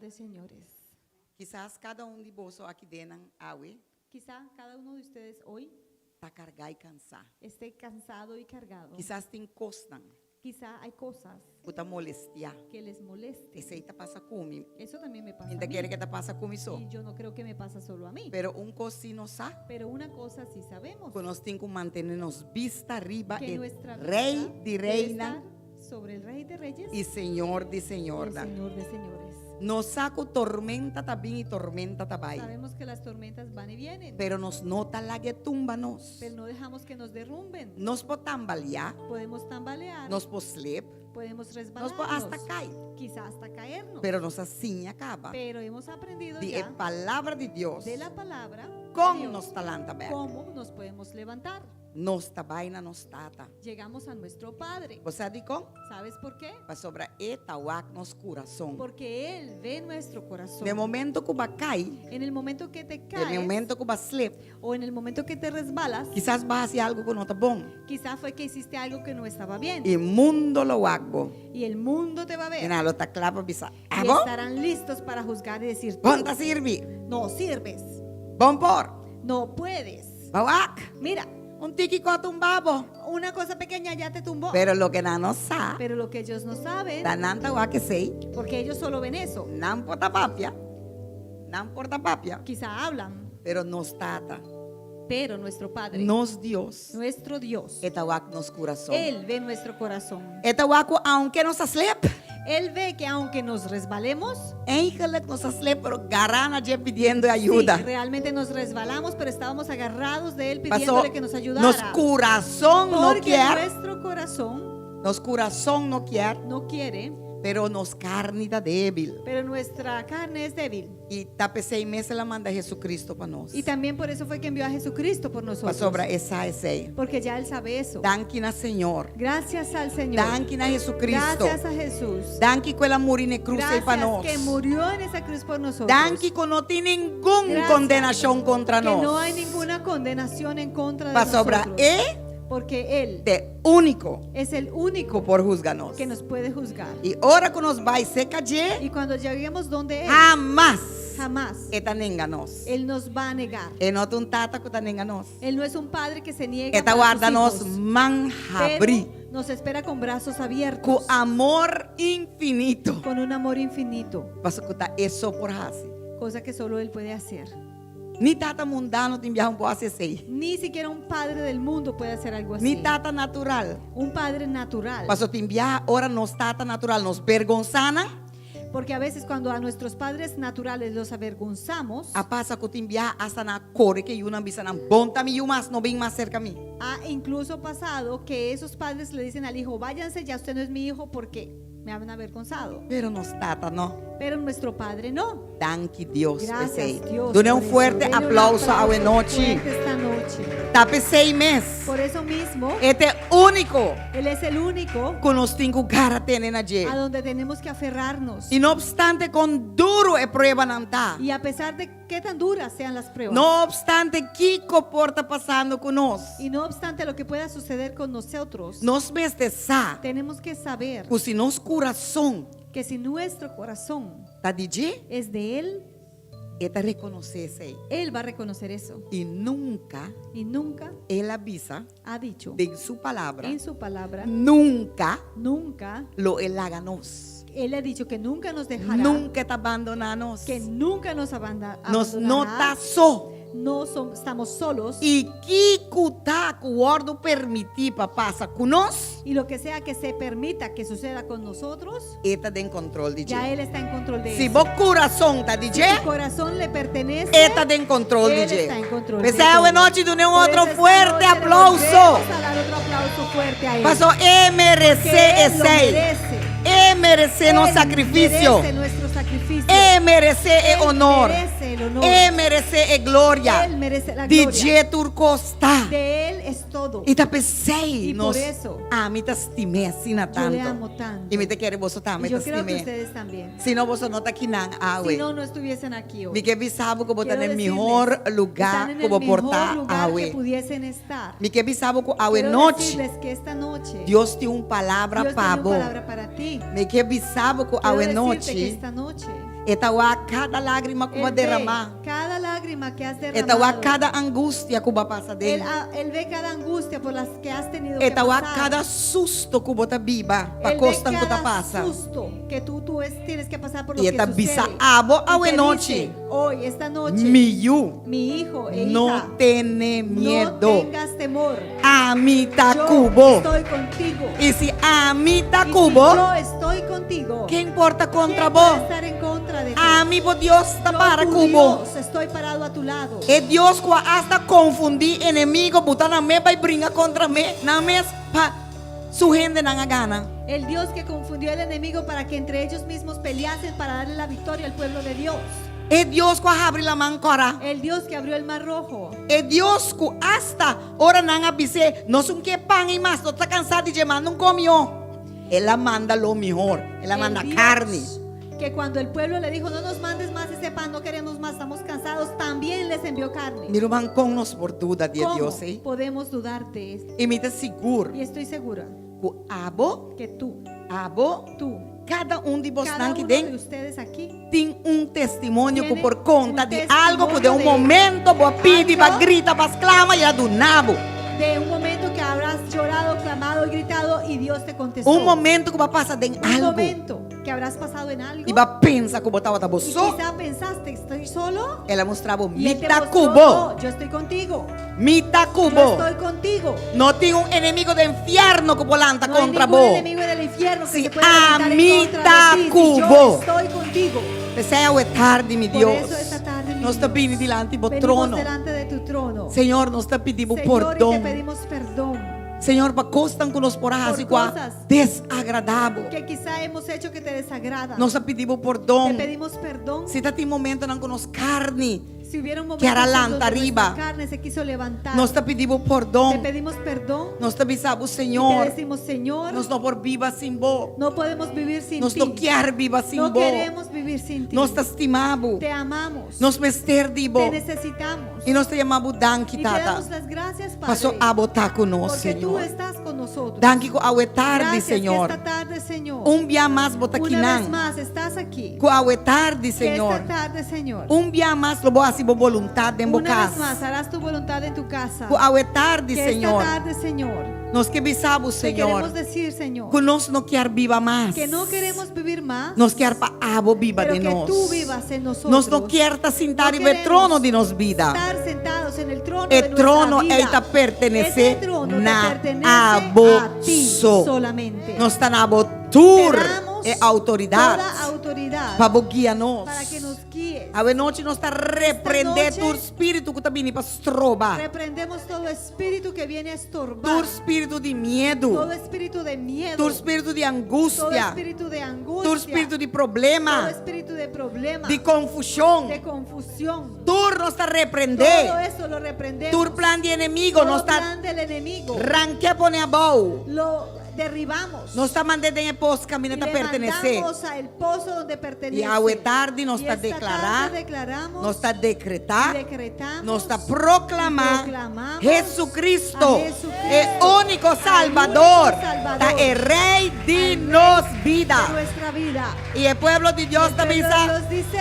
de señores. Quizás cada um de vocês aqui dentro hoje Quizá cada uno de ustedes hoy está carregado e cansado. esté cansado y cargado. Quizás te encostam, Quizá hay cosas puta molestia. que les molesten. Esse aí tá passa comigo. Eso también me pasa a Ainda mí. quer que tá passa comigo só. Y yo no creo que me pasa solo a mí. Pero coisa sabe, Pero una cosa sí sabemos. que nós temos que manter-nos vista arriba Que e nuestra Rei vista de debe reina estar sobre el Rey de Reyes e Senhor de y el Senhora. Señor de Señores. Nos saco tormenta tá bem e tormenta tá vai. Sabemos que las tormentas van y vienen, Pero nos nota la que tumba nos. pero no dejamos que nos derrumben. Nos podemos tambalear, Podemos tambalear, nos podemos slip, podemos nos resbalarnos, podemos hasta cair. quizá hasta caernos. Pero nos assim acaba. Pero hemos aprendido De ya a palavra de Deus, de la palabra de como Dios nos talanta aberto. cómo nos podemos levantar. Nos tabaina nos tata. Llegamos a nuestro Padre. Você sabe como? ¿Sabes por qué? Para sobra etawak nos coração. Porque Él ve nuestro corazón. De momento que va cai, En el momento que te de caes momento que va slip, o en el momento que te resbalas, quizás va hacia algo que não tá bom. quizá fue que hiciste algo que no estaba bien E mundo lo agbo. y el mundo te va a E ver na lo tá claro bisa. y Abo? estarán listos para juzgar y decir, Bom tá sirvi. no sirves, Bom por. no puedes. Bawak. Mira, Tiki ko tumbabo. una cosa pequeña ya te tumbó. Pero lo que na no sa, Pero lo que ellos no saben, tananta wa que sei, porque ellos solo ven eso, nan porta papia. Nan porta papia. quizá hablan, Pero nos tata. pero nuestro Padre, Nos Dios. nuestro Dios, Etawak nos coração. Él ve nuestro corazón. Etawak aunque nos aslep. Él ve que aunque nos resbalemos, Eigenlijk nos aslep, pero garana je pidiendo ayuda. sí, realmente nos resbalamos, pero estábamos agarrados de Él Pasó, pidiéndole que nos ayudara. nos coração no Porque quer. nuestro corazón Nos coração no quer, no quiere, pero nos carne tá débil. pero nuestra carne es débil. E tapecei meses la manda Jesucristo para nós. Y también por eso fue que envió a Jesucristo por Para nosotros. sobra essa esse. Porque ya Él sabe eso. Danke na Senhor. Gracias al Señor. Danke na Jesucristo. Gracias a Jesús. Danke que ela morreu na cruz aí para Gracias nós. que murió en esa cruz por nosotros. Danke que não tem nenhuma Gracias condenação contra que no nós. hay ninguna condenación en contra de Para sobra nosotros. Porque Él de único es el único por juzgar-nos. que nos puede juzgar. E ora que nos vai se calle, Y cuando lleguemos donde Él, jamás jamás eta nenga-nos. Él nos va a negar. E não tem um tata que tá nenga-nos. Él no es un padre que se niega Eta para sus guarda-nos hijos, manjabri. pero nos espera con brazos Com abiertos, amor infinito. con un amor infinito, Para escutar isso por hasi. cosa que solo Él puede hacer. Ni tata mundano te enviar um boa sei. Ni siquiera un padre del mundo puede hacer algo así. Ni tata natural. Un padre natural. Paso te enviar ora nos tata natural nos vergonzana. Porque a veces cuando a nuestros padres naturales los avergonzamos, A pasa que te enviar hasta na core que una bisana bonta mi más no ven más cerca a mí. ha incluso pasado que esos padres le dicen al hijo, váyanse, ya usted no es mi hijo porque me han avergonzado. Pero nos tata no. Pero nuestro padre no. Danke Dios. Gracias Dios. Done por un eso. fuerte Denle un aplauso a aplauso noche. fuerte esta noche. Tape 6 meses. Por eso mismo, Este único Él es el único que nos tengo cara tener allí. a donde tenemos que aferrarnos. Y no obstante con duro e prueba nanta. Y a pesar de qué tan duras sean las pruebas, No obstante que porta pasando con nos. y no obstante lo que pueda suceder con nosotros, Nos bestezar. tenemos que saber Pues si nos corazón que si nuestro corazón está DJ, es de Él, esta reconocerse Él va a reconocer eso. y nunca Y nunca él avisa ha dicho de su palabra, en su palabra, nunca nunca, lo él haga nos, Él ha dicho que nunca nos dejará, nunca te abandonarnos, que nunca nos nos abandonará, nota so no estamos solos, y que cuta guardo permitir para pasar con nos, y lo que sea que se permita que suceda con nosotros, esta de en control DJ. ya Él está en control de Si eso. vos corazón está Si DJ, tu corazón le pertenece, esta de en control Él DJ. está en control de Pesado todo. de noche de un Por otro eso esta fuerte noche le aplauso. volvemos a dar otro aplauso fuerte a Él. Pasó MRC Que Él lo ese. merece. MRC no Él sacrificio. merece nuestro sacrificio. MRC es Él honor. merece el honor. MRC es gloria. Él merece la gloria. DJ Turco está. De Él es todo. E ta pensei, Y nos por eso, me te estimé assim na Yo le tanto. amo tanto. E me te quero você Y também te yo creo que estimé. ustedes también. Se não você não tá aqui não, Si no, no estuviesen aquí hoy. me que bisabo que botar Quiero no decirles, melhor están lugar en que el vou mejor portar lugar que awe. pudiesen estar. Me que bisabo que awe Quiero noite decirles que esta noche Deus tem palavra Dios para tiene vos. una palabra para ti. Me que bisabo que Quiero awe decirte que noite esta noche etawa cada lágrima que Él vai ve derramar. cada lágrima que has Etawa derramado. cada angústia que vai passar Él, dentro. él ve cada angustia por las que has tenido que Etawa pasar. cada susto que bota biba para Él ve costan que tá cada passa. susto que tú tienes que pasar por lo E que eta sucede. bisabo Y awe te noite. dice, hoy, esta noche, Miyu mi hijo e hija, não tem no medo. tengas temor. A mim tá Yo cubo. estoy contigo. E se a mim tá Y si cubo, yo estoy contigo, quem importa contra ¿quién puede vos? estar en contra de ti? A mim Deus está Yo, para tu cubo. Dios, estoy parado a tu lado. É Deus que hasta confundir inimigo, botar na mesa e brincar contra mim. Na mesa, su gente não gana. El Dios que confundió al enemigo para que entre ellos mismos peleasen para darle la victoria al pueblo de Dios. É Deus que abre a mão cora. El Dios que abrió el mar rojo. É Deus que hasta ora não avise. Nós não quer pão e mais, nós está cansado de chamar, não comió. Ela manda lo melhor. Ela El manda Dios carne. que cuando el pueblo le dijo, no nos mandes más ese pan, no queremos más, estamos cansados, también les envió carne. Miro van con nos por duda de ¿Cómo Deus, eh? podemos dudar de esto? E me te seguro Y estoy segura que abo, que tú, cada de vós cada aqui uno de dentro ustedes aquí, tem testemunho que Tiene por conta un de testimonio algo que de um de momento vos pide, algo. vos grita, vos clama e ela do nabo. de un momento que habrás llorado, clamado y gritado y Dios te contestó. Momento que vai passar de Un algo momento que habrás pasado en algo e vai pensa que botava da y bolso. quizá pensaste, estoy solo. Ela mostrava Y él te mita mostró, cubo, "No, yo estoy contigo. mita Yo cubo. estoy contigo. Não tem enemigo de inferno que volanta No hay contra ningún vos. enemigo del infierno que Si se pueda levantar en amita contra de ti. Si cubo. yo estoy contigo. Desea é tarde, mi Por Deus. eso esta tarde, mi Nós está Dios, vindo diante do venimos trono. delante de tu trono. Senhor, nós está pedindo Señor, y te perdão. pedimos perdón. Senhor, para costas que nos porás Por assim, cosas desagradável. que quizá hemos hecho que te desagradan. Nós pedimos Te perdão. pedimos perdón. Se está tem momento não conosco carne, Si hubiera un momento que hará en lanta donde arriba. nuestra carne se quiso levantar, nós está pedimos te perdão. pedimos perdón. Nós está bisabo, Y te Senhor, decimos, Señor, nós não por viva sem vos. no podemos vivir sin Nós ti. não quer viva sem No vos. queremos vivir sin ti. Nós te estimamos. Te amamos. Nós mester de Te vos. necesitamos. E nós te chamamos danke, Y te tata. damos las gracias, Passou Padre, a botar conosco, porque tú Senhor. estás con nosotros. Danke que ao tarde, Gracias que Senhor. esta tarde, Señor, Dia mais bota aqui una vez não. más estás aquí. Que ao tarde, Que Senhor. esta tarde, Señor, Dia mais lo boa assim vontade em una boca. vez más harás tu voluntad en tu casa. Que ao tarde, Que esta Senhor. tarde, Señor, Nós que bisamos, te Senhor. queremos decir, Señor, Que nós não quer viva mais. que no queremos vivir más, Nós quer para abo viva pero de que nós. tú vivas en nosotros. Nós não quer estar sentar No e ver queremos trono de nos vida. estar sentados en el trono O de nuestra trono vida. está pertenece Ese trono te na pertenece a ti abo. solamente. Nós está na abotur Te damos e autoridade toda autoridad para guiar nós. para que nos guíes. A noite nós está repreender Esta tu noche, espírito que está vindo para estrobar. Reprendemos todo espíritu que viene a Tu estorbar, espírito de todo medo. espíritu de miedo, Tu espírito de todo angústia. espíritu de angustia, Tu espírito de todo problema. espíritu de problema, De confusão. de confusión. Tu nós está repreender. Todo eso lo reprendemos. Tu plan de inimigo Todo nós está plan del enemigo ranque pone a bow. lo derribamos. Nós está mandando em pos caminho Y está le pertencer. mandamos a el pozo donde pertenece. E ao tarde nós Y está esta declarar, tarde declaramos, nós está decretar, decretamos, nós está proclamar y proclamamos Jesucristo a Jesucristo, é único al Salvador, único Salvador, tá é Rei de al nos de vida. nuestra vida. E o povo de Deus El também pueblo de está Dios dice,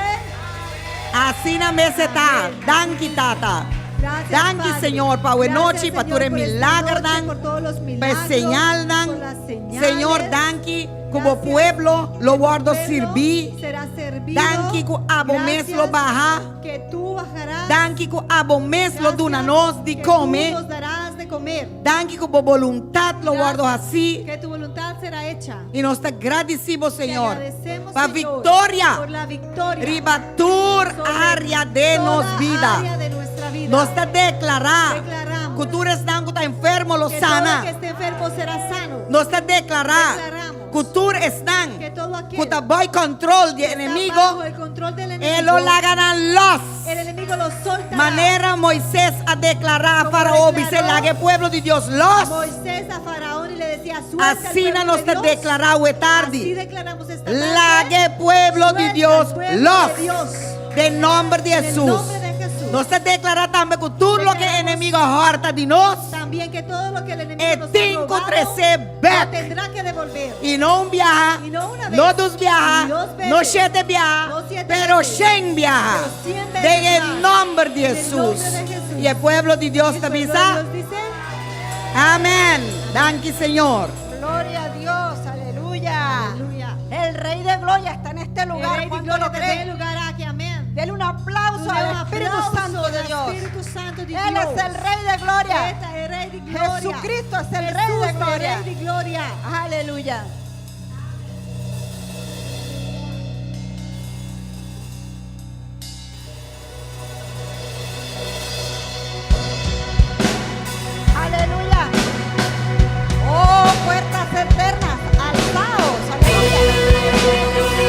assim na mesa está. Amén. Danke, tata. gracias, Danke, Padre. Senhor, para a Gracias, noite, para Señor, tu por esta milagre, noche, dan, por todos los para milagros, señal, dan. por las señales. Senhor, danke, como Gracias. pueblo lo guardo Pueblo servir. será servido. Danke, que abo mes lo Gracias bajar. que tú bajarás. Danke, que abo mes lo Gracias duna nós de que comer. tú nos darás de comer. Danke, que por voluntad lo guardo assim. Que tu voluntad será hecha. E nós te agradecemos, Te Senhor, agradecemos, para Señor, vitória. por la victoria Ribatur sobre área de toda nos vida. área de nuestra vida. Nós te declarar Declaramos que tu estás enfermo lo que todo el sana. que esté enfermo será sano. Nós te declarar Declaramos Kutur están. que todo aquel Kutaboy control de está enemigo. bajo el control del enemigo, Elo laganan los. el enemigo los soltará. Manera Moisés a declarar a Como Faraón, declaró dice la que pueblo de Dios los. Moisés a Faraón y le decía, suelta al Así pueblo nos de te Dios. declarado Así tarde. declaramos esta La tarde, que pueblo suelta de al Dios pueblo los. de Dios. De nombre de En el Jesús. nombre de Jesús. Nos te declara también que tú lo que Declaramos enemigo harta de nos. También que todo lo que el enemigo E nos ha cinco, robado, 13 lo back. tendrá que devolver. Y no un viaja, Y no una vez, no dos viaja, ni dos veces, no siete viaja, no siete pero veces, 100 viaja. pero 100 veces En el más. nombre de En el Jesús. nombre de Jesús. Y el pueblo de Dios Y el te pueblo de avisa. Dios dice, Amén. Danke, Señor. Gloria a Dios, aleluya. aleluya. El Rey de Gloria está en este El lugar. Rey de ¿Cuánto Gloria lo está en el creen? lugar aquí, amén. Dele un aplauso Dale al un Espíritu aplauso Santo de al Dios. Espíritu Santo de Él Dios. es el Rey de Gloria. Este es el Rey de Gloria. Jesucristo es el Jesús, Rey de el Gloria. Rey de Gloria. Aleluya. Aleluya. Oh, puertas eternas, alzaos. Aleluya.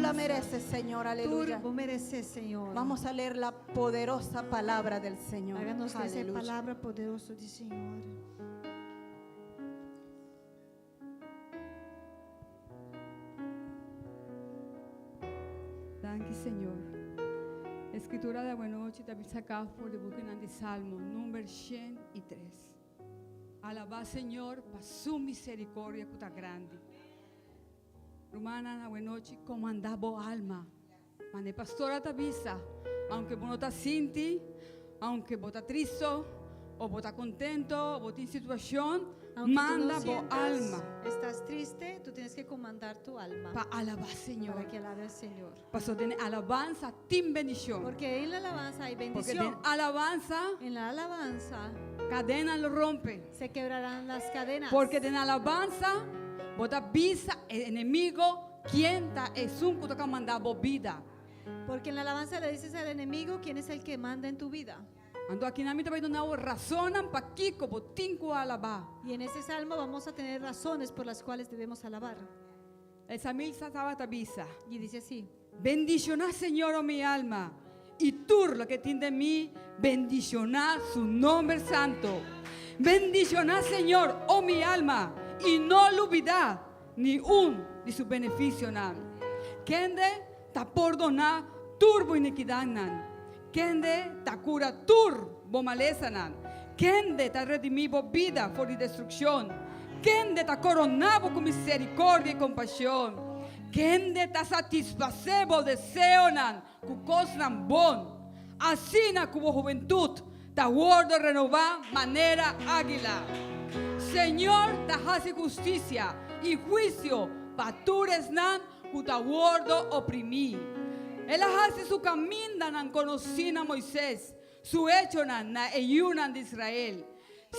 la mereces, Señor. Aleluya. Tú mereces, Señor. Vamos a leer la poderosa palabra del Señor. Háganos esa Aleluya. palabra poderosa del Señor. Danke, Señor. Escritura de buena noche, también sacada por el book de Salmo, número 103. Alabá, Señor, para su misericordia que está grande. Romana, na buena noche, como andaba alma. Mane pastora Tabisa, aunque vos no estás sinti, aunque vos estás triste, o vos estás contento, o vos estás en situación, Aunque manda tú no vos sientas, alma estás triste, tú tienes que comandar tu alma para alabar, Señor. para que alabe al Señor. Pastor, tiene alabanza, tin bendición. Porque en la alabanza hay Porque bendición. tiene alabanza, En la alabanza cadena lo rompe. se quebrarán las cadenas. Porque tiene alabanza, vos visa el enemigo, quien es un que toca mandar vos vida. Porque en la alabanza le dices al enemigo quién es el que manda en tu vida. Ando aquí na mitad de razonan pa kiko botinco alabar. Y en ese salmo vamos a tener razones por las cuales debemos alabar. El samil sataba tabisa. Y dice así: Bendicioná, Señor, oh mi alma, y tú lo que tiene de mí, bendicioná su nombre santo. Bendicioná, Señor, oh mi alma, y no lo olvidá ni un de su beneficio nan. Kende ta perdoná turbo iniquidad nan. Kende ta cura tur bo maleza nan. Kende ta redimivo vida por di destrucción. Kende ta coronavo con misericordia y compasión. Kende ta satisfacebo deseo nan cu cosnan bon. Así na cubo juventud ta guardo renovar manera águila. Señor, ta hace justicia y juicio patures nan cu ta guardo oprimí. Él hace su camino nan conocina Moisés, su hecho nan na eyunan de Israel.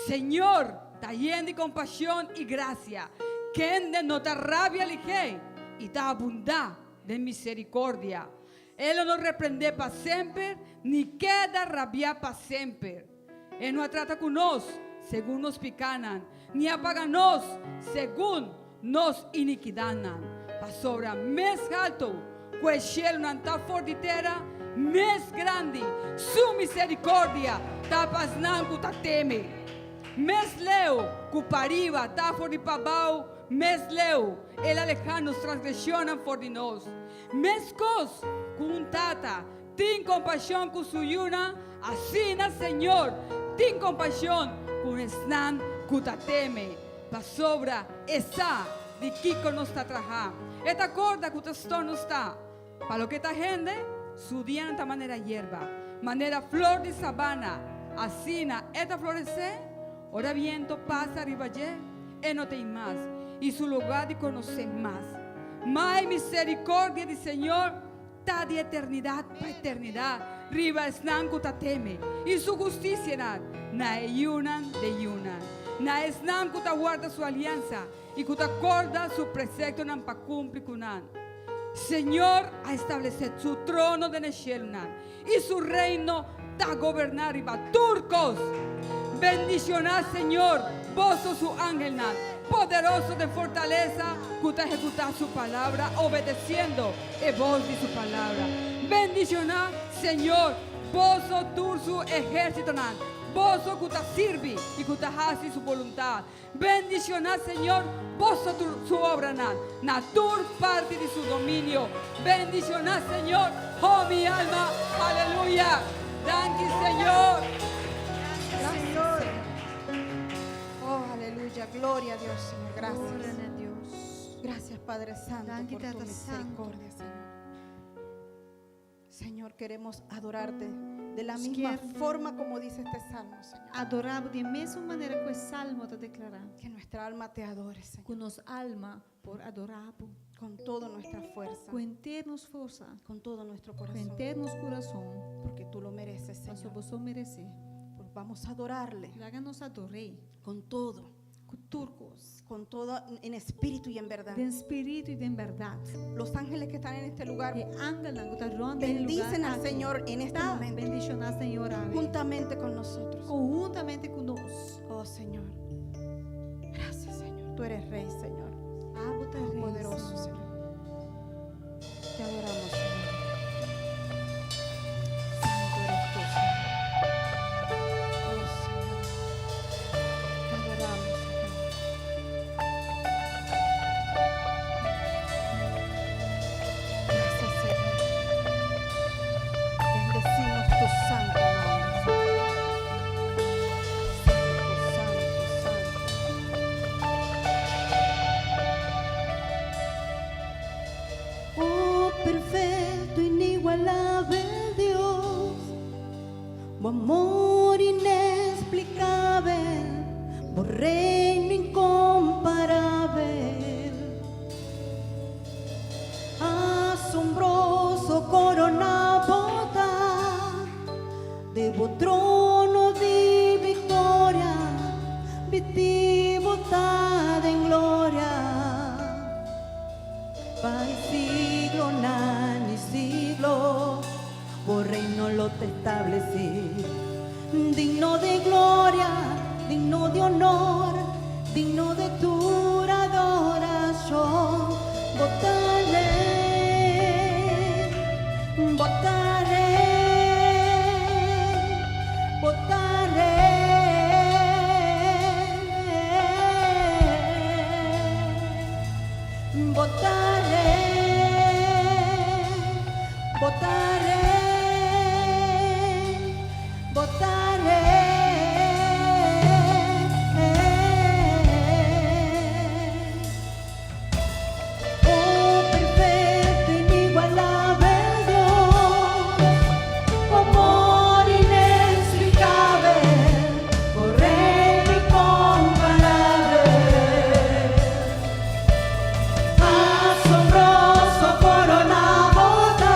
Señor, ta lleno de compasión y gracia, kende no ta rabia lige y ta abunda de misericordia. Él no reprende para siempre, ni queda rabia para siempre. Él no trata con nos según nos picanan, ni apaganos según nos iniquidanan. Pa sobra mes alto, pues cielo nan ta forditera, mes grande, su misericordia ta pasnan ku ta teme. Mes leo, ku pariva ta fordipabau, mes leo, el alejanos transgresionan for de nos. Mes cos, kun tata, tin compasión ku suyuna, así na Señor, tin compasión kun esnan ku ta teme. Pa sobra esa de Kiko nos está traja. Esta corda que usted no está. Para lo que esta gente, su día en esta manera hierba, manera flor de sabana, asina, esta florece, ahora viento pasa arriba allá, no te más, y su lugar de conocer más. Más misericordia del Señor, ta de eternidad para eternidad, riba esnan teme, y su justicia na yunan de yunan. Na esnan kuta guarda su alianza y kuta acorda su precepto nan pa cumplir kunan. Señor ha establecido su trono de Neshelnan y su reino ta gobernar riba turcos. Bendicionad, Señor, vos sos su ángel nan, poderoso de fortaleza, kuta ejecutar su palabra, obedeciendo el voz de su palabra. Bendicionad, Señor, vos sos tú su ejército nan. Vos sos que te sirve y que te hace su voluntad. Bendicionad, Señor, vos sos su obra, na tur parte de su dominio. Bendicionad, Señor, oh mi alma, aleluya. Gracias, Señor. Gracias. Oh, aleluya. Gloria a Dios, Señor. Gloria Gracias. a Dios. Gracias, Padre Santo, Danke, por tu Tata Santo. misericordia, Señor. Señor, queremos adorarte de la Nos misma quiero forma como dice este salmo, Señor. Adoravo de mesma maneira que o salmo te declara. Que nuestra alma te adore, Señor, Que nos alma por adoravo, con toda nuestra fuerza, com internos força, con todo nuestro com corazón, internos coração, porque tú lo mereces, mas Señor. você merecer. Pues vamos a adorarle Láganos adorei, con todo, com turcos, con todo en espíritu y en verdad. de espírito e de verdade. Los ángeles que están en este lugar E angelan que está ronda bendicen al Señor en este Tá, momento, bendicionar, Senhor, ave. juntamente con nosotros. Conjuntamente conosco. Oh, Señor. Gracias, Señor. Tú eres Rey, Señor. Abo te Poderoso, Señor. Te amor inexplicable, por reino incomparable, asombroso corona bota, devo trono di vittoria, vittività en gloria, Pai siglo, nani siglo, por reino lo te establecí, digno de gloria, digno de honor, digno de tu adoración. Votaré, votaré, votaré, votaré, votaré, votaré. Oh, perfecto, inigualable Dios, amor inexplicable, por reino incomparable, asombroso corona bota,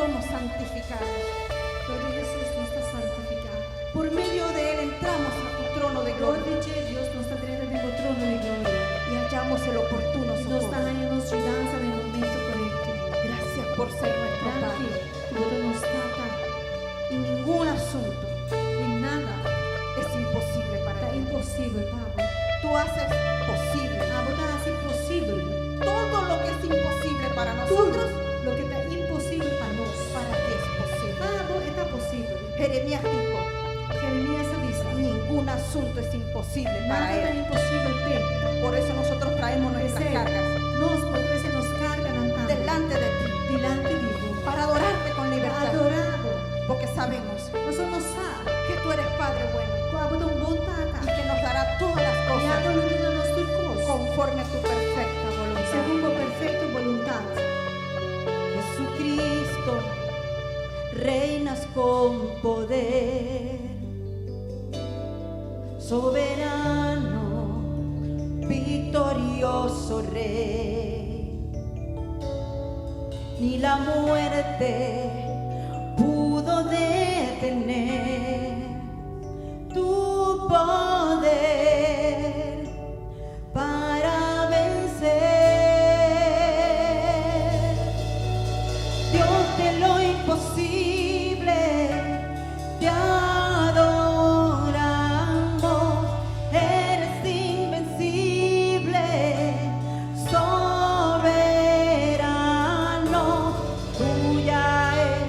somos santificados. Gloria a Jesús, nos está santificado. Por medio de Él entramos a tu trono de Gloria gloria a Dios, nos está trayendo del trono de gloria. y hallamos el oportuno Y nos está socorro. dando ayudanza en el momento correcto. Gracias por ser nuestro Grazie, Padre. Dio non stata Y ningún asunto in nada. es imposible para Está ti. imposible, Pablo. Tú haces posible. Pablo está así imposible. Todo lo que es imposible para Todo nosotros, lo que está imposible para nos. para ti es posible. Pablo está posible. Jeremías dijo, Jeremías dice, ningún asunto es imposible para nada è Él. impossibile per te. Por eso nosotros traemos nuestras Ese, cargas nos potreste nos cargan andando delante de ti delante di Dio. para adorarte con libertad. Adorado. Porque sabemos Nosotros sa, que tú eres Padre bueno Pablo un bontata. y que nos dará todas las E cosas ha voluto la nostra cosa. conforme a tu perfecta voluntad. Secondo perfetto volontà. Jesucristo, reinas con poder, soberano, victorioso Rey. Ni la muerte pudo detener tu poder para vencer. Dios de lo imposible, te adoramos, eres invencible, soberano, tuya es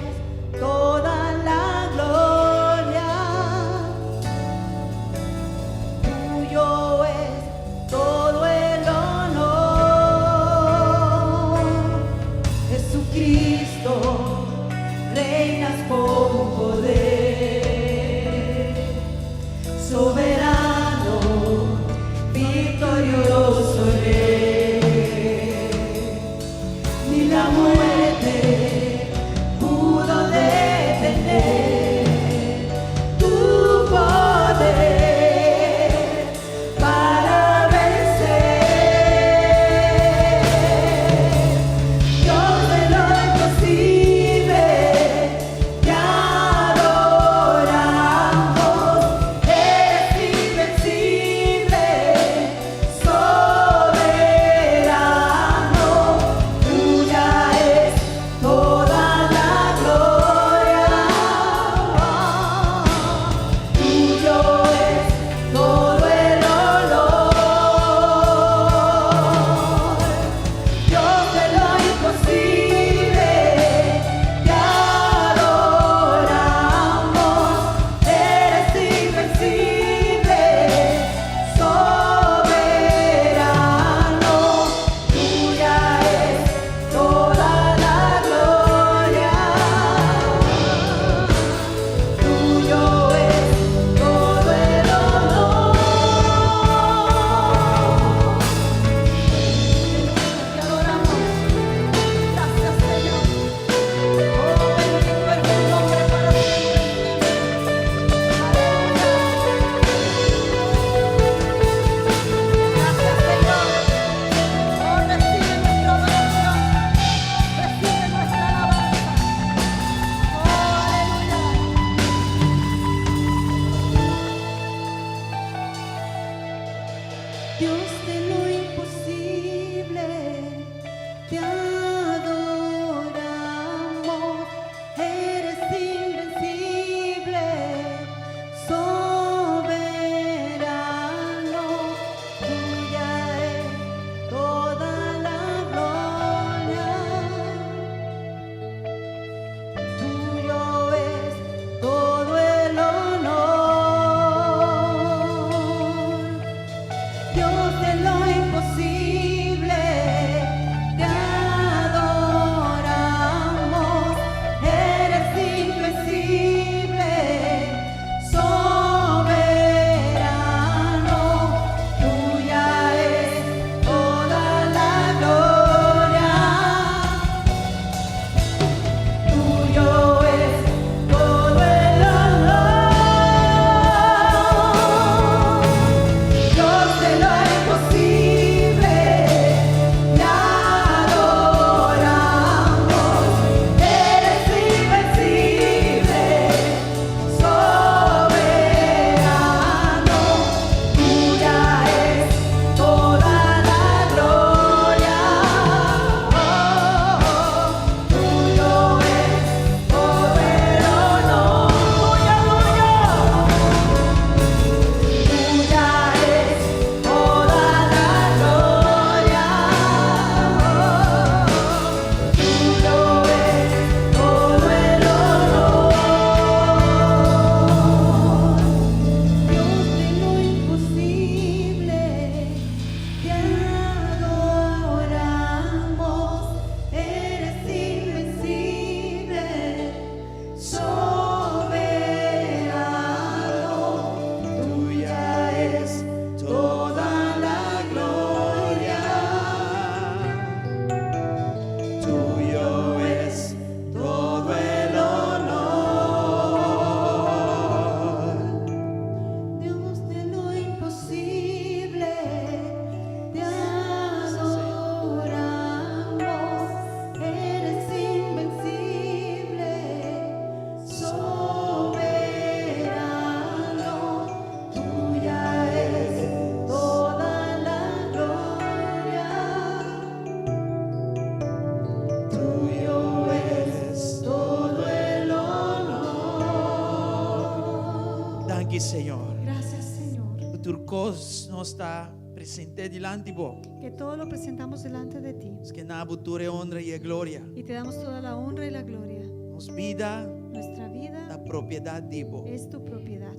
Danke, Señor. Gracias, Señor, O turcos não está presente delante de vos. que todo lo presentamos delante de ti Es que na buture honra e glória. y te damos toda la honra y la gloria. Nos vida Nuestra vida da propriedade de vos. es tu propiedad.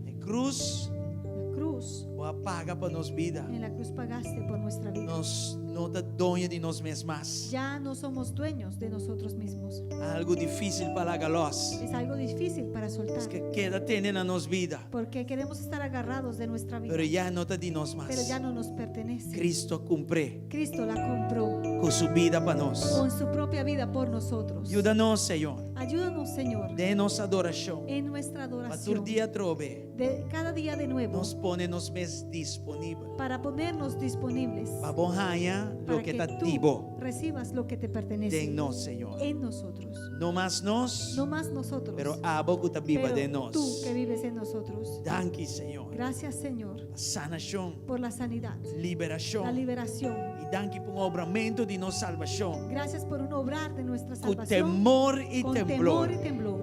A cruz La cruz, o apaga para nos vida. en la cruz pagaste por nuestra vida. Nós não da dono de nós mesmas. Ya no somos dueños de nosotros mismos. Algo difícil para galos. Es algo difícil para soltar, Es que queda tendo na nos vida. porque queremos estar agarrados de nuestra vida, Pero ya no está de nós pero más. ya no nos pertenece. Cristo cumpre Cristo la compró com sua vida para nós. con su propia vida por nosotros. Ajuda-nos, Senhor. Ayúdanos, Señor, Dê-nos adoração. en nuestra Para todo adoración, dia trove. de cada día de nuevo, Nos põe nos mes disponível. para ponernos disponibles Para honrar para lo que está tú tivo. recibas lo que te pertenece De nós, Senhor. en nosotros. Não mais nós, No más nosotros, pero abo que está viva de pero nós. tú que vives en nosotros. Danke, Senhor. Gracias, Señor, Sanação, por la sanidad, liberação. la liberación. E danke por obramento de nossa salvação. Gracias por un obrar de nuestra Com salvación temor e con temblor. temor y temblor.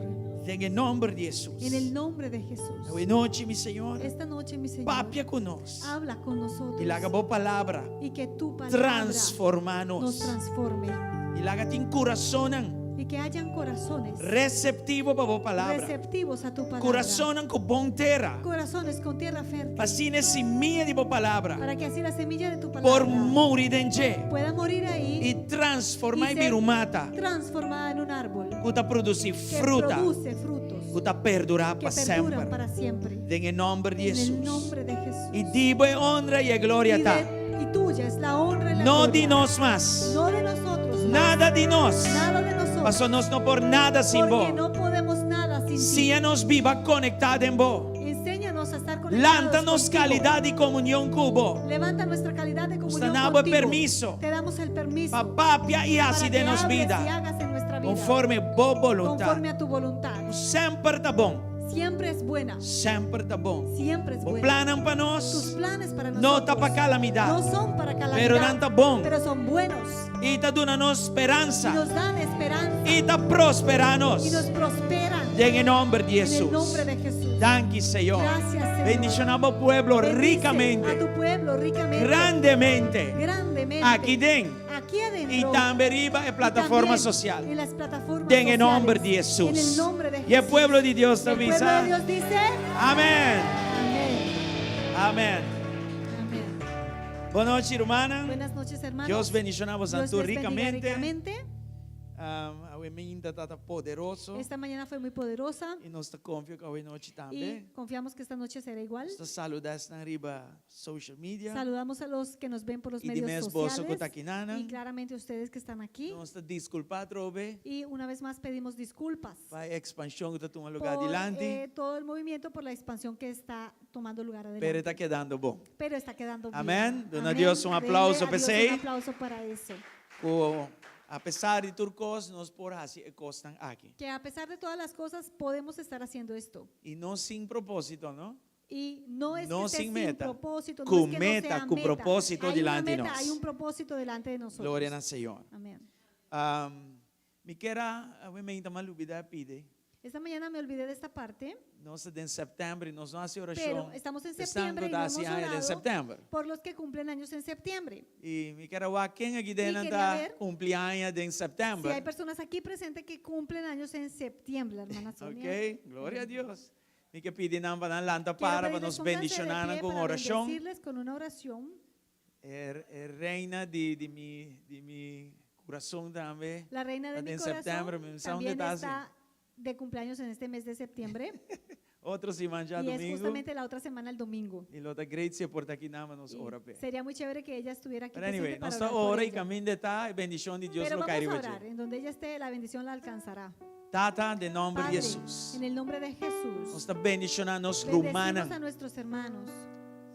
Em nome de Jesus. En el nombre de Jesús. Hoje noite, meu Senhor. Esta noche, mi Señor, Papia conosco. habla con nosotros E laga boa palavra. y que tu palabra Transforma-nos. nos transforme E laga tin coração y que hayan corazones receptivo para boa palavra. receptivos a tu palabra. Coração com bom terra. Corazones con tierra fértil, Pasine semilla de boa palavra. para que así la semilla de tu Por palabra morir dentro. pueda morir ahí E transformar y em ser virumata. transformada en un árbol Que produzir que fruta. produce frutos Que perdurar que para perduran sempre. para siempre. Em nome de En el Jesus. nombre de Jesús. E dibo e honra e glória Y, tá. y tuya es la honra y la Não gloria. de nós mais. No de nosotros, más. Nada de nós. Nada de nosotros. Mas nós não por nada sem Porque vos. no podemos nada sin ti. Se nos viva conectado em vos. Enséñanos a estar conectados Lanta-nos contigo. qualidade de comunhão com vos. Levanta nuestra calidad de comunión Nos damos contigo. permiso. Te damos el permiso Papapia e para assim que de nos hables y vida. hagas en nuestra vida Conforme boa voluntade. conforme a tu voluntad. Sempre tá bom. Siempre es buena. Sempre tá bom. Siempre es O buena. planam para Tus nós. planes para nosotros Não tá para no calamidade. son para calamidad, Pero não tá bom. pero son buenos E tá dando-nos y esperança. nos dan esperanza E tá prosperando-nos. y nos prosperan Em nome de en el Jesus. nombre de Jesús. Danke, Senhor. Gracias, Señor. Bendicionamos o pueblo Bendice ricamente, a tu pueblo ricamente, grandemente, grandemente, aqui dentro aquí adentro e também arriba em y plataforma también social. en las plataformas Em sociales, nome de en Jesus. el nombre de E o Jesús. pueblo de Deus El também pueblo de sabe. Dios dice Amém. amén. Amém. Amén. Boa noite, irmã. Buenas noches, hermanos. Deus bendicionamos a Dios tu les bendiga ricamente. ricamente. A minha está poderoso. Esta mañana fue muy poderosa E nós confiamos que hoje noite y também. confiamos que esta noche será igual. Nós saludamos na riba social media. Saludamos a los que nos ven por los E de medios mes bolso que sociales está aqui nana. y claramente ustedes que están aquí. Nós está desculpar trove. Y una vez más pedimos disculpas Vai expansão que está tomando lugar por adiante. todo el movimiento, por la expansión que está tomando lugar Pero adelante. está quedando bom. Pero está quedando bien. Amén. Dona a Amén. Dios un Denle aplauso, a Dios PC. un aplauso para eso. Apesar de turcos, nós por assim costam aqui. Que a pesar de todas las cosas podemos estar haciendo esto. E não sem propósito, não? Y no es No que esté sin sin meta. propósito, Con no es que meta, no sea con meta. propósito Hay delante de una meta, nos. hay un propósito delante de nosotros. Glória ao Senhor. Amén. Me quera, obviamente, uma lubida pide. Esta mañana me olvidé de esta parte, Nós em setembro, nós não hacemos pero oração. estamos en septiembre y no hemos em orado setembro. por los que cumplen años en septiembre. E me quero ver quem aqui dentro queria ver cumpleaños em setembro. Si hay personas aquí presentes que cumplen años en septiembre, la hermana Sonia. Ok, glória a Deus. Me que pedir não para lanta Quiero para pedirles, nos pónganse de bendicionar pie com para oração. bendecirles con una oración. Reina de mi coração também. La reina de Está mi en corazón septiembre, me sabe también dónde está, está de cumpleaños en este mes de septiembre Outros irmãos já y es domingo. justamente la otra semana el domingo. E outra great se por aqui nada nos Y ora pe. sería muy chévere que ella estuviera aquí But presente anyway, para nós orar está por ora e ella. caminho de tá, e bendição de Deus Pero lo vamos cair a hoje. orar, en donde ella esté, la bendición la alcanzará. Tata, de nome de Padre, Jesus. en el nombre de Nós Jesús, está bendicionando nos bendecimos a rumana. nuestros hermanos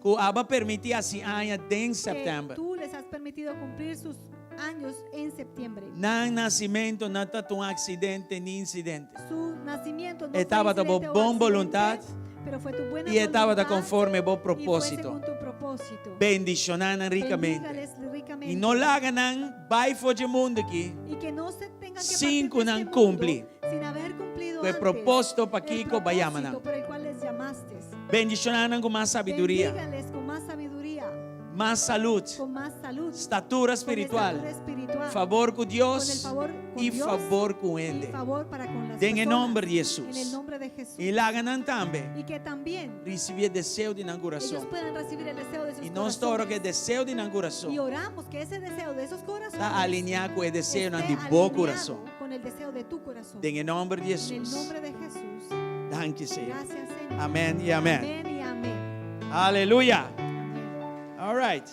Que aba permitir assim aña em que setembro. tú les has permitido cumplir sus años en septiembre. Não nascimento, não tá um acidente nem incidente. Su nacimiento no Estaba fue de incidente o boa accidente, vontade pero fue tu buena e estava voluntad conforme bom y fue propósito. según tu propósito. Bendicionando ricamente. Bendígales ricamente. E não larga não, vai fora do mundo aqui. Y que no se tengan que Cinco partir de não este mundo cumpli. sin haber cumplido O antes propósito para el Kiko propósito Bayamana. por el cual les llamamos. Bendicionanan con más sabiduría, Bendíganles con más sabiduría, más salud, con más salud, estatura con espiritual, estatura espiritual, favor con con el Dios favor con y Dios favor con y Ende. favor para con las En el personas, nombre de en el Jesús. nombre de Jesús. Y la ganan también. Y que también Recibir deseo de ellos inauguración. puedan recibir el deseo de sus Y nos oro que corazones. deseo de Y inauguración oramos que ese deseo de esos corazones está alineado con el deseo esté de tu alineado corazón. con el deseo de tu corazón. En el nombre de En el Jesús. nombre de Jesús. Danke, Señor. Gracias, Señor. Amén y amén. Amén y amén. Aleluya. Amén. All right.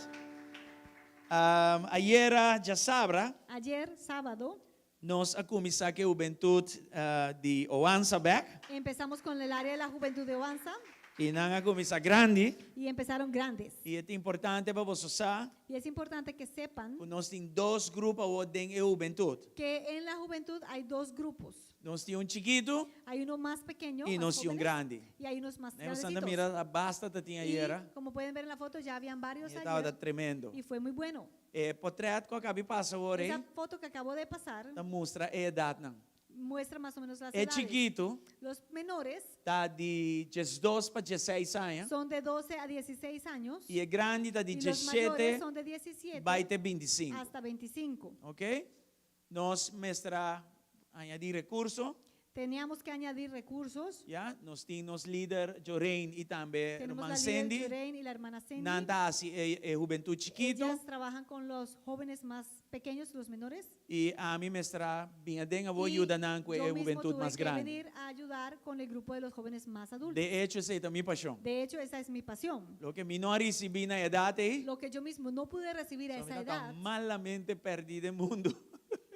Ayer, ya sabrá, Ayer, sábado, nos acumisa que juventud de Oanza back. empezamos con el área de la juventud de Oanza Y nan acumisa grande. y empezaron grandes. Y es importante para vosotros. Y es importante que sepan Nós temos dois grupos de juventud. que en la juventud hay dos grupos. Nós temos chiquito Hay uno más pequeño e más nós temos jóvenes, grande. y hay unos más Nós anda grandecitos. mira basta que tinha Y ayer. como pueden ver en la foto, ya habían varios E estava ayer tremendo. y fue muy bueno. Portrait que eu acabei de passar agora Esa aí, foto que acabo de pasar mostra a idade não. muestra más o menos las É edades. chiquito, Los menores tá de 12 para 16 anos. son de 12 a 16 años E é grande, tá de y los mayores 17 son de 17 vai ter 25. hasta 25. Ok? Nós mestra añadir recurso. Teníamos que añadir recursos. Ya, nós temos líder Jorain e também Tenemos irmã la líder Sandy. Jorain y la hermana Cindy. Nanta assim, juventude chiquito. Ellas trabajan con los jóvenes más pequeños, los menores. E a mim mestra vinha denga vou Y ajudar nan com a yo mismo juventude tuve mais que grande. venir a ayudar con el grupo de los jóvenes más adultos. De hecho, essa é a minha paixão. De hecho, esa es mi pasión. Lo que não recebi na idade aí, Lo que yo mismo no pude recibir a só esa me edad, malamente perdido no mundo.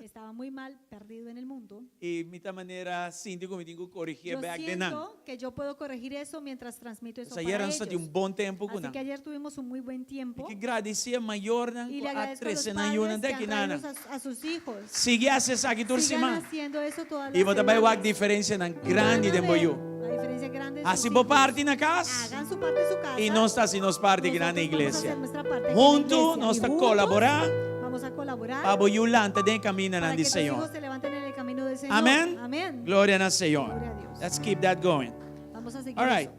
estaba muy mal, perdido en el mundo. E muita maneira sinto como tenho que corrigir Yo back de nan. siento que yo puedo corregir eso mientras transmito eso Essa para era ellos. de bom tempo com Así nan. que ayer tuvimos un muy buen tiempo. E que agradecer maior nan Y com le a agradezco a los 13 na yuna padres que daqui han nana. traído a sus hijos. Siga essa aqui por Sigan cima. haciendo eso todas las E vou também semanas. a diferença nan Y grande van a de ver boiú. la diferencia grande de Assim sus vou hijos. parte na casa. Hagan su parte en su casa. E nós está assim nós parte aqui na Nosotros vamos a igreja. hacer nuestra parte aquí en la Junto iglesia. nós Y está juntos colaborar vamos a colaborar para boiú lanta de caminho para nan que de tus hijos Senhor. se levanten en el camino del Señor. Amén. Amén. Glória na Senhor. Gloria a Dios. Let's keep that going. Vamos a seguir All right. eso.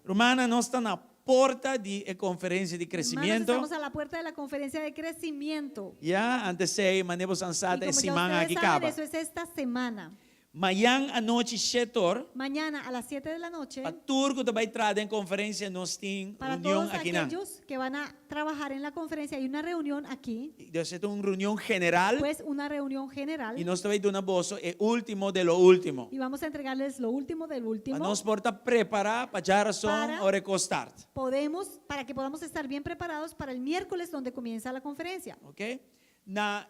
Romana, nós está na porta de conferência de Hermanos, crescimento. estamos a la puerta de la conferencia de crecimiento. Ya, antes sei, manebo Y ansata como ya semana aqui ustedes saben, acaba. eso es esta semana. Manhã à noite, setor, Mañana a las 7 de la noche, para turco também entrar em conferência, nós temos para reunião todos aqui na. aquellos que van a trabajar en la conferencia, hay una reunión aquí, Nós temos uma reunião general pues una reunión general, e nós também damos bolso é último de lo último. y vamos a entregarles lo último del último. Para nós porta preparar para já razão Para- ou recostar, Para que podamos estar bien preparados para el miércoles donde comienza la conferencia. ok? Na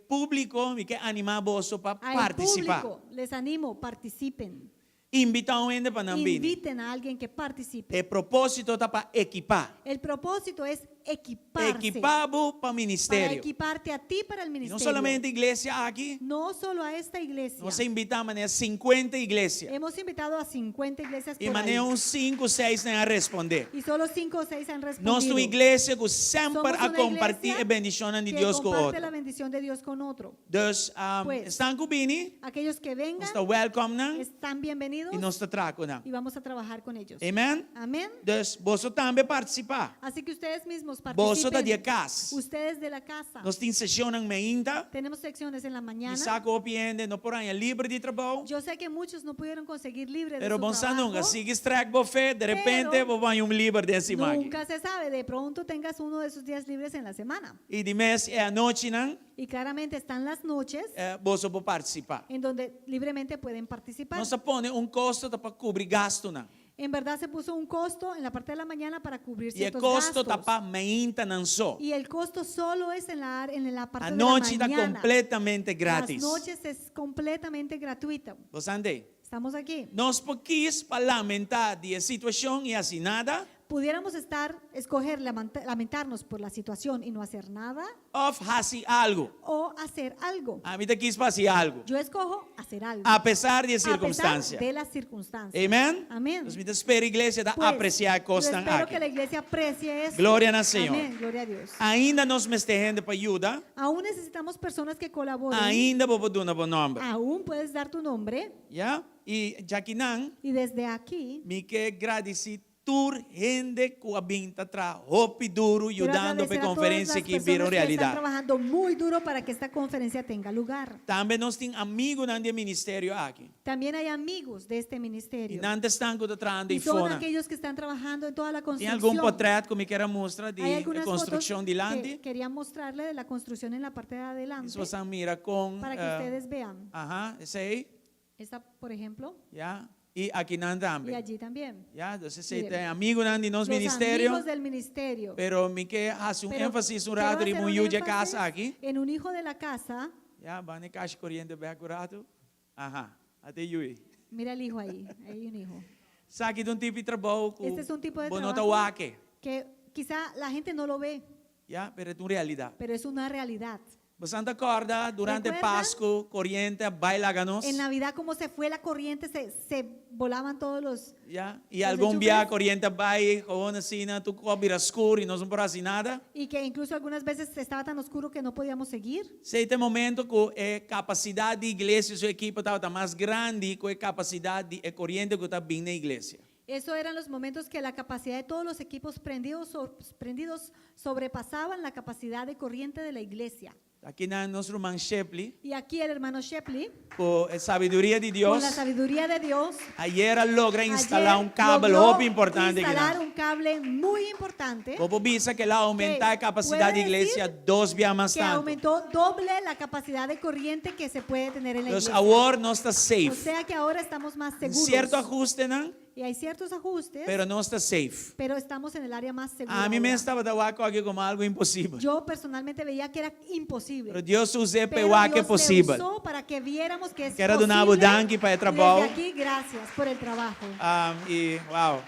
público, me quer animar bolso para Al participar. público, les animo, participen. Invitar um ainda para não vir. Inviten a alguien que participe. O propósito está para equipar. El propósito es equiparse. Equipar para Para ministério. equiparte a ti para el E não ministerio. somente igreja aqui, No solo a esta iglesia. nós invitamos a 50 igrejas. Hemos invitado a 50 iglesias E por ahí. maneira uns 5, 6 a responder. Y solo 5 o 6 han respondido. Nós somos igreja que sempre Somos a una compartilhar iglesia a bendição de que Deus com comparte la outro. bendición de Dios con otro. Dus, Pues, estão com bini, Aquellos que vengan nós está welcome na, están bienvenidos e nós está traco na. y vamos a trabajar con ellos. Amen? Amén. Dus, você também participar. Así que ustedes mismos Você da de participen. casa. Ustedes de la casa. Nós temos sessão na meinta. Tenemos secciones en la E mañana. saco opiende, não por aí livre de trabalho. Yo sé que muchos no pudieron conseguir libre de Pero su bom trabajo. nunca, sigue strike buffet, de repente vou vai livre desse aqui. Nunca se sabe, de pronto tengas uno de esos días libres en la semana. E de mês é a noite, não? Y claramente están las noches Você pode participar. en donde libremente pueden participar. Nós põe custo para cobrir gasto, não? En verdad se puso un costo en la parte de la mañana para cubrir E o ciertos custo gastos. para meinta não só. Y el costo solo es en la parte A de noite la está mañana. completamente grátis. Las noches es completamente gratuito. Você andei? Estamos aquí. Nós quis para lamentar de situação e assim nada, Pudiéramos escoger lamentarnos por la situación y no hacer nada ou fazer algo. o hacer algo. A mim quis fazer algo, Yo escojo hacer algo. apesar de A pesar circunstância. de las circunstancias. Amém? Amén. Nós me espera a igreja da Pues, apreciar a yo costa espero que la aqui. iglesia aprecie eso. Glória ao Senhor. Amén, gloria a Dios. Ainda nós me estende para ajuda, Aún necesitamos personas que colaboren. ainda vou dar um bom nome. Aún puedes dar tu nombre Ya? E já que não, y desde aquí me quer agradecer tur gente que habita tra hopi duro Quiero ayudando agradecer para a todas conferencia las que personas vieron que están realidad. trabajando muy duro para que esta conferencia tenga lugar. Também nós temos amigos no ministerio aqui. También hay amigos de este E ministerio. não estão trabajando Y em son fora. aquellos que están trabajando en toda la Tem algum construcción. portrait que me queira mostrar de Hay algunas fotos construção de que land? quería mostrarle de la construcción en la parte de adelante Se você mira com para que ustedes vean. esse aí, Esta, por ejemplo, yeah? E aqui não y também. allí también. Yeah? Então, você Miren, tem amigos no nosso Los ministério, amigos del ministerio. pero me quer fazer Pero ênfase quiero rato de hacer um un de énfasis casa aqui. en un hijo de la casa. Yeah? Vai na caixa corrente bem curado. Até Yui. Mira el hijo ahí, hay un hijo. Sabe de um tipo de trabalho que Este es un tipo de bonota trabajo wake. que quizá la gente no lo ve, Yeah? Pero é uma realidade. pero es una realidad. Você acorda durante ¿Recuerdan? Páscoa, corriente, bailaganos. En Navidad, como se fue la corriente, se volaban todos los... Yeah? E Los algum enchufes. dia corriente vai, gewoon assim, tu cobre escuro e nós não por assim nada. Y que incluso algunas veces estaba tan oscuro que no podíamos seguir. Sei momento que a capacidade de igreja, sua equipe estava mais grande que a capacidade de corrente que está vindo na igreja. Eso eran los momentos que la capacidad de todos los equipos prendidos sobrepasaban la capacidad de corriente de la iglesia. Aqui na nosso irmão Shepley, Y aquí el hermano Shepley, com a sabedoria de con Deus, la sabiduría de Dios, ayer logra instalar ayer cable logró muito importante instalar aqui. un cable muy importante Como visa que lá aumentar a capacidade de puede igreja 2 vezes mais que tanto. aumentó doble la capacidad de corriente que se puede tener en la Então, iglesia. agora nós está O safe. sea que ahora estamos más seguros. Certo ajuste, não? Y hay ciertos ajustes, Pero não está safe. pero estamos en el área más segura. A mim me ahora. estava dando aqui como algo impossível. Yo personalmente veía que era imposible. Pero Deus usou Pero para que é Dios le possível. usó para que viéramos que es Quero posible. dar um danke para o Y trabalho. desde aquí, gracias por el trabajo. E, uau,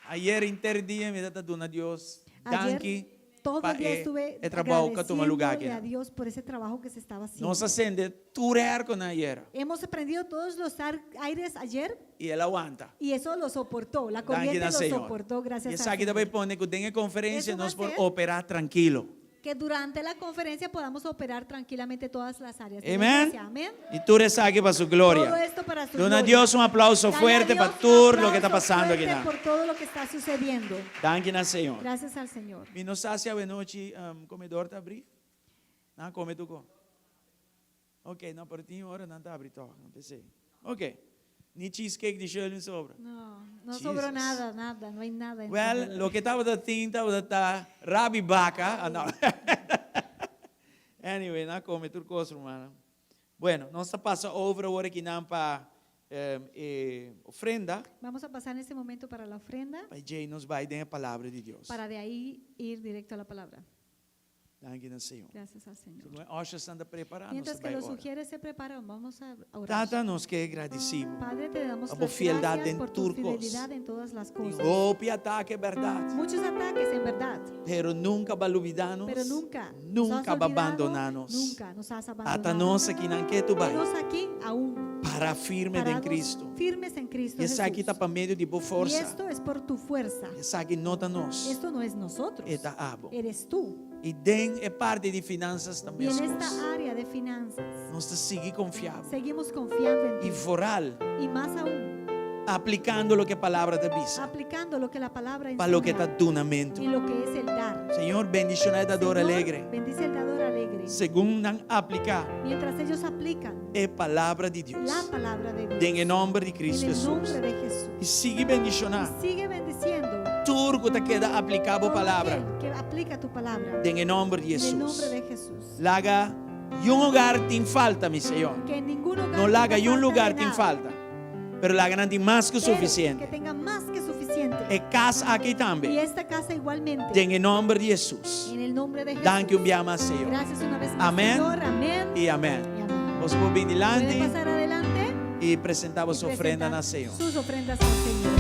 ayer inteiro dia me dá dando a Deus danke Ayer, todo el día estuve o trabalho que toma lugar aqui. agradeciéndole a Dios por ese trabajo que se estaba haciendo. Nós acende turear com ayer Hemos prendido todos los aires ayer e ela aguanta. y eso lo soportó. La Danke corriente na lo Senhor. soportó, E gracias essa a aqui também põe que tem conferência Eso va nós a por ser- operar tranquilo. Que durante la conferencia podamos operar tranquilamente todas las áreas de la Amém? iglesia. Amén. E tudo isso aqui para sua Todo glória. esto para su Dona a gloria. Deus aplauso Dale a fuerte Dios para un tudo o que está aplauso passando aqui. fuerte por todo lo que está sucediendo. Danke na Senhor. Gracias al Señor. E não sabe se a noite comedor está abrindo? Não, come tu com. Ok, não, por ti hora não está abrindo. Não pensei. Ok. Ni cheesecake de Shirley sobra. No Jesus. sobró nada, nada, no hay nada. en Well, realidad. lo que estava da tinta, da rabi vaca. Ah, não. Anyway, não come tu coisa, irmã. Bueno, nós passa over agora aqui não para ofrenda. Vamos a pasar en este momento para la ofrenda, Pai Jay nos vai dar a palavra de Deus. para de ahí ir directo a la palabra. Danke na Senhor. Gracias al Señor. Não é Osha está preparando, Mientras nós que vai los orar. sugieres se preparan, vamos a orar. Tata, nós que agradecemos. Padre, te damos a las fidelidad gracias en por tu turcos. fidelidad en todas las cosas. Golpe, ataque, é verdade. Muchos ataques, en verdad, Pero nunca va a olvidarnos. pero nunca, nos Nunca has va a olvidado, abandonarnos. Nunca nos has Hasta abandonado. nós aqui não quer tu vai. Venos aquí aún Para firme em parados, Cristo. firmes en Cristo E essa aqui está Jesús. para meio de boa Y força. esto es por tu fuerza. Essa aqui não está nós. Esto no es nosotros, É da abo. eres tú. E den é parte de finanças Y também. en as esta coisas. área de finanzas Nós seguir confiável. seguimos confiando en E ti. foral, Y más aún, aplicando o que a palavra te diz. aplicando lo que la palabra Para o que está enseña donamento. y lo que es el dar. Senhor, bendición é dador Señor, alegre. bendice el dador alegre. Segundo não aplicar, Mientras ellos aplican é palavra de Deus. la palabra de Dios Den em nome de en Cristo el Jesus. nombre de Jesús. E siga bendicionar. Y sigue bendiciendo Tudo que te queda aplicável a todo palavra. aquel que aplica tu palabra Den em nome de en el nombre Jesus. de Jesús. Laga e um lugar tem falta, meu Senhor. Que en ningún hogar Não laga e um tenga lugar falta de tem nada, falta. Pero laga não tem mais que o pero suficiente. que tenga más que suficiente. É casa aqui Y também. esta casa igualmente. Den em nome de Jesus. En el nombre de Jesús. Danke um dia mais, Senhor. Gracias una vez más, Amén. Señor. Amén. E amém. Y amén. Vamos por bem Pueden delante pasar adelante e apresentamos y a ofrenda presentar na Senhor. sus ofrendas al Señor.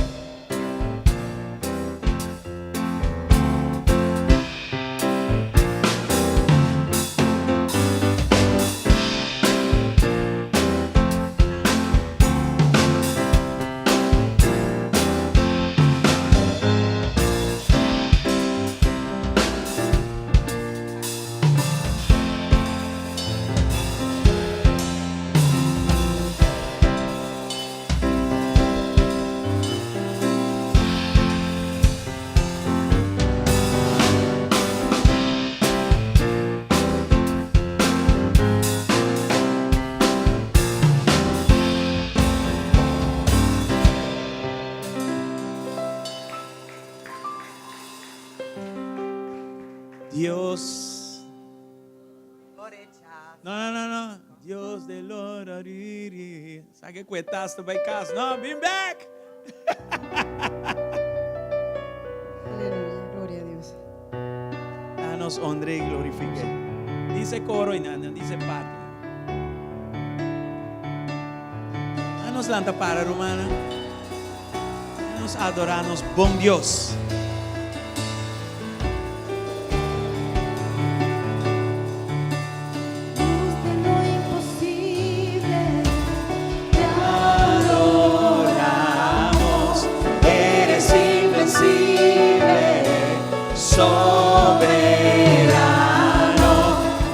Dios. No. Dios del orariri. Sabe que cuetaste by casa? No, been back. Aleluya, gloria a Dios. Danos honra y glorifique. Dice coro y nada, dice parte. Danos lanta para romana. Danos adorarnos, buen Dios. Dios de lo imposible, te Adoramos, eres invencible, soberano,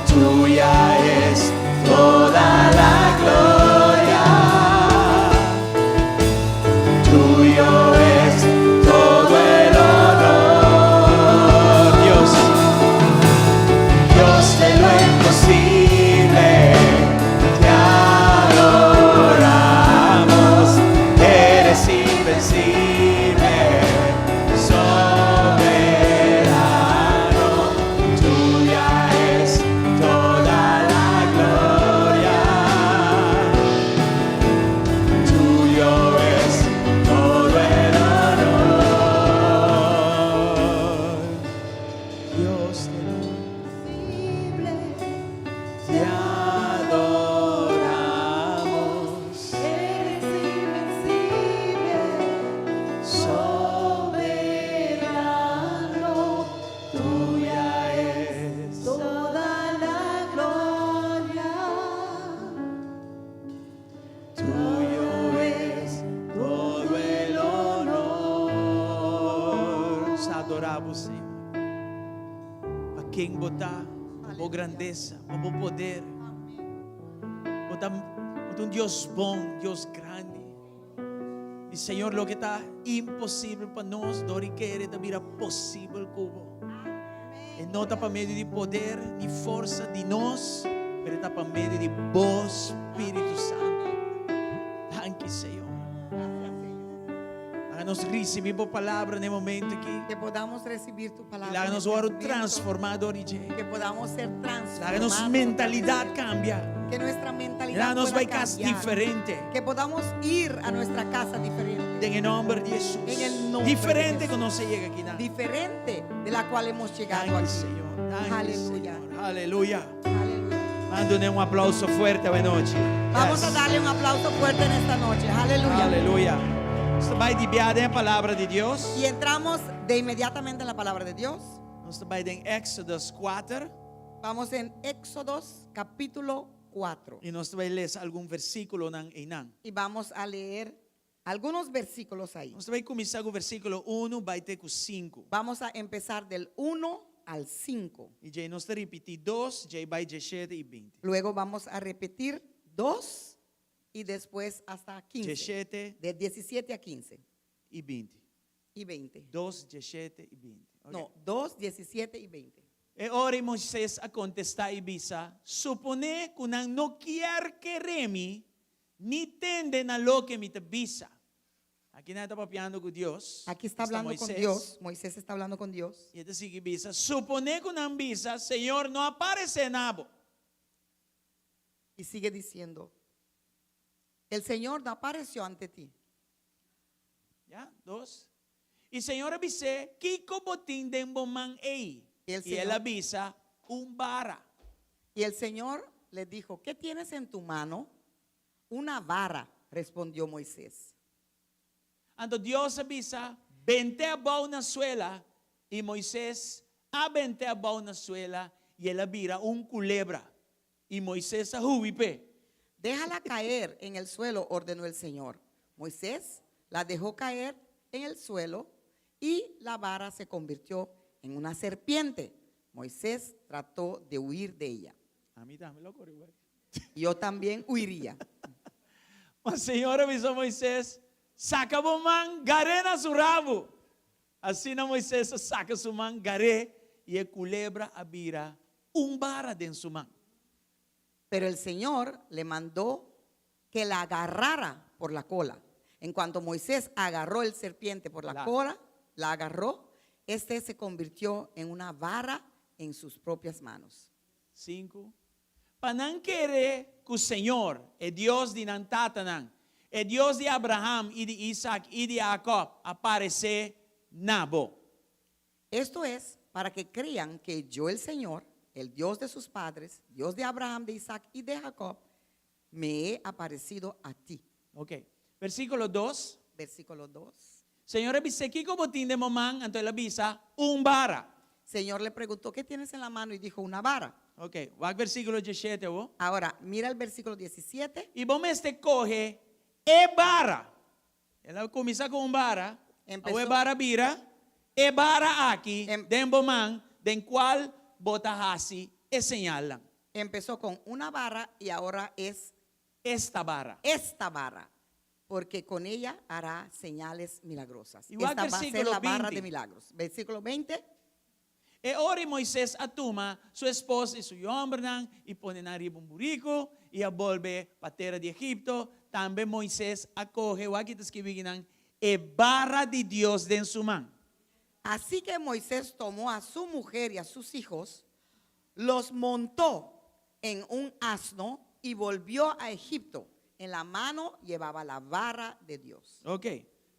tuya es toda la gloria, tuyo es todo el honor, Dios de lo imposible, te adoramos, eres invencible, soberano, tuya es toda la gloria, tuyo es todo el honor, Dios de lo imposible, te adoramos, eres invencible, soberano, tuya es toda la gloria, tuyo es todo el honor. Nos adoramos, Senhor. A quem botar, por grandeza, por poder, botar um Deus bom, Deus grande. E Senhor, lo que está impossível para nós, dori querer da vira possível como. E não está para meio de poder, de força de nós, mas está para meio de bom Espírito Santo. Thank you, Senhor. Háganos recibir por palavra no momento aqui. Que podamos recibir tu E palabra. háganos en este oro momento. transformador y Que podamos ser transformados. háganos mentalidad cambia. Que nuestra mentalidad Háganos pueda vai casa cambiar. diferente. Que podamos ir a nuestra casa diferente. En el nombre de Jesús. En el nombre Diferente de que no se llega aquí nada. Diferente de la cual hemos llegado Thank you, aquí. Señor. Thank you, Aleluya. Señor. Aleluya. Aleluya. Mándole un aplauso fuerte esta noche. Vamos Yes. a darle un aplauso fuerte en esta noche. Aleluya. Aleluya. Usted va a dividir en la palabra de Dios. Y entramos de inmediatamente en la palabra de Dios. Usted va a ir en Éxodos 4. Vamos en Éxodos capítulo 4. Y nos va a leer algún versículo en nan. Y vamos a leer algunos versículos ahí. Nos va a comenzar con el versículo 1, va a ir con 5. Vamos a empezar del 1 al 5. Y ya nos va a repetir 2, ya va a ir 17 y 20. Luego vamos a repetir 2 y después hasta 15. 17 De 17 a 15 y 20. y 20. 2, 17 y 20. Ok. No, 2, 17 y 20. E ora Moisés a contestar e bisa, supone que não quer querer-me, ni tende na lo que me te bisa. Aqui não está papiando com Deus. Aquí está hablando con Dios. Moisés está hablando con Dios. E ele sigue bisa, supone que não bisa, Senhor, não aparece nabo. Y sigue diciendo, el Señor no apareció ante ti. Já? 2. E Senhor avise, que cobotim de bomán ei. Y el E ele Señor- avisa, vara. Y el Señor le dijo, ¿qué tienes en tu mano? Una vara, respondió Moisés. Ando Deus avisa, vente a bau na suela, e Moisés avente a bau na suela, e ele vira culebra. Y Moisés a jubipe. Déjala caer en el suelo, ordenó el Señor. Moisés la dejó caer en el suelo y la vara se convirtió en una serpiente. Moisés trató de huir de ella. A mí también lo corrió. Yo también huiría. El Señor avisó a Moisés, saca bomán, garena su rabo. Así no Moisés saca su man, garé, y el culebra abira vara de su man. Pero el Señor le mandó que la agarrara por la cola. En cuanto Moisés agarró el serpiente por la cola, la agarró, este se convirtió en una vara en sus propias manos. 5. Panang querer que o Senhor é Deus de Nantatanang, é Deus de Abraham e de Isaac e de Jacob, aparecer nabo. Esto es para que crean que yo, el Señor, el Dios de sus padres, Dios de Abraham, de Isaac y de Jacob, me he aparecido a ti. Ok. Versículo 2. Versículo 2. Senhor, abise que como botín de mamán, ante la visa, vara. Señor le preguntó, ¿qué tienes en la mano? Y dijo, una vara. Ok. Wag versículo 17, wo. Ahora, mira el versículo 17. E bom este coge e vara. Ela começa com vara. Empezó. O vara vira. E vara aqui, Em- den bomán, den qual botahasi e señalan. Empezó con una vara y ahora es Esta vara. esta vara, porque con ella hará señales milagrosas. Igual Esta va a ser versículo la barra 20. de milagros. Versículo 20. E ora Moisés atuma sua esposa e seu homem e põe na riba burico e a volve para a terra de Egipto. Também Moisés acoge o aqui está escrito e barra de Deus den su mão. Así que Moisés tomó a su mujer y a sus hijos, los montó en un asno y volvió a Egipto. En la mano llevaba la vara de Dios. Ok.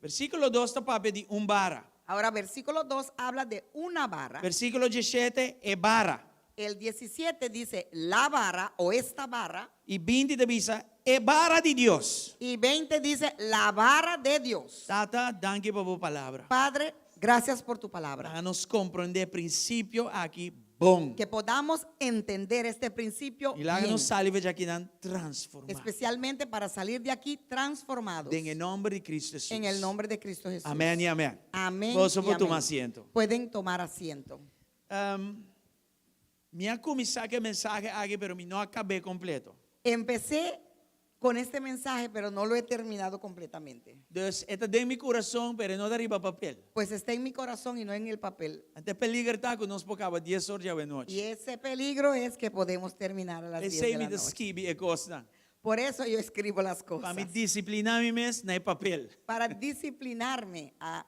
Versículo 2 está para pedir vara. Ahora, versículo 2 habla de una vara. Versículo 17 e vara. El 17 dice la vara o esta vara. E 20 avisa e vara de Deus. Y 20 dice la vara de Dios. Tata, danke por a palavra. Padre, gracias por tu palabra. Para nos compreender princípio aqui bom. Que podamos entender este principio E lá bien, nos salve de aqui não transformar. especialmente para salir de aquí transformados. En nome de Cristo Jesus. En el nombre de Cristo Jesús. Amén y amén. Amén. Vos y por tomar amén. asiento. Pueden tomar asiento. Minha começar que mensagem aqui, pero não acabei completo. Empecé con este mensaje, pero no lo he terminado completamente. Deus, está dentro meu coração, pero não arriba papel. Pues está en mi corazón y no en el papel. Até peligro tá que nós pocava 10 horas de noite. Y ese peligro es que podemos terminar a las 10 Esse de me la noche. desquibe e costa. Por eso yo escribo las Para cosas. me disciplinar mes na papel. Para disciplinarme a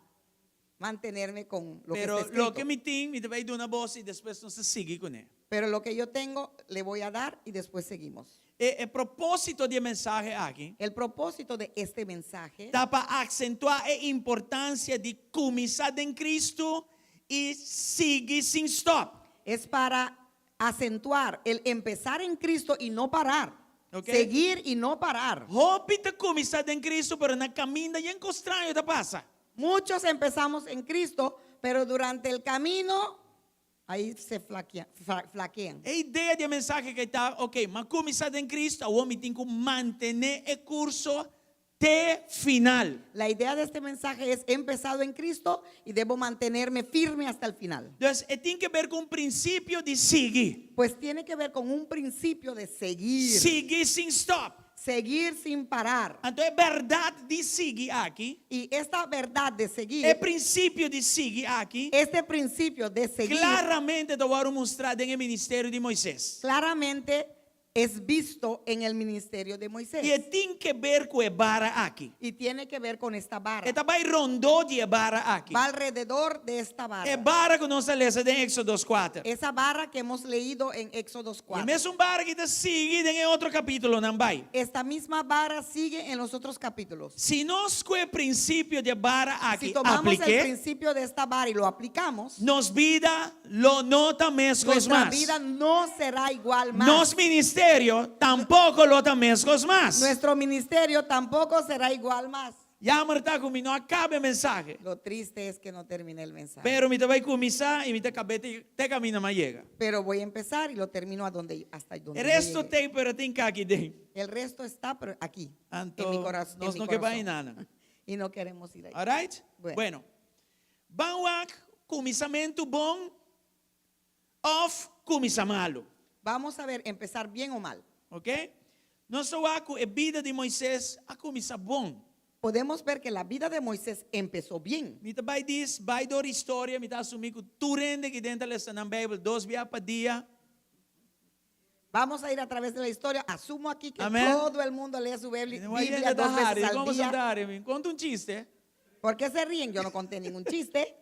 mantenerme con lo Pero que está lo escrito. que me tem, me vai dar uma voz e depois nós sigue com ele. Pero lo que yo tengo le voy a dar y después seguimos. E propósito de mensagem aqui El propósito de este mensaje está para acentuar a importância de começar em Cristo e seguir sem stop. es para acentuar el empezar en Cristo y no parar. Ok. Seguir y no parar. Hope te começar em Cristo, pero na caminha e estranho te passa. Muchos empezamos en Cristo, pero durante el camino ahí se flaquean. A ideia de mensagem que está, ok, mas começar em Cristo, o homem tem que manter o curso até final. La idea de este mensaje es: he empezado en Cristo y debo mantenerme firme hasta el final. Então, tem que ver com o princípio de seguir. Pues tiene que ver con un principio de seguir. Seguir sem stop. Seguir sin parar. Então, é verdade de seguir aqui. Y esta verdad de seguir, É princípio de seguir aqui. este principio de seguir, Claramente te vou mostrar no ministério de Moisés. claramente es visto en el ministerio de Moisés. E tem que ver com a vara aqui. Y tiene que ver con esta vara. Esta vai rondou de vara aqui. Va alrededor de esta vara. É vara que nós lemos em Éxodo 4. Esa vara que hemos leído en Éxodo E 4. mesmo vara que te sigue em outro capítulo, não vai. Esta misma vara sigue en los otros capítulos. Se nós com o princípio de vara Si aqui tomamos el aplique, principio de esta vara y lo aplicamos, nos vida lo nota mesmo nuestra mais. vida no será igual más. Nos ministério tampouco lo mesmo mais. Nuestro ministerio tampoco será igual más. Já Marta comigo não acaba a mensagem. Lo triste es que no terminé el mensaje. Pero me te vai começar e me te acabei te caminho mais chega. Pero voy a empezar y lo termino hasta donde O yo resto llegué. tem, pero tem cá aqui dentro. El resto está pero aquí, Anto, en mi corazón. nós não que vai nada. Y no queremos ir ahí. Alright? Bueno. Vamos a começamento bom ou começar malo. Vamos a ver, empezar bien o mal. Ok? Nós só a vida de Moisés a começar bom. Podemos ver que la vida de Moisés empezó bien. Me vai diz, vai dar história, me assumir que tu rende que dentro da Bíblia 2 vezes por dia. Vamos a ir a través de la historia. Asumo aquí que Amén. todo el mundo lee su Não vai Biblia 2 veces al como día. sentar, me conta chiste. ¿Por qué se ríen? Yo no conté ningún chiste.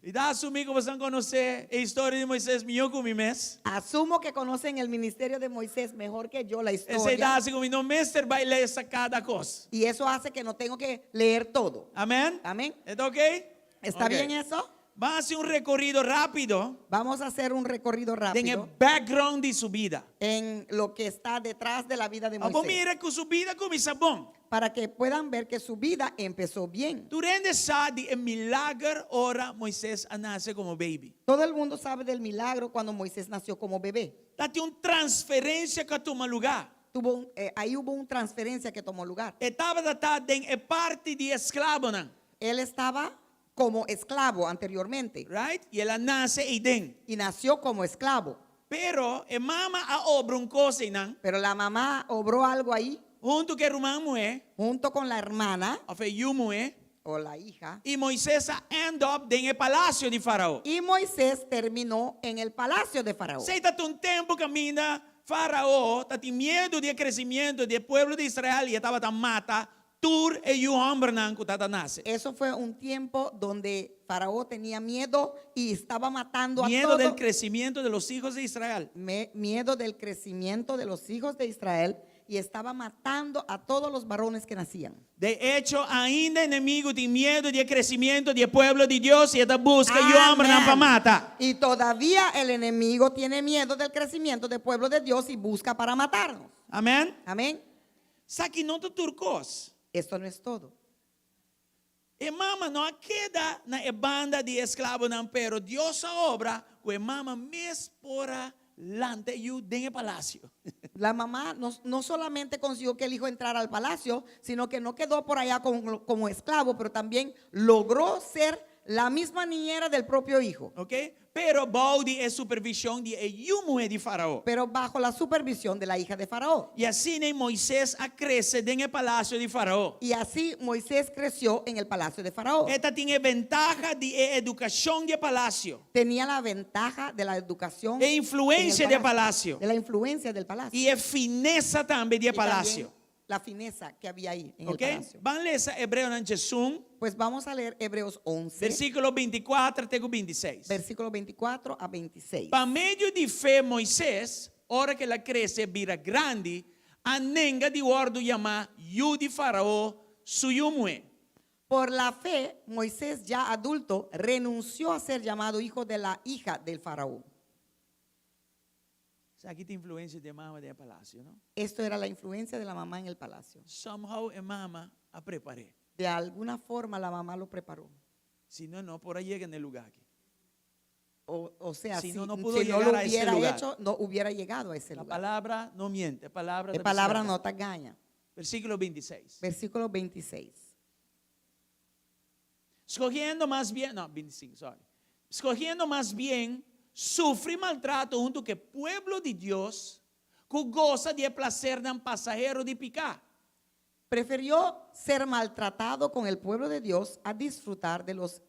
E dá assumir que vocês conhecem a história de Moisés melhor que mes. Asumo que conocen el ministerio de Moisés mejor que yo la Essa historia. dá assim como no mestre vai ler essa cada coisa. Y eso hace que no tengo que leer todo. Amém? Amén. ¿Está ok? ¿Está Ok. bien eso? Vamos a hacer un recorrido rápido Vamos a hacer un recorrido en rápido el background de su vida. en lo que está detrás de la vida de Vamos Moisés. mira que su vida comienza bom. Para que puedan ver que su vida empezó bien. Tu rende sabe el milagre ora Moisés nace como baby. Todo el mundo sabe del milagro cuando Moisés nació como bebé. Date una transferencia que toma lugar. Ahí hubo una transferencia que tomó lugar. Estaba datada en parte de esclavo, ¿no? Él estaba como esclavo anteriormente Right? Y él nace y den. y nació como esclavo. Pero mamá a obra un cosa, ¿no? Pero la mamá obró algo ahí Junto que rumamo junto con la hermana o fe yumo o la hija. y Moisés end up en el palacio de Faraón. Y Moisés terminó en el palacio de Faraón. Sei tá um tempo camina Faraó, tá tem medo de crescimento do povo de Israel e estava tá mata tur e o homem nanco tá nasce. Eso fue un tiempo donde Faraón tenía miedo y estaba matando a Miedo del todos. crecimiento de los hijos de Israel. Miedo del crecimiento de los hijos de Israel y estaba matando a todos los varones que nacían. De hecho, ainda inimigo tem medo de crescimento do povo de Deus e está busca e o homem não para mata. Y todavía el enemigo tiene miedo del crecimiento del pueblo de Dios y busca para matarnos. Amém? Amén. Saki não te turcos. Esto no es todo. E mama não queda na banda de escravo não, pero Deus a obra, que mama mes pora lante you en el palacio. La mamá no solamente consiguió que el hijo entrara al palacio, sino que no quedó por allá como esclavo, pero también logró ser la misma niñera del propio hijo, Ok? Pero Baldi es supervisión de Yumu de Faraón. pero bajo la supervisión de la hija de Faraón. Y así Moisés crece en el palacio de Faraón. Y así Moisés creció en el palacio de Faraón. Esta tiene ventaja de educación de palacio. Tenía la ventaja de la educación, E influencia en el de palacio. de la influencia del palacio. Y fineza también de Y también palacio. la fineza que había ahí en Ok? el palacio. Van a leer Hebreo en Jesús, Pues vamos a leer Hebreos 11, versículo 24 até 26. versículo 24 a 26. Para medio de fe, Moisés, hora que ela cresce, vira grande, anenga de ordo llamar Yu de Faraó, suyumue. Por la fe, Moisés ya adulto renunció a ser llamado hijo de la hija del faraón. Aquí tem influência de mama de palacio, ¿no? Esto era la influencia de la mamá en el palacio. Somehow a mama a preparé. De alguna forma la mamá lo preparó. Si no, no, por ahí llega en el lugar aquí. O sea, Si si no, no no, pudo lo llegar a ese hubiera lugar. hecho, no hubiera llegado a ese La lugar. palabra no miente, la palabra, La palabra no te engaña. Versículo 26. Versículo 26. Escogiendo más bien, no, 25, sorry. Escogiendo más bien, sufre maltrato junto que pueblo de Dios, que goza de placer de un pasajero de picar. Prefirió ser maltratado con el pueblo de Dios a disfrutar de los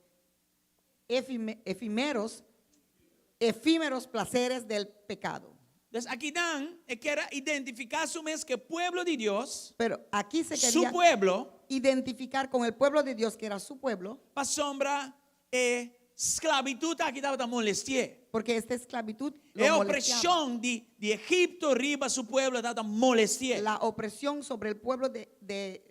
efímeros placeres del pecado. Entonces aquí Dan quiere identificar su mes que pueblo de Dios, Pero aquí se su quería pueblo, identificar con el pueblo de Dios, que era su pueblo, para sombra esclavitud aquí estaba molestia. porque esta esclavitud lo La molestaba. opresión de Egipto arriba su pueblo estaba molestia. La opresión sobre el pueblo de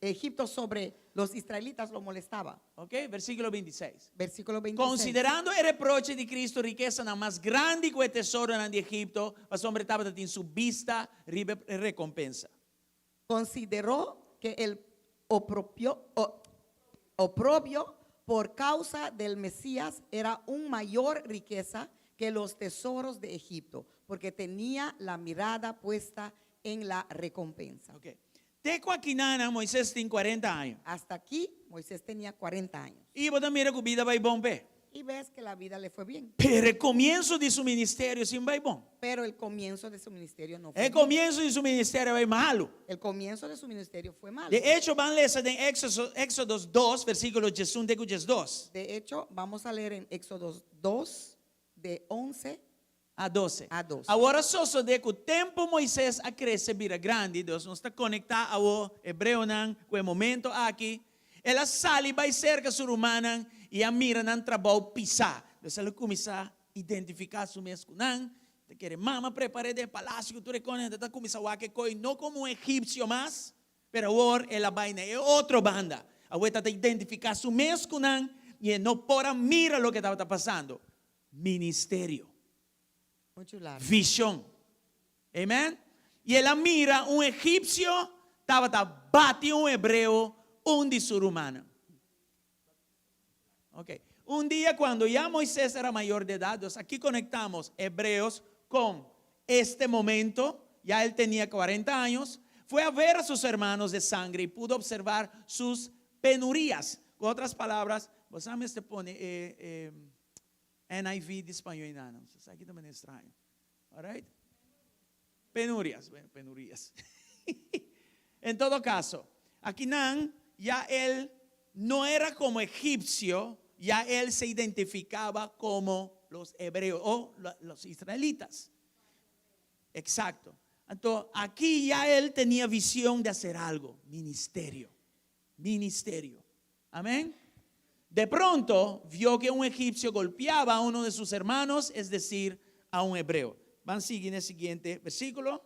Egipto sobre los israelitas lo molestaba. Ok, versículo 26. Versículo 26. Considerando el reproche de Cristo riqueza na más grande que el tesoro de Egipto, el hombre estaba en su vista recompensa. Consideró que el oprobio por causa del Mesías era un mayor riqueza que los tesoros de Egipto, porque tenía la mirada puesta en la recompensa. Ok. Teco aquí nana, Moisés tiene 40 años. Hasta aquí Moisés tenía 40 años. Y vos mira que vida va bom pe. Y ves que la vida le fue bien. Pero el comienzo de su ministerio sin va bom. Pero el comienzo de su ministerio no fue El bien. comienzo de su ministerio va malo. El comienzo de su ministerio fue malo. De hecho, van a leer en Éxodo 2, versículo 2. De hecho, vamos a leer en Éxodo 2, de 11 A 12. a 12. Agora só de que o tempo Moisés a crescer vira grande, Deus não está conectado ao hebreu não, com o momento aqui. Ela sale vai cerca sur humana e a mira não trabalho pisar. Então ela começa a identificar su mesmo com não. Te quer mama preparei de palácio que tu reconhece, tá começa a que coi não como egípcio mais, pero agora ela vai na outra banda. Agora está identificar su mesmo com não e não pora mira o que estava passando. Ministério, Muy chular. visão. Amém? E ela mira egípcio, estava bate hebreu, de ser humano. Ok. Dia, quando já Moisés era maior de edad, aqui conectamos hebreos com este momento, já ele tinha 40 anos, foi a ver a seus hermanos de sangre e pudo observar sus penurias. Com outras palavras, você me se pone NIV de espanhol e não. Isso aqui também é estranho. Alright? Penurias. Bueno, penurias. Em todo caso, aqui não, já ele não era como egipcio, ya él se identificaba como los hebreos o los israelitas. Exacto. Entonces, aquí ya él tenía visión de hacer algo. Ministerio. Ministerio. Amén. De pronto, vio que un egipcio golpeaba a uno de sus hermanos, es decir, a un hebreo. Van a seguir en el siguiente versículo.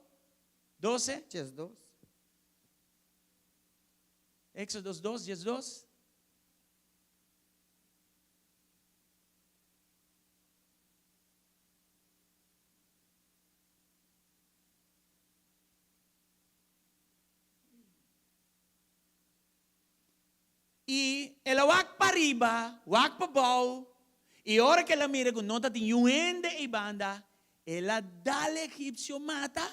12. Hechos 2. Éxodo 2, 12. E ela vai para arriba, vai para baixo, e a hora que ela mira que não está ende e banda, ela dá al egípcio, mata,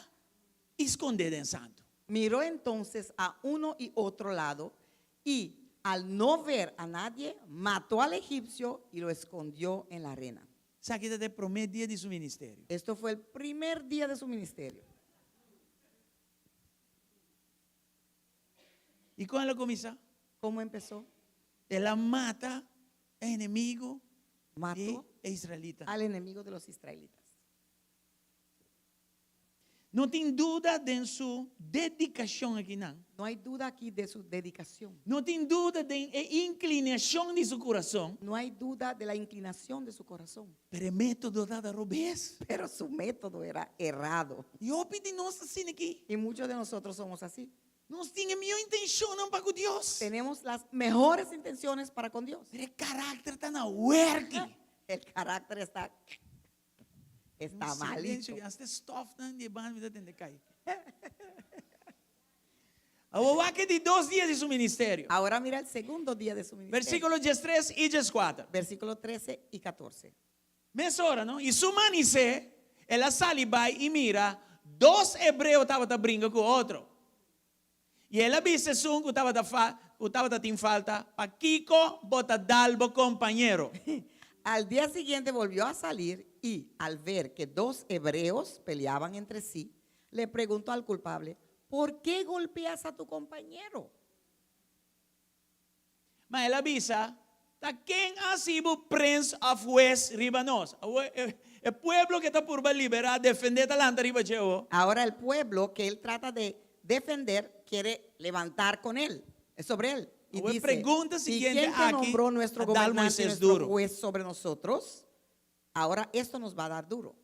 e esconde em santo. Miró entonces a uno y otro lado y al no ver a nadie, mató al egipcio y lo escondió en la arena. Sabe que é o primeiro dia de seu ministério. Esto fue el primer día de su ministerio. E quando ela começa, ¿Cómo empezó? ela mata o inimigo Mató de israelita. al enemigo de los israelitas. Não tem dúvida de sua dedicação aqui, não. No hay duda aquí de su dedicación. Não tem dúvida de inclinação de seu coração. No hay duda de la inclinación de su corazón. Pero o método da revés. Pero su método era errado. E eu pedi nós assim aqui. Y muchos de nosotros somos así. Nós tínhamos a melhor intenção não para com Deus. Tenemos las mejores intenciones para con Dios. Pero o caráter está na work. El carácter está malito. Hasta stof dan die baan weer dat in de kai. Agora que de 2 dias de seu ministério. Ahora mira el segundo día de su ministerio. Versículo 13 e 14. Versículo 13 y 14. Meia hora, não? E su manice, ela sale vai e mira, 2 hebreus estavam brincando com o outro. E ela visse um que estava em falta, para Kiko bota dalbo companheiro. Al día siguiente volvió a salir y al ver que 2 hebreos peleaban entre sí, le preguntó al culpable, ¿por qué golpeas a tu compañero? Mas ela avisa, tá quem ha sido prince of West Ribanos. O pueblo que está por liberar, defender talanta riba cheo. Ahora el pueblo que él trata de defender quiere levantar con él, es sobre él. Y Ahora dice, pregunta ¿y siguiente quién te aquí, nombró nuestro a dar gobernante, Moisés nuestro duro? juez sobre nosotros? Ahora esto nos va a dar duro.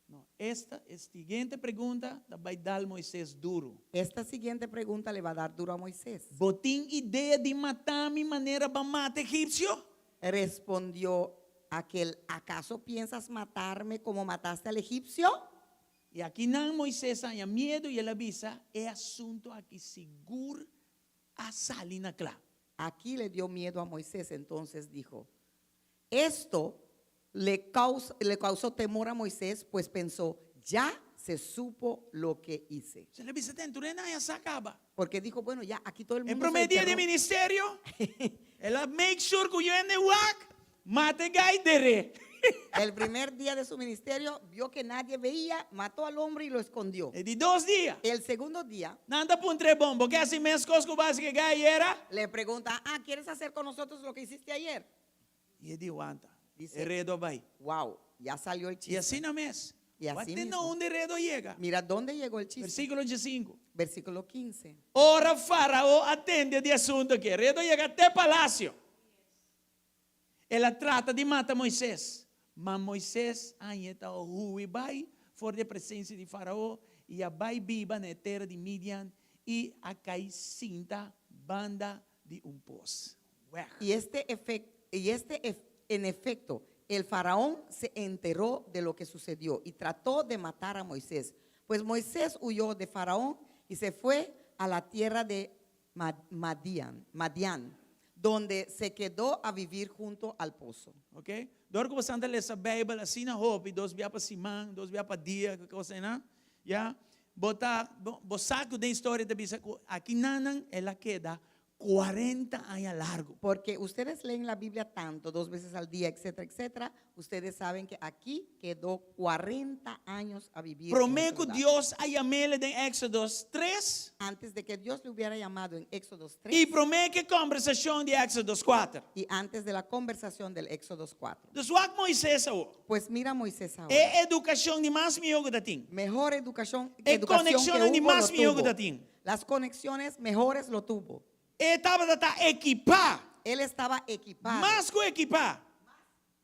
Não, esta siguiente pergunta vai dar Moisés duro. Esta siguiente pregunta le va a dar duro a Moisés. Botim ideia de matar a minha maneira para matar egípcio? Respondió aquel, ¿acaso piensas matarme como mataste al egipcio? E aqui não Moisés tenha medo e ele avisa, é assunto aqui seguro a salina clá. Aquí le dio miedo a Moisés, entonces dijo, esto le causó temor a Moisés, pues pensó, ya se supo lo que hice. Se ele avisa, dentro de nada se acaba. Porque dijo, bueno, ya aquí todo el El mundo se primer dia de enterró. ministério, ela make sure que eu ande wak, mate gai dere. El primer día de su ministerio vio que nadie veía, mató al hombre y lo escondió. E de 2 dias, El segundo día nada para tre bom, porque assim mesmo coisas que básica gai era. le pregunta, ¿quieres hacer con nosotros lo que hiciste ayer? E ele aguanta, Dice, heredo vai. Wow, ya salió el E chisme. assim não mesmo. E assim Até mesmo. não onde heredo chega. Mira, ¿dónde llegó el chisme? Versículo 15. Versículo 15. Ora Faraó atende de assunto que heredo chega até palácio. ela trata de matar Moisés. Mas Moisés ainda está vai fora da presença de Faraó e a vai viva na terra de Midian e a cai cinta banda de pos. En efecto, el faraón se enteró de lo que sucedió y trató de matar a Moisés. Pues Moisés huyó de Faraón y se fue a la tierra de Madián, donde se quedó a vivir junto al pozo. Ok? Door que você anda ler essa Bíblia, assim na roupa, dos via para Simão, dos via para dia, que você não? Já? Botar, saco da história da Bíblia, aqui nanan, ela queda 40 años largo. Porque ustedes leen la Biblia tanto, 2 veces al día, etcétera, etcétera. Ustedes saben que aquí quedó 40 años a vivir. Prometo Dios a llamele de Éxodo 3 Antes de que Dios le hubiera llamado en Éxodo 3 y prometo que conversación de Éxodo 4. y antes de la conversación del Éxodo 4. Dus wat Moisés ahora? Pues mira Moisés ahora. É educação de mais melhor da ting. Mejor educación, É educación conexão que de hubo, mais lo melhor tuvo. da ting. Las conexiones mejores lo tuvo. Estava a equipar, Él estaba equipado, mais que equipar,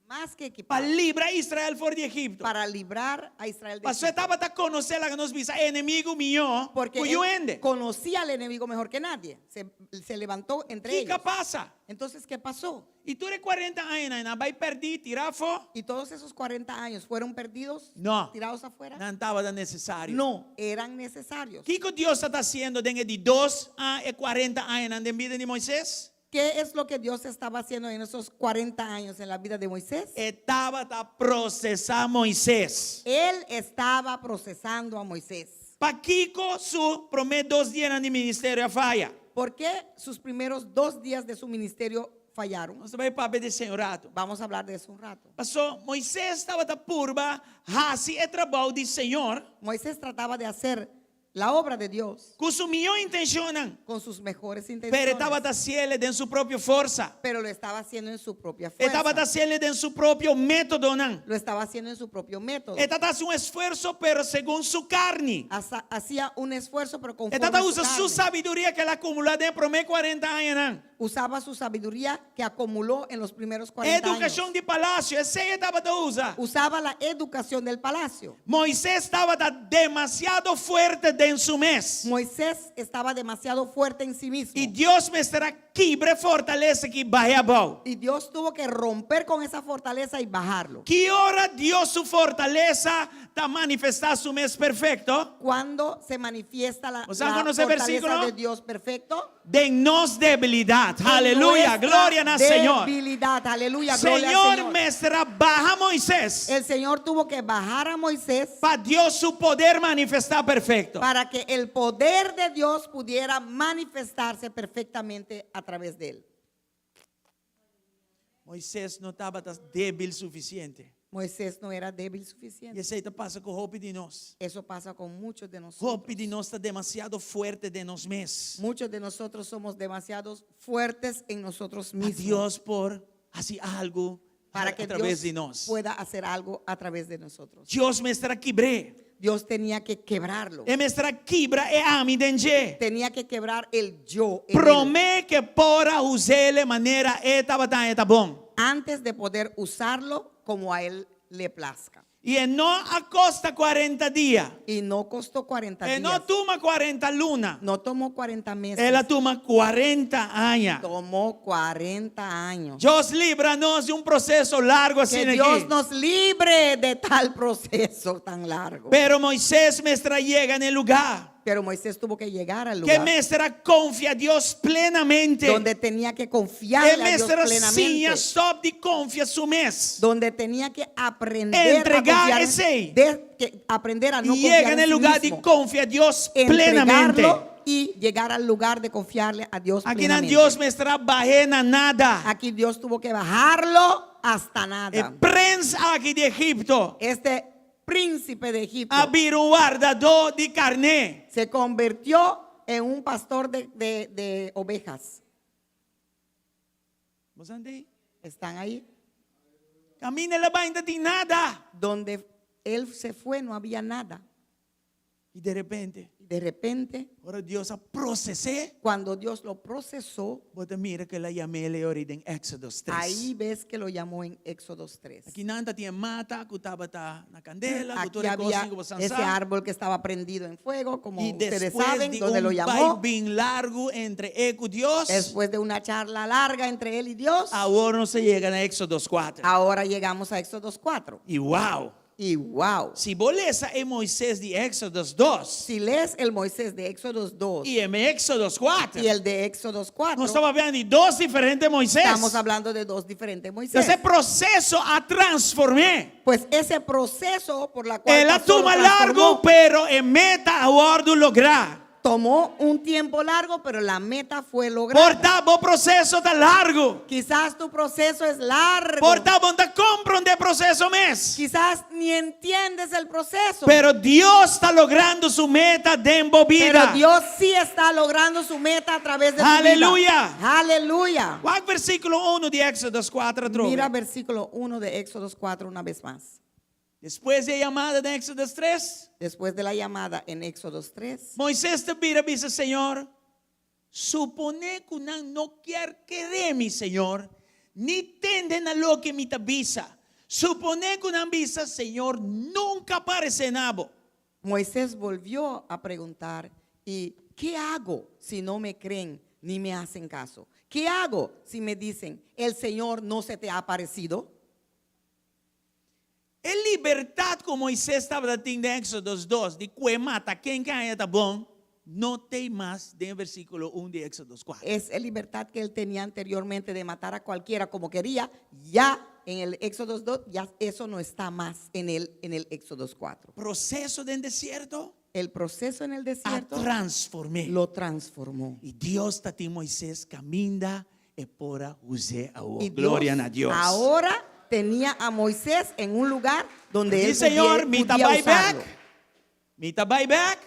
más que para equipado, livrar Israel fora de Egipto. para librar a Israel de Pastor Egipto. estava a conhecer a que nos visa enemigo mío, Porque que eu él ende. conocía al enemigo mejor que nadie. Se levantó entre Que ellos. passa? Entonces, ¿qué pasó? E tu de 40 anos, vai perder, tirar fora? Y todos esos 40 años fueron perdidos, No. tirados afuera. Não estava necessário. No, eran necesarios. O que Deus está fazendo dentro de 2 a 40 anos na vida de Moisés? ¿Qué es lo que Dios estaba haciendo en esos 40 años en la vida de Moisés? Estava a processar Moisés. Él estaba procesando a Moisés. Para Kiko, su primeros 2 días de ministerio a falha. ¿Por qué sus primeros 2 días de su ministerio fallaron? Você vai para obedecer um rato. Vamos a hablar de eso un rato. Pastor, Moisés estava a purba, hasi e trabalho do Senhor, Moisés trataba de hacer la obra de Dios com sua melhor intenção, con sus mejores pero intenciones, estava a hacerle de sua própria força. pero lo estaba haciendo en su propia Estava a fuerza. hacerle de seu próprio método, não. Lo estaba haciendo en su propio método. Estava fazendo esforço, pero segundo sua carne. Hacía un esfuerzo, pero conforme Estava a su usando sua carne. sabedoria que ela acumulou de primeiro 40 anos, não. Usaba su sabiduría que acumuló en los primeros 40 Educação años. de palácio, essa aí estava a usar. Usaba la educación del palacio. Moisés estava demasiado forte dentro su mês. Moisés estaba demasiado fuerte en sí mismo. E Deus me estará quebre fortaleza que vai abaixo. Y Dios tuvo que romper con esa fortaleza y bajarlo. Que hora Deus su fortaleza está manifestar su mês perfecto? Cuando se manifiesta la ¿Saben la conocer fortaleza versículo? de Dios perfecto? De nos debilidad. Aleluya, En nuestra gloria al Señor. debilidad, aleluya, gloria al Señor Señor. me estará baja Moisés El Señor tuvo que bajar a Moisés para Dios su poder manifestar perfecto. para que el poder de Dios pudiera manifestarse perfectamente a través de él. Moisés não estava débil suficiente. Moisés no era débil E suficiente. isso aí passa com roupa de nós. Eso pasa con muchos de nosotros. Roupa de nós está demasiado forte de nós mesmos. Muchos de nosotros somos demasiado fuertes en nosotros A mismos Deus por hacer algo para que a través de Dios nós. pueda hacer algo a través de nosotros. Deus me estará quebrando. Dios tenía que quebrarlo. E me estará quebra e a mim denge. Tenía que quebrar el yo en él Promete que para usar de maneira eta bom. antes de poder usarlo como a él le plazca. E não acosta 40 dias. Y no costó 40 E días. não toma 40 luna. No tomó 40 meses. Ela toma 40 anos. Tomó 40 años. Deus livra-nos de processo largo assim Que Dios aqui. nos libre de tal proceso tan largo. Pero Moisés me llega no lugar Pero Moisés tuvo que llegar al que lugar me confia a Deus plenamente. donde tenía que E confiarle a me Dios sinha plenamente. só de confia su mês. Donde tenía que aprender Entregar a esse. aprender a no E confiar chega en no sí lugar de mismo. confia a Deus plenamente. Entregarlo y llegar al lugar de confiarle a Dios Aqui não plenamente. Deus me estará barrendo nada. Aquí Dios tuvo que bajarlo hasta E nada. prince aqui de Egipto Este príncipe de Egipto abrir guardador de carne. se convirtió en un pastor de ovejas. Você andei? ¿Están ahí? Camina lá ainda tem nada. Donde él se fue no había nada. Y de repente, De repente, ahora Dios a procesé. cuando Dios lo procesó, Vos mira que la llamé le ahorita en Éxodos 3. ahí ves que lo llamó en Éxodos 3. Aquí nanta tiene mata, kutaba ta na candela, Aquí kutura había kosin ko ese sansa. árbol que estaba prendido en fuego, como Y ustedes después saben, de donde lo un llamó. bien largo entre Eco y Dios, Después de una charla larga entre él y Dios, ahora no se llegan a Éxodos 4. ahora llegamos a Éxodos 4. Y wow, Y wow, si vos lees a Moisés de Éxodos 2 si lees el Moisés de Éxodos 2 y en Éxodos 4, y el de Éxodos 4, no estamos hablando de dos diferentes Moisés. estamos hablando de dos diferentes Moisés. Ese proceso a transformé. Pues ese proceso por la cual Él la pasó, lo toma transformó. largo, pero en meta ahora lograr. Tomó un tiempo largo, pero la meta fue lograda. Por tanto, proceso está largo. Quizás tu proceso es largo. Por tanto, no comprende proceso mes. Quizás ni entiendes el proceso. Pero Dios está logrando su meta de embobida. Pero Dios sí está logrando su meta a través de tu Aleluya. vida. Aleluya. ¿Cuál versículo 1 de Éxodos 4? Mira versículo 1 de Éxodos 4 una vez más. Después de llamada de Éxodos 3, Después de la llamada en Éxodos 3, Moisés te mira y dice, Señor, supone que no quiere querer mi Señor, ni tenden a lo que me avisa. Supone que una avisa, Señor, nunca aparece en abo. Moisés volvió a preguntar, ¿y qué hago si no me creen ni me hacen caso? ¿Qué hago si me dicen, el Señor no se te ha aparecido? En libertad como Moisés estaba dando en Éxodos 2, de que mata quien cae está bon, no te más de versículo 1 de Éxodos 4. Es la libertad que él tenía anteriormente de matar a cualquiera como quería. Ya en el Éxodos 2, ya eso no está más en el Éxodos 4. Proceso del desierto El proceso en el a desierto transformé. lo transformó. Y Dios está en Moisés camina y por usar a Y gloria a Dios. ahora tenía a Moisés en un lugar donde Sí, él Señor, mi podía buyback, usarlo. mi buyback,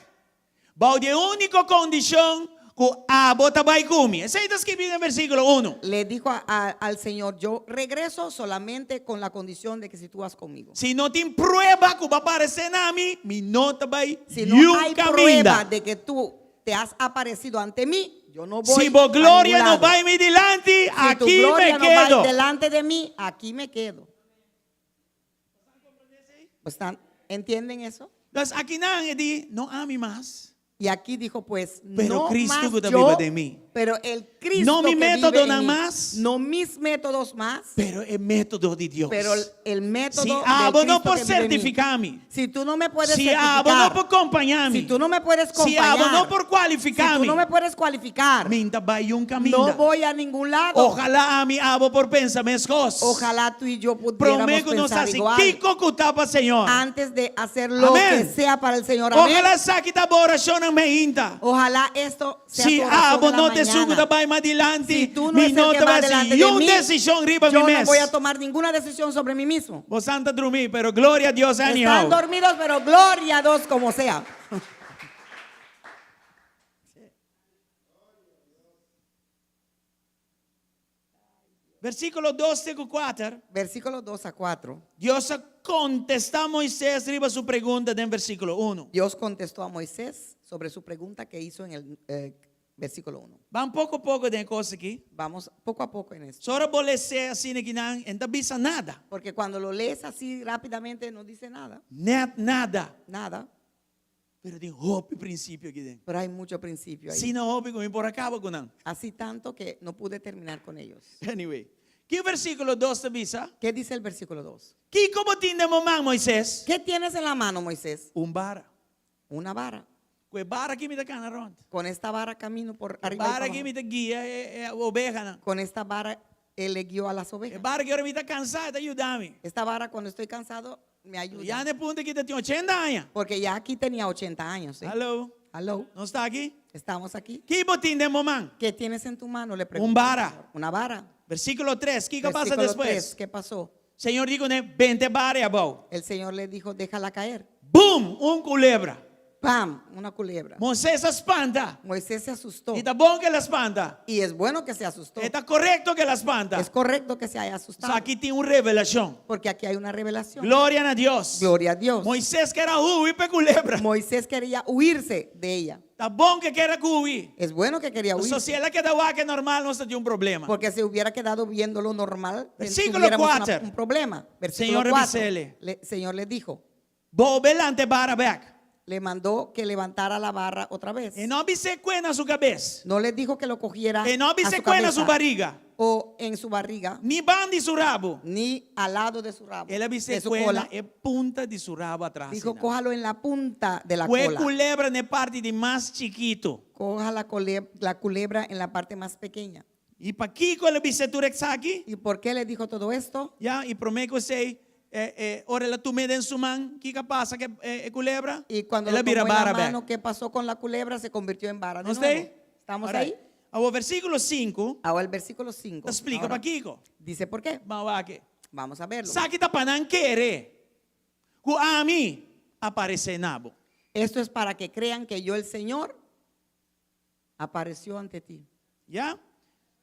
va de única condición que a bota vai comer. Ese está escrito en el versículo 1. Le dijo al Señor, yo regreso solamente con la condición de que si tú vas conmigo. Si no te prueba que va a aparecer a mí, mi nota va Si no hay prueba de que tú te has aparecido ante mí, yo no voy Si vos a gloria ningún no lado. va a ir delante, Si tu aquí gloria me no va quedo. delante de mí, aquí me quedo. ¿Entienden eso? Entonces aquí nadie dice, no ame más. Y aquí dijo, pues, Pero no Cristo más que yo, vive de mí. pero el Cristo No mi que método vive en nada mí, más. no mis métodos más, Pero el método de Dios. pero el método Si del vos no Cristo puedes que vive en mí. certificarme. Si tú no me puedes Si vos certificar, no puedes acompañarme. si tú no me puedes Si acompañar, vos no puedes si cualificarme. tú no me puedes cualificar, Minta vai un camino. no voy a ningún lado. Ojalá a mi abo por pensamientos. Ojalá tú y yo pudiéramos Prometo nos pensar hace igual Kiko kutapa Señor. antes de hacer lo Amén. que sea para el Señor. Amén. Ojalá saque esta oración en meinta. Ojalá esto sea Si tu oración abo de la no te mañana. sugo vai más adelante, Si tú no mi es el no que te va va a delante decir, de y un mí, decisión riba mi yo no mes. voy a tomar ninguna decisión sobre mí mismo. Vos santa dormir, pero gloria a Dios Están anyhow. dormidos, pero gloria a Dios como sea. Versículo 12 y 4. Versículos 2 a 4. Dios contesta a Moisés riba su pregunta en versículo 1. Dios contestó a Moisés sobre su pregunta que hizo en el versículo 1. Van poco a poco de cosas aquí. Vamos poco a poco en esto. Solo bolece así que no avisa nada. Porque cuando lo lees así rápidamente no dice nada. Nada. Nada. Pero tem hope princípio aqui dentro. Pero hay mucho principio ahí. Se não hope comigo por acaba com não. Así tanto que no pude terminar con ellos. Anyway. Que versículo 2 te avisa? ¿Qué dice el versículo 2? Que como tinha mamãe Moisés? ¿Qué tienes en la mano, Moisés? Vara. Una vara. Que vara que me da cana ronda. Con esta vara camino por arriba. y Vara para que abajo. me da guia é oveja não. Con esta vara él le guió a las ovejas. Vara que ahora me da cansado, ayúdame. Esta vara cuando estoy cansado me ayuda. Já ne punto que tem 80 anos. Porque ya aquí tenía 80 años. ¿eh? Alô? Aló, Não está aqui? estamos aquí. Que botim de mamãe? ¿Qué tienes en tu mano? Le pregunto. Vara. Una vara. Versículo 3. Que pasa Versículo después? 3, ¿qué pasó? Senhor digo, né? 20 vara é bom. El Señor le dijo, déjala caer. Boom! Culebra. ¡Pam! Una culebra. Moisés se espanta. Moisés se asustó. Y está bom que ela espanta. Y es bueno que se asustó. Está correcto que ela espanta. Es correcto que se haya Só asustado. aqui tem uma revelação. Porque aquí hay una revelación. Glória a Deus. Gloria a Dios. Moisés quer huir para culebra. Moisés quería huirse de ella. Tá bom que quer huir. Es bueno que quería Só huirse. se ela queda lá que é normal, não tem um problema. Porque si hubiera quedado viendo lo normal, Versículo tuviéramos 4. un problema. Versículo Señor 4. Bisele. Señor le dijo, Vou belante para back. le mandó que levantara la barra otra vez. E não obsequia na sua cabeça. No le dijo que lo cogiera E não a su obsequia na sua cabeza barriga. o en su barriga, Ni bande seu rabo. ni al lado de su rabo, Ela de su obsequia cola. é punta de seu rabo atrás. Dijo, cójalo en la punta de la Fue cola. culebra na parte de mais chiquito. Coja la culebra en la parte más pequeña. E para que com a bisetura aqui? ¿Y por qué le dijo todo esto? Ya, e prometo que sei, ora ela tomei em sua mão, que passa que culebra? Y cuando ela lo tomó vira en la vara mano, back. ¿qué pasó con la culebra? Se convirtió en vara de Não nuevo. sei? ¿Estamos Alright. ahí? O versículo 5 Ahora el versículo 5. explica Ahora, para Kiko. dice por qué. Vamos aqui. Vamos a verlo. Sabe que está para não querer que a mim aparecer nabo. Esto es para que crean que yo, el Señor, apareció ante ti. Já?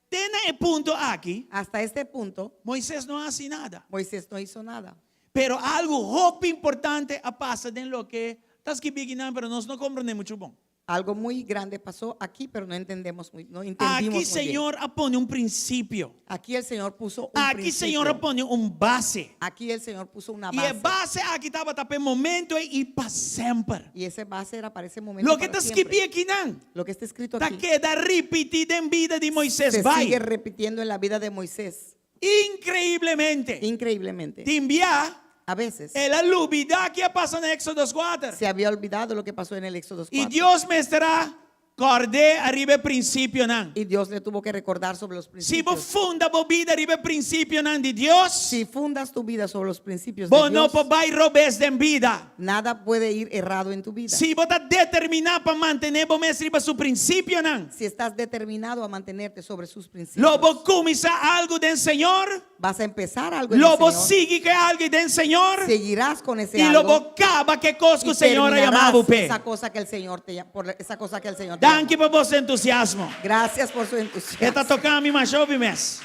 Tem um ponto aqui, Hasta este punto, Moisés não faz nada. Moisés no hizo nada. Pero algo muito importante passa dentro lo que estás que beginando, pero nós não compreendemos muito bom. Algo muy grande pasó aquí, pero no entendimos no entendimos Aqui, muy bien. Senhor, pone um princípio. Aquí el Señor puso un Aqui, principio. Senhor, pone base. Aquí el Señor puso una E a base. base aqui estava para momento e para sempre. Y ese base era para ese momento. Lo que para está siempre. escrito aqui não. Lo que está escrito Está aquí queda repetido em vida de Moisés. se Vai. sigue repitiendo en la vida de Moisés. Increíblemente. Increíblemente. Te enviar A veces ela lubida que passa no Éxodo 4. se había olvidado lo que pasó en el Éxodo 4. E Deus me estará cordé arriba princípio não. Y Dios le tuvo que recordar sobre los Se principios. você funda a vida arriba princípio não de Deus, Si fundas tu vida sobre los principios você de não Dios, vai roubar de vida. nada puede ir errado en tu vida. Se você está determinado para manter você arriba seu princípio não, Si estás determinado a mantenerte sobre sus principios, logo começar algo do Senhor, vas a empezar algo en el logo Señor, sigue que algo do Senhor, seguirás con ese e algo logo acaba que coisa que y o Senhor terminarás chamava o pé. esa cosa que el Señor te por esa cosa que el Señor te Danke llama. por você entusiasmo. Gracias por su Está entusiasmo. tocando me mais jovem mes.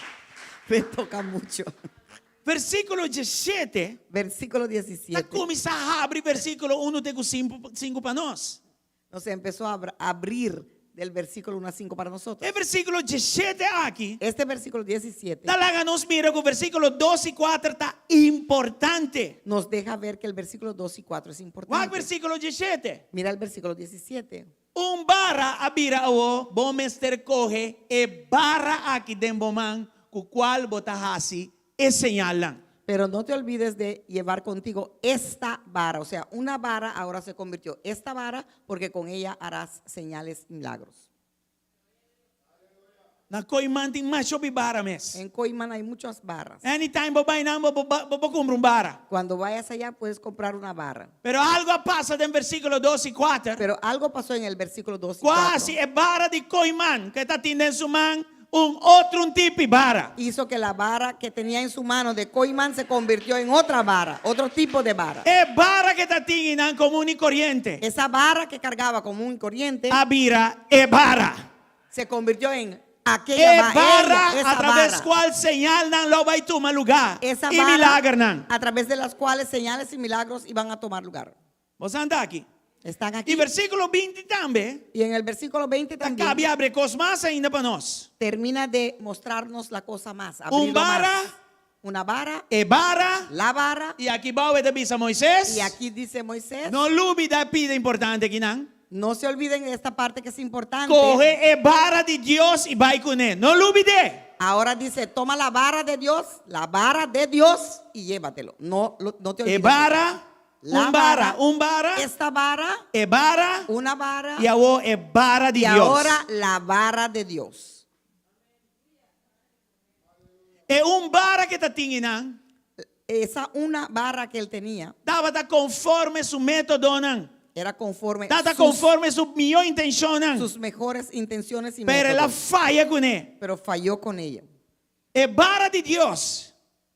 Me toca mucho. Versículo 17. Versículo Está 17. começar a abrir versículo 1 até 5 para nós. Nos empezó a abrir del versículo 1 a 5 para nosotros. É versículo 17 aqui. Este versículo 17 Tá lá nos mira que o versículo 2 e 4 está importante. nos deja ver que el versículo 2 y 4 es Qual importante. versículo 17? Mira el versículo 17. Bara abira o bom mester coge e barra aqui demboman com qual botahasi e señalan. Pero no te olvides de llevar contigo esta vara. O sea, una vara ahora se convirtió esta vara porque con ella harás señales y milagros. Na coimante mais chobi bara mes. En Coiman hay muchas varas. Anytime bobay na bo compra bara. Cuando vayas allá puedes comprar una vara. Pero algo passa no versículo 2 e 4. Pero algo pasó en el versículo 2 y 4. Quase é bara de coimán que está tendendo su man outro tipo de vara. Hizo que la vara que tenía en su mano de Coiman se convirtió en otra vara, otro tipo de vara. É bara que está tendo comum e corriente. Esa vara que cargaba común y corriente A vira é bara. se convirtió en É aquella barra esa a través vara. qual señal não lo vai tomar lugar. Esa E vara milagre não. a través de las cuales señales y milagros iban a tomar lugar. Você anda aqui. Están aquí. E versículo 20 também. Y en el versículo 20 también Cabe abre cosas mais ainda para nós. termina de mostrarnos la cosa más. abrirlo vara. más. Una vara, É bara. la vara. E aqui vai de bisa Moisés. Y aquí dice Moisés, Não lúbida pida importante aqui não. no se olviden de esta parte que es importante. Coge é bara de Deus e vai com ele. Não lúbide. Ahora dice, toma la vara de Dios y llévatelo. No te olvides. É bara. La Bara. vara, esta vara, É bara. una vara E agora é bara de y Deus. ahora la vara de Dios. É bara que está tendo. Esa una vara que él tenía Estava conforme su método não. era conforme Estava conforme su melhor intenção não. sus mejores intenciones y Pero ela métodos, falha com ele. pero falló con ella. É bara de Deus.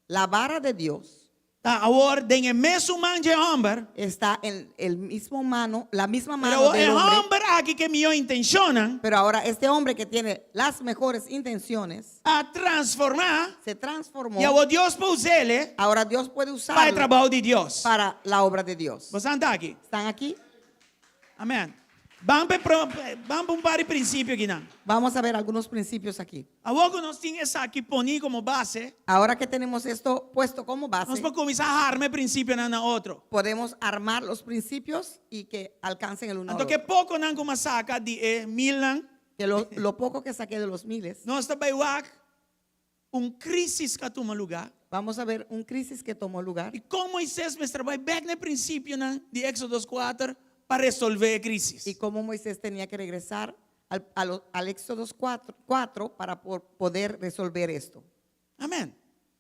La vara de Dios Ta agora den el mesmo man de hombre. está en el mismo mano, la misma mano Pero del el hombre. hombre aquí que me intencionan Pero ahora este hombre que tiene las mejores intenciones a transformar se transformó. e o Deus para usarle Ahora Dios puede para o usarlo trabalho de Deus. para la obra de Dios. Você está aqui? ¿Están aquí? Amém. Vamos para um par de princípios aqui, não. Vamos a ver algunos principios aquí. Agora nós temos isso aqui poner como base. Ahora que tenemos esto puesto como Nós base, podemos começar a armar princípios na outro. podemos armar los principios y que alcancen el uno al Então que otro. pouco não como saca de Milan, Que lo poco que saqué de los miles, nós está vai crisis que toma lugar. vamos a ver un crisis que tomó lugar. E como Moisés me trabalha back no princípio de Éxodo 4 para resolver a crisis. Y cómo Moisés tenía que regresar al Éxodo 4 para poder resolver esto. Amém.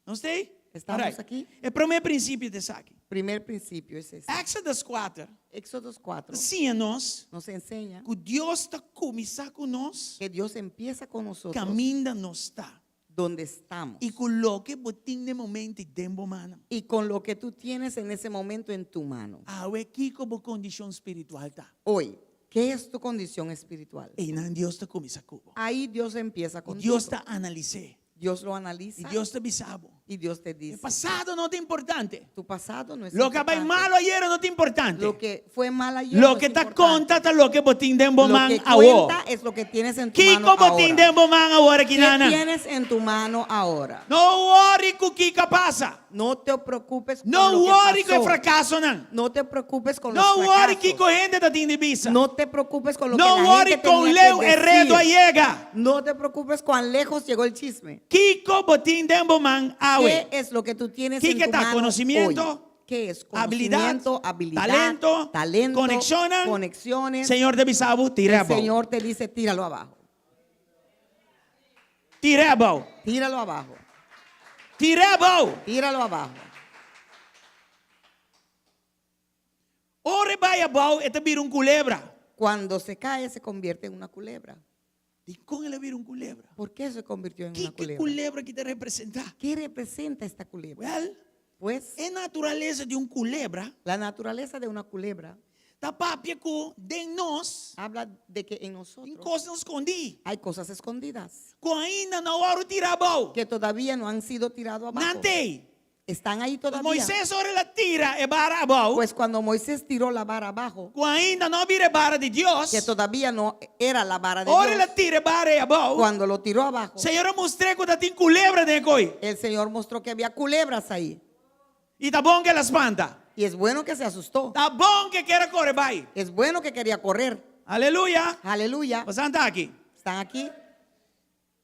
Não sei? Estamos Alright. aqui. O primeiro princípio desse aqui. Primer principio es este. Éxodo 4 Éxodo 4 ensina-nos nos enseña que Deus está começando conosco, que Dios empieza con nosotros caminha nos está donde estamos e coloca botinho de momento dentro mano. y con lo que tú tienes en ese momento en tu mano. Aqui como condição espiritual tá. Hoy, ¿qué es tu condición espiritual? E não Deus está começando. Ahí Dios empieza con Deus está analisando. Dios lo E analiza Deus está avisando. y Dios te O dice, passado não é importante. tu pasado no es Lo que vai importante. malo ayer não é importante. Lo que fue mal ayer Lo no que es está importante. conta está lo que botinho dentro Lo man que agora. cuenta es lo que tienes en tu Kiko mano botinho ahora. dentro man agora ¿Qué kinana. tienes en tu mano ahora? Não worry com o que passa. No te preocupes con Não lo worry que com o pasó. fracasso não. No te preocupes con los Não worry que fracasos. corrente da tinha de bisa. No te preocupes con lo Não que la worry gente com tenía Leo que Herredo decir. llega. No te preocupes cuán lejos llegó el chisme. Kiko botinho dentro man ¿Qué awe. es lo que tú tienes ¿Qué en tu está? mano Conocimiento, hoy? ¿Qué es? habilidad, Conocimiento, habilidad, talento, conexiones. Señor de Bisabu, tira a El bow. Señor te dice, tíralo abajo. Tira a bow. Tíralo abajo. Tira a bow. Tíralo abajo. Ore vai a bow, esta vira culebra. Cuando se cae, se convierte en una culebra. E com ele vira culebra. ¿Por qué se convirtió en Que una culebra? culebra que te representa? ¿Qué representa esta culebra? Well, Pues a natureza de culebra la naturaleza de una culebra tá papia com de nós habla de que en em nosotros coisas não escondi. hay cosas escondidas Com ainda não hora tirar a bow. que todavía no han sido tirados abajo. Nantei. Están ahí todavía. Moisés ora la tira e bara a bow. Pues cuando Moisés tiró la vara abajo, Com ainda não vira bara de Deus. que todavía no era la vara de Ora la Dios, tira bara a bow. cuando lo tiró abajo, Senhor mostrei que tem culebra de coi. el Señor mostró que había culebras ahí. E tá bom que ela espanta. Y es bueno que se asustó. Tá bom que quer correr, vai. Es bueno que quería correr. Aleluia. Aleluya. Você está aqui. ¿Están aquí?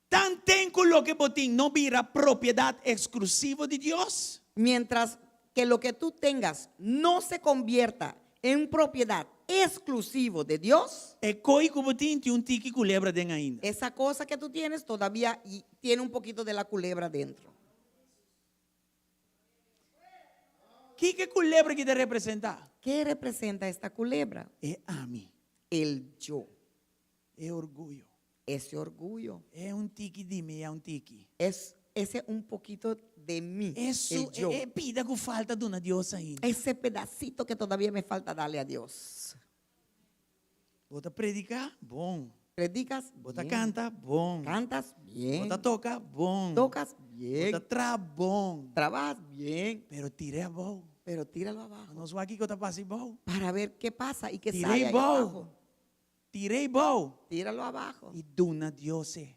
Tan tem com lo que botim não vira propriedade exclusiva de Deus. Mientras que lo que tú tengas no se convierta en propiedad exclusivo de Dios, É coi que botim tem tique culebra den ainda. esa cosa que tú tienes todavía tiene un poquito de la culebra dentro. Que culebra que te representa? ¿Qué representa esta culebra? É a mim. El yo, É orgulho. ese orgullo, É tique de mim, é tique. es ese un poquito de mí, Isso el yo. é pida com falta de uma Deus ainda. Ese pedacito que todavía me falta darle a Dios. Bota predicar, bom. Predicas, Bota bien. canta, bom. Cantas, bien. Bota toca, bom. Tocas, bien. Bota tra, bom. Trabajas, bien. Pero tirei a bom. Pero tíralo abajo Nós vamos aqui que eu passei bom. para ver qué pasa y qué sale Tirei ahí bom. abajo. Tirei bom. Tíralo abajo E duna Deus é.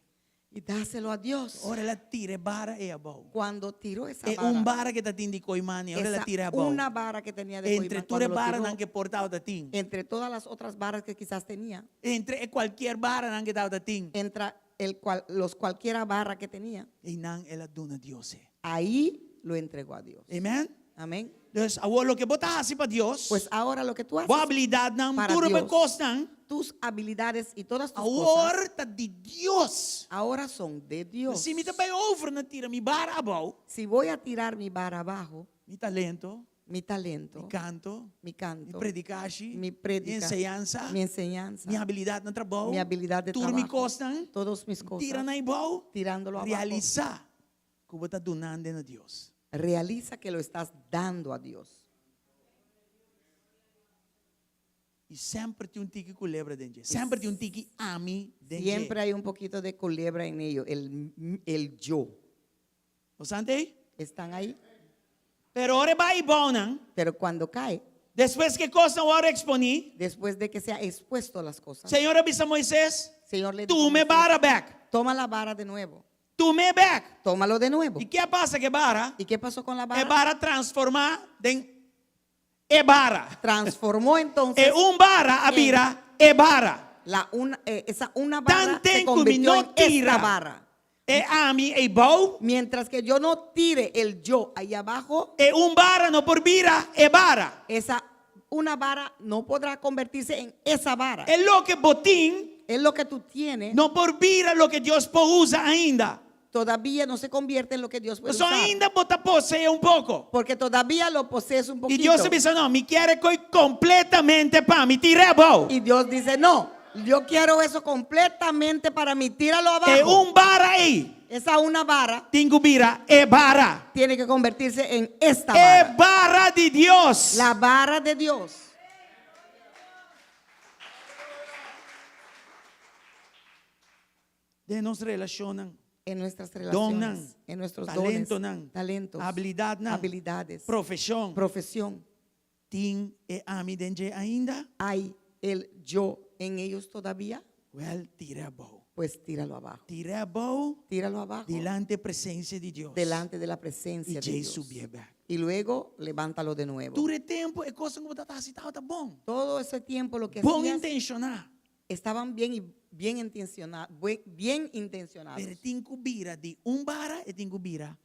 y dáselo a Dios. Ora ela tira bara e a bom. Cuando tiró esa É vara, bara que tá tindo coimani, ora ela esa tira a bom. una vara que tenía de Entre coimán, tu cuando lo bara tiró, não que portava da tim. entre todas las otras varas que quizás tenía, Entre qualquer bara não que tava da tim. entra los cualquiera barra que tenía, E não ela duna Deus é. ahí lo entregó a Dios. Amen? Amén. Dus agora lo que botasse para Deus, Pues ahora lo que tú haces, boa habilidade não, para tudo Dios. para costan, tus habilidades y todas tus a cosas, horta de Deus. ahora son de Dios. Se me também over na tira mi bara abau, Si voy a tirar mi vara abajo, mi talento, mi talento, mi canto, mi mi canto, predicashi, mi prédica, enseñanza, mi enseñanza, mi habilidade no trabalho, mi habilidad de tudo me trabajo, costan, todos mis cosas, tira na ibau, tirándolo abajo, realizar que você está donando a Deus. realiza que lo estás dando a Dios. E sempre tem tiki culebra dentro. Sempre tem tiki ami dentro. Siempre hay un poquito de culebra en ello, el yo. O sante? Están ahí, Pero ora vai bonan. pero cuando cae, Depois que coisa não ora exponi. después de que se ha expuesto las cosas, Senhor avisa Moisés. Señor le dijo, Tu me Moisés, bara back. toma la vara de nuevo, Tu me back. tómalo de nuevo. E que passa que bara? ¿Y qué pasó con la É vara? bara transformar em é bara. Transformó entonces É bara a vira é bara. esa una vara se Tanto convirtió no en esta tira. vara. É ami é bom. Mientras que yo no tire el yo ahí abajo, É bara não por vira é bara. una vara no podrá convertirse en esa vara. É lo que botim Es lo que tú tienes, não por vira lo que Deus pode usar ainda. todavía no se convierte en lo que Dios puede Só usar. ainda bota poseer pouco. Porque todavía lo posees un E poquito. Deus avisa não, me quer completamente para me tirar bom. Y Dios dice, no, yo quiero eso completamente para mí. Tíralo abajo. É bara aí. Esa una vara Tingo vira é bara. tiene que convertirse en esta É vara. bara de Deus. La vara de Dios. De nos relacionam. En nuestras Don nan, relaciones, en nuestros talento dones, nan, talentos, habilidade nan, habilidades, profissão. profesión. Ting é ami dentro ainda. ¿Hay el yo en ellos todavía? Well, tira bom. Pues tíralo abajo. Tira bom Tíralo abajo. delante presença de Deus. Delante de la presencia E de Dios. Jesus vier back. Y luego levántalo de nuevo. Dure tempo é coisa que você tá bom. Todo ese tiempo lo que Bom hacías intencionar. estaban bien y bien intencionados, bien intencionados. Pero tingo vira de bara e tingo vira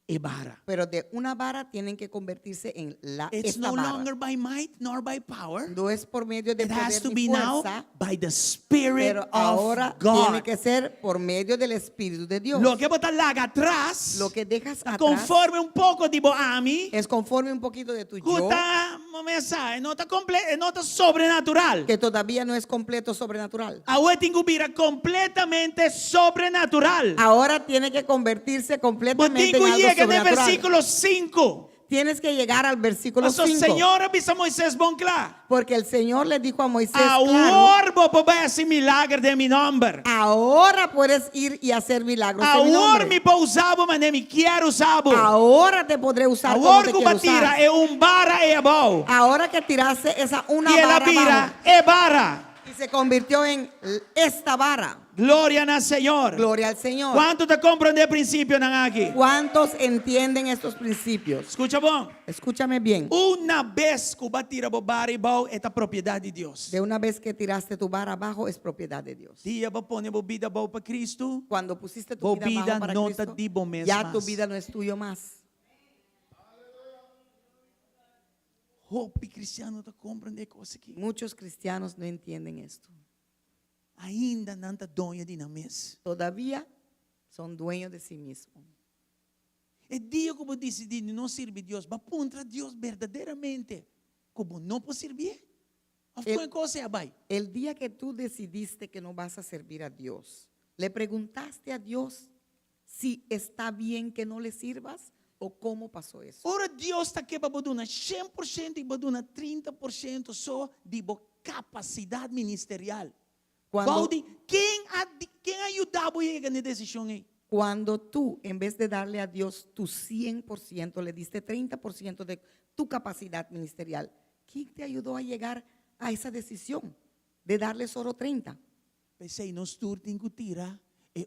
e bara. Pero de una vara tienen que convertirse en It's esta no vara. longer by might nor by power. No es por medio de It has poder to ni be now fuerza, by the Spirit pero ahora of God. tiene que ser por medio del Espíritu de Dios. Lo que botar larga atrás, Lo que dejas atrás conforme un poco de ami, es conforme un poquito de tu yo, cuta mensaje, no está completo, no está sobrenatural. que todavía no es completo sobrenatural. Ahora tengo que ir completamente sobrenatural. Ahora tiene que convertirse completamente en Tengo algo llega en el sobrenatural. versículo 5. Tienes que llegar al versículo Pastor 5. Señor, avisa Moisés bom claro. Porque el Señor le dijo a Moisés, claro, Ahora vou poder esse milagre de mi nombre. ahora puedes ir y hacer milagros en mi Ahora nombre. me puedo usar, mas nem me quero usar. Ahora te podré usar como Ahora te que quiero batira usar. é bara e bom. Ahora que tiraste esa una E ela vara vira abajo é bara. y se convirtió en esta vara. Glória ao Senhor. Gloria al Señor. Quanto te compreende o princípio não aqui? ¿Cuántos entienden estos principios? Escucha bom. Escúchame bien. Uma vez que batira bara e bom, é a propriedade de Deus. De una vez que tiraste tu vara abajo es propiedad de Dios. Dia vou pôr vida boa para Cristo. Cuando pusiste tu Bo vida vida abajo para no Cristo, te di bom mes ya más. tu vida no es tuyo más. Hope cristiano te compreende coisa aqui. Muchos cristianos no entienden esto. Ainda não está dono de na mesa. Todavía son dueños de sí mismos. É dia que você decidir não servir Deus, vai contra Deus verdadeiramente. Como não pode servir? El- Coisa é vai. El día que tú decidiste que no vas a servir a Dios, ¿le preguntaste a Dios si está bien que no le sirvas o cómo pasó eso? Ora Deus está aqui para baduna 100% e baduna 30% só de boa capacidade ministerial. Cuando, Quem ajudava a chegar na decisão aí? cuando tú, en vez de darle a Dios tu 100%, le diste 30% de tu capacidad ministerial, ¿quién te ayudó a llegar a esa decisión de darle solo 30? Pensei, nós todos temos que tirar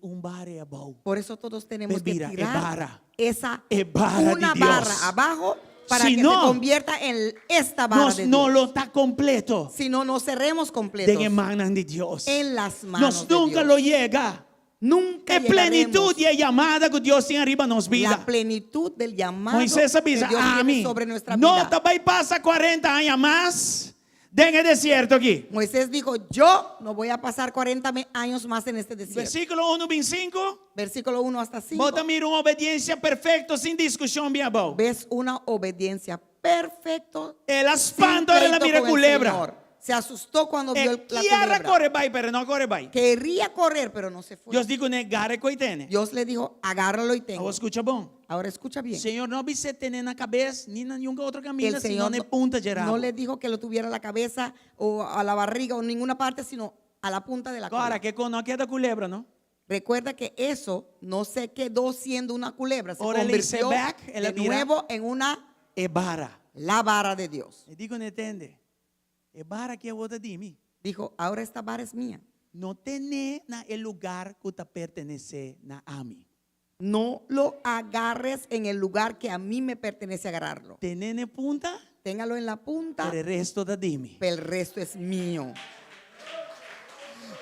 bara bom. Por eso todos tenemos que Bebira, tirar vara. esa Vara una de Dios. barra abajo para Si que no, se convierta en esta vara Nós de não Dios. lo está completo. Si no, no cerremos completos De manos de Deus. en las manos Nós de nunca Dios. lo chega. Nunca É plenitude llegaremos e a chamada que Deus tem arriba nas la vidas. plenitud del llamado Moisés que avisa Dios a tiene mim. sobre nuestra Não vida. também passa 40 anos mais. Dengue desierto aqui. Moisés dijo, yo no voy a pasar 40 años más en este desierto. Versículo 1, 25. Versículo 1 hasta 5. Bota mira uma obediência perfeita, sem discussão, bem bom. Ves una obediencia perfecta. Ela sin espanta ela pleito mira con el culebra. Señor. Se asustó cuando vio la Quiera culebra. correr vai, pero não corre vai. Quería correr, pero no se fue. Deus digo negar é coitene. Dios le dijo, agárralo y tengo. Agora escucha bom. Ahora escucha bien. Senhor não precisa ter na cabeça, nem em nenhuma outra El camisa, senão Señor na punta de rabo. no le dijo que lo tuviera a la cabeza o a la barriga o en ninguna parte, sino a la punta de la Agora, cola. que não queda culebra, não? Recuerda que eso no se quedó siendo una culebra, se Ahora le hice convirtió back, de mira. nuevo en una É vara. la vara de Dios. E digo, não entende? É vara que é outra de mim. Dijo, ahora esta vara es mía. Não tem na el lugar que te pertenece na a mim. No lo agarres en el lugar que a mí me pertenece agarrarlo. Tem na punta, Téngalo en la punta, pero el resto da de mim. pero el resto es mío.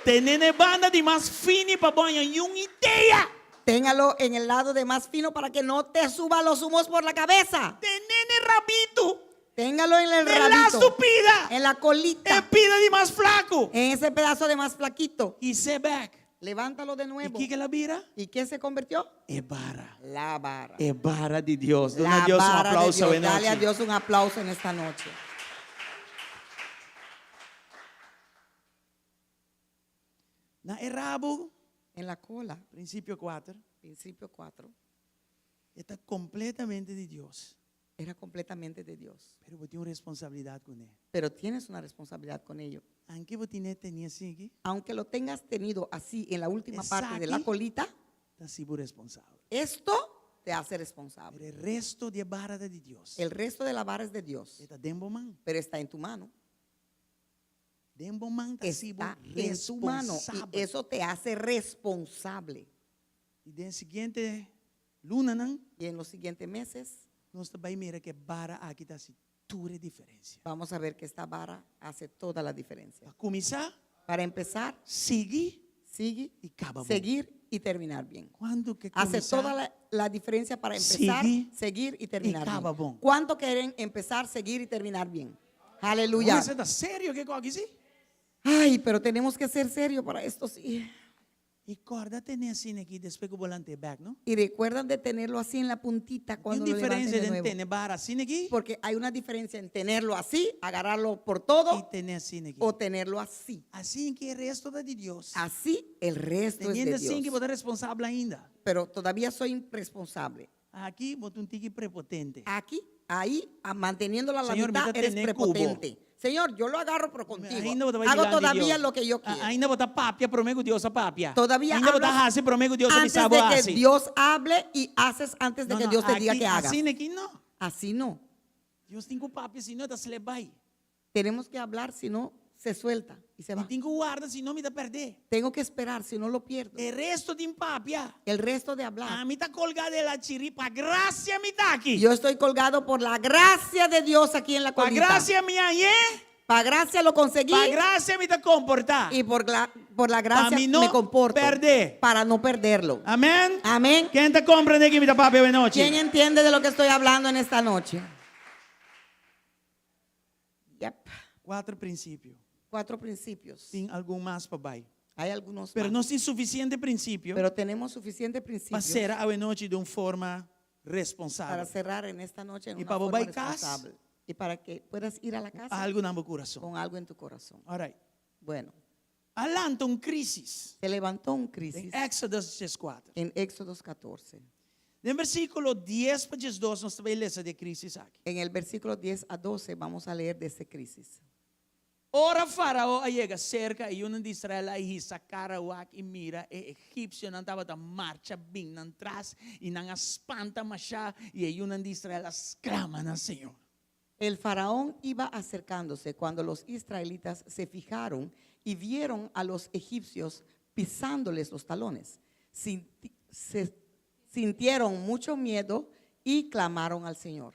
Tem na banda de mais fine para banhar e uma ideia. Téngalo en el lado de más fino para que no te suba los humos por la cabeza. Tem rabito. Téngalo en el El rabito, laço pida. en la colita, É pida de mais flaco. en ese pedazo de más flaquito. E se back. Levántalo de E nuevo. que ela vira? ¿Y qué se convirtió? É vara. La vara. É vara de Deus. Dá La a Deus vara de aplauso Dios. hoje. Dale a Dios un aplauso en esta noche. Na rabo, En la cola, princípio 4, principio 4, está completamente de Deus. era completamente de Dios. Pero você tem uma responsabilidade com ele. Pero tienes una responsabilidad con ello. Aunque você tenha assim aqui, Aunque lo tengas tenido así en la última parte de la Exacto. colita, está sido responsável. esto te hace responsable. Pero o resto de vara de Deus. El resto de la vara es de Dios, Está dentro man. pero está en tu mano. Dentro man está sido Está en tu mano y responsável. eso te hace responsable. E den seguinte luna não, Y en los siguientes meses nós também mira que vara aqui está se tudo diferença. vamos a ver que esta vara hace toda la diferencia. Para começar, Para empezar, seguir sigue, e acaba bom. seguir y terminar bien. Quando que Hace começar, toda la diferencia para empezar, Sigue seguir y terminar acaba bien. bom. ¿Cuánto quieren empezar, seguir y terminar bien? Aleluya. Você está sério que aqui sim? Ay, pero tenemos que ser serios para esto, sí. E corda tem assim aqui, depois que o volante back, não? Y recuerdan de tenerlo así en la puntita Tem cuando uma lo levanten diferença de de nuevo. ter vara assim aqui Porque hay una diferencia en tenerlo así, agarrarlo por e todo, ter assim aqui. o tenerlo así. Assim que o resto é de Deus. Así el resto es Teniendo de assim que Dios. você é responsável ainda. Pero todavía soy responsable. Aqui, você um tique prepotente. Aquí, ahí, manteniéndola a la Señor, mitad, mira, eres tener prepotente. Señor, yo lo agarro pero contigo. Ainda você vai Hago diante de todavía Deus. lo que yo quiero. Ainda você papia, promego Deus a papia. Todavía Ainda você hablas hace, promego Deus a Antes de sabe que assim. Dios hable y haces antes de Não, que não, Dios te diga aqui, que hagas. assim aqui não. Así no. Deus tem que papia, senão está se levar. Tenemos que hablar, si no, se suelta y se E va. tem que guardar, senão me dá perder. Tengo que esperar, si no lo pierdo. O resto de papia. El resto de A hablar. mim está colgada de la chiripa, graça me está aqui. Yo estoy colgado por la gracia de Dios aquí en la Para colita. graça minha é, Para gracia lo conseguí para graça me está comportar. y por la gracia Para mí no me comporto. perder. Para no perderlo. Amém? Amén. Quem te compreende que me está papia hoje noite? ¿Quién entiende de lo que estoy hablando en esta noche? Yep. 4 princípios. 4 principios. Tem algum mais para baixo. Hay algunos Pero más, não tem suficiente princípio pero tenemos suficiente para principios ser a noite de uma forma para responsável. cerrar en esta noche en Y una para forma volver a casa. responsable. Y para que puedas ir a la casa Algo no meu coração. con algo en tu corazón. Alright. Bueno, Alanta uma crisis. se levantó un Em crisis Éxodo 4. en Éxodo 14. No versículo 10 para 12, nós vamos ler de crisis aqui. En el versículo 10 a 12 vamos a leer de esa crisis. Ora Faraó chega cerca e um de Israel aí sacara o e mira e egípcio não estava da marcha bem não traz e não espanta machá e aí um de Israel exclama no Senhor. El faraón iba acercándose cuando los israelitas se fijaron y vieron a los egipcios pisándoles los talones. Se sintieron mucho miedo y clamaron al Señor.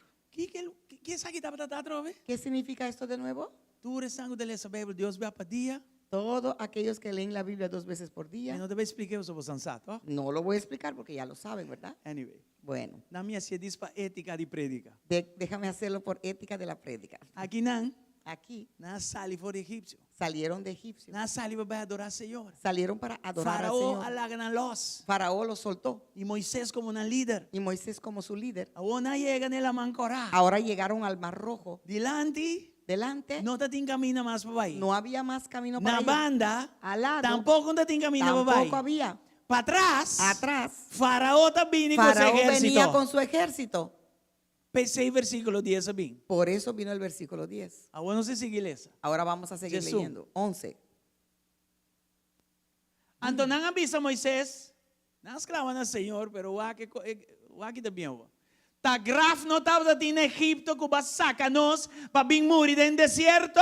Que sabe que estava tratando, vez? ¿Qué significa esto de nuevo? Tu rezando de essa Bíblia, Deus vai para dia. Todos aquellos que leen la Biblia 2 veces por Eu día. não te vou explicar, eu sou sensato. No lo voy a explicar porque ya lo saben, ¿verdad? Anyway, Bueno, na minha se diz para ética de prédica. déjame hacerlo por ética de la prédica. Aqui não, Aquí na sali for egípcio. salieron de egipcios. Na sali vai adorar o Senhor. Salieron para adorar al Faraó Señor. alaga na luz. Faraón los soltó E Moisés como um líder. y Moisés como su líder. Ahora llega nela mancorá. Ahora llegaron al Mar Rojo. Delante, Delante não te camina mais para aí. no había más camino para Na allá. banda, Al lado tampoco te camina para tampoco aí. había. para atrás, atrás, Faraón también con su Faraón venía ejército. con su ejército. Pensei versículo 10 también. Por eso vino el versículo 10. Agora não se sigue essa. Ahora vamos a seguir Jesús. leyendo. 11. Então não avisa Moisés, não escrava no Senhor, pero o aqui também. Ta graf não estava em Egipto que vai sacar-nos para vir morir no deserto.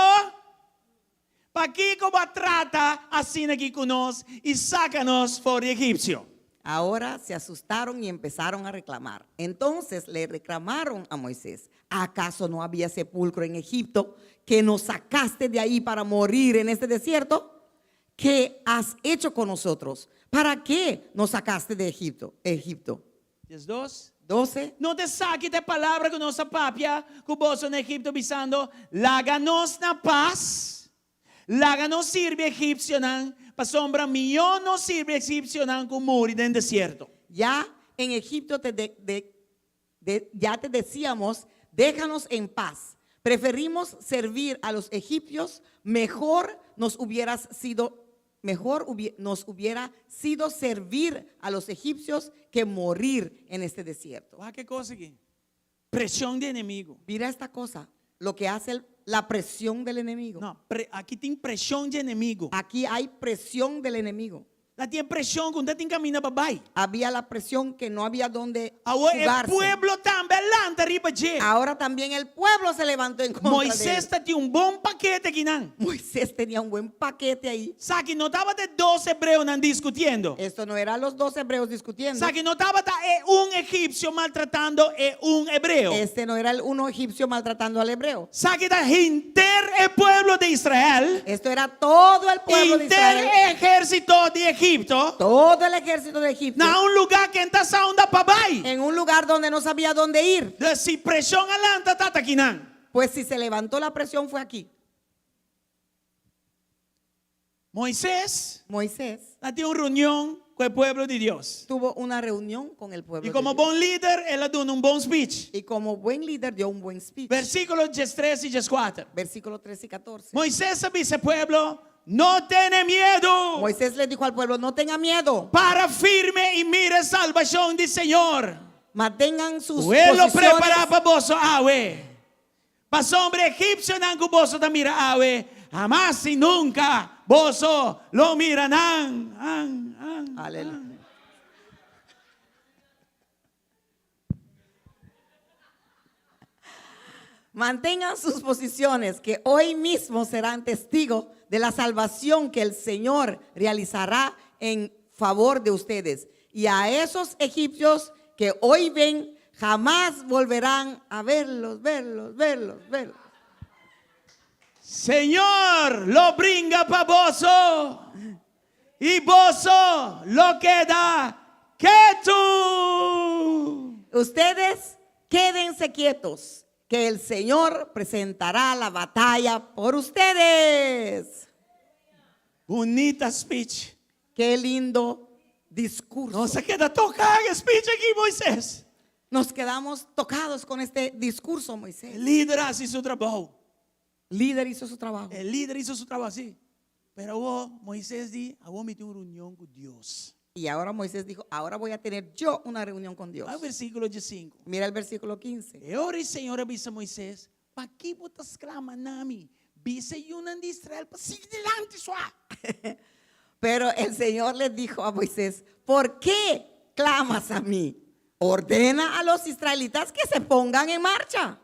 Para que como trata assim aqui conosco e saca-nos fora de egípcio. Ahora se asustaron y empezaron a reclamar. Entonces le reclamaron a Moisés: ¿acaso no había sepulcro en Egipto que nos sacaste de ahí para morir en este desierto? ¿Qué has hecho con nosotros? ¿Para qué nos sacaste de Egipto? 12. 12. Não te saque de palavra com nossa papia, que vos no Egipto visando, laga-nos na paz, laga-nos sirve egípcio não, para sombra milhão não sirve egípcio não, que muri no deserto. Ya en Egipto ya te decíamos: déjanos en paz. Preferimos servir a los egipcios, mejor nos hubiera sido servir a los egipcios que morir en este desierto. Olha que coisa aqui. Pressão de inimigo. Mira esta cosa, lo que hace la presión del enemigo. Não, aqui tem pressão de inimigo. Aquí hay presión del enemigo. Lá tem pressão quando tem caminho para baixo. Había la presión que no había donde Agora o fugarse. pueblo também lanta arriba de. Ahora también el pueblo se levantó en contra de Moisés él. tinha bom paquete aqui não. Moisés tenía un buen paquete ahí. Sabe que não estava de 12 hebreus não discutindo. Esto no eran los 2 hebreos discutiendo. Sabe que não estava egípcio maltratando hebreu. Este no era el uno egipcio maltratando al hebreo. Sabe que está inter pueblo de Israel, Esto era todo el pueblo de Israel. inter ejército de Egipto, Todo el ejército de Egipto. na lugar que está saindo para baixo. En un lugar donde no sabía dónde ir. Se pressão alanta tá aqui não. Pues si se levantó la presión fue aquí. Moisés Moisés tinha uma reunião com o povo de Deus. tuvo una reunión con el pueblo E de como Dios. bom líder, ele deu um bom speech. Y como buen líder dio un buen speech. Versículos 13 e 14. Versículo 13 y 14. Moisés dice al pueblo, no tenga miedo. Moisés le dijo al pueblo: no tenga miedo. Para firme y mire salvación del Señor. Mantengan sus Él lo posiciones. prepara para vos awe. Para hombre egipcio nan que vos te mira awe. Jamás y nunca vos lo miran. Aleluya. Mantengan sus posiciones, que hoy mismo serán testigos de la salvación que el Señor realizará en favor de ustedes. Y a esos egipcios que hoy ven, jamás volverán a verlos. Señor lo brinda para vos. Y vos lo queda quieto. Ustedes quédense quietos, que el Señor presentará la batalla por ustedes. Bonita speech. Qué lindo discurso. No se queda tocar el speech aquí, Moisés. Nos quedamos tocados con este discurso, Moisés. El líder hace su trabajo. Líder hizo su trabajo. El líder hizo su trabajo así. Pero Moisés dijo, voy a meter una reunión con Dios. Y ahora Moisés dijo: ahora voy a tener yo una reunión con Dios. Al versículo 15. Mira el versículo 15. E ora o Senhor avisa Moisés, para que botas clama nami? Vise yunan de Israel, para seguir delante sua. Pero el Señor le dijo a Moisés: ¿por qué clamas a mí? Ordena a los israelitas que se pongan en marcha.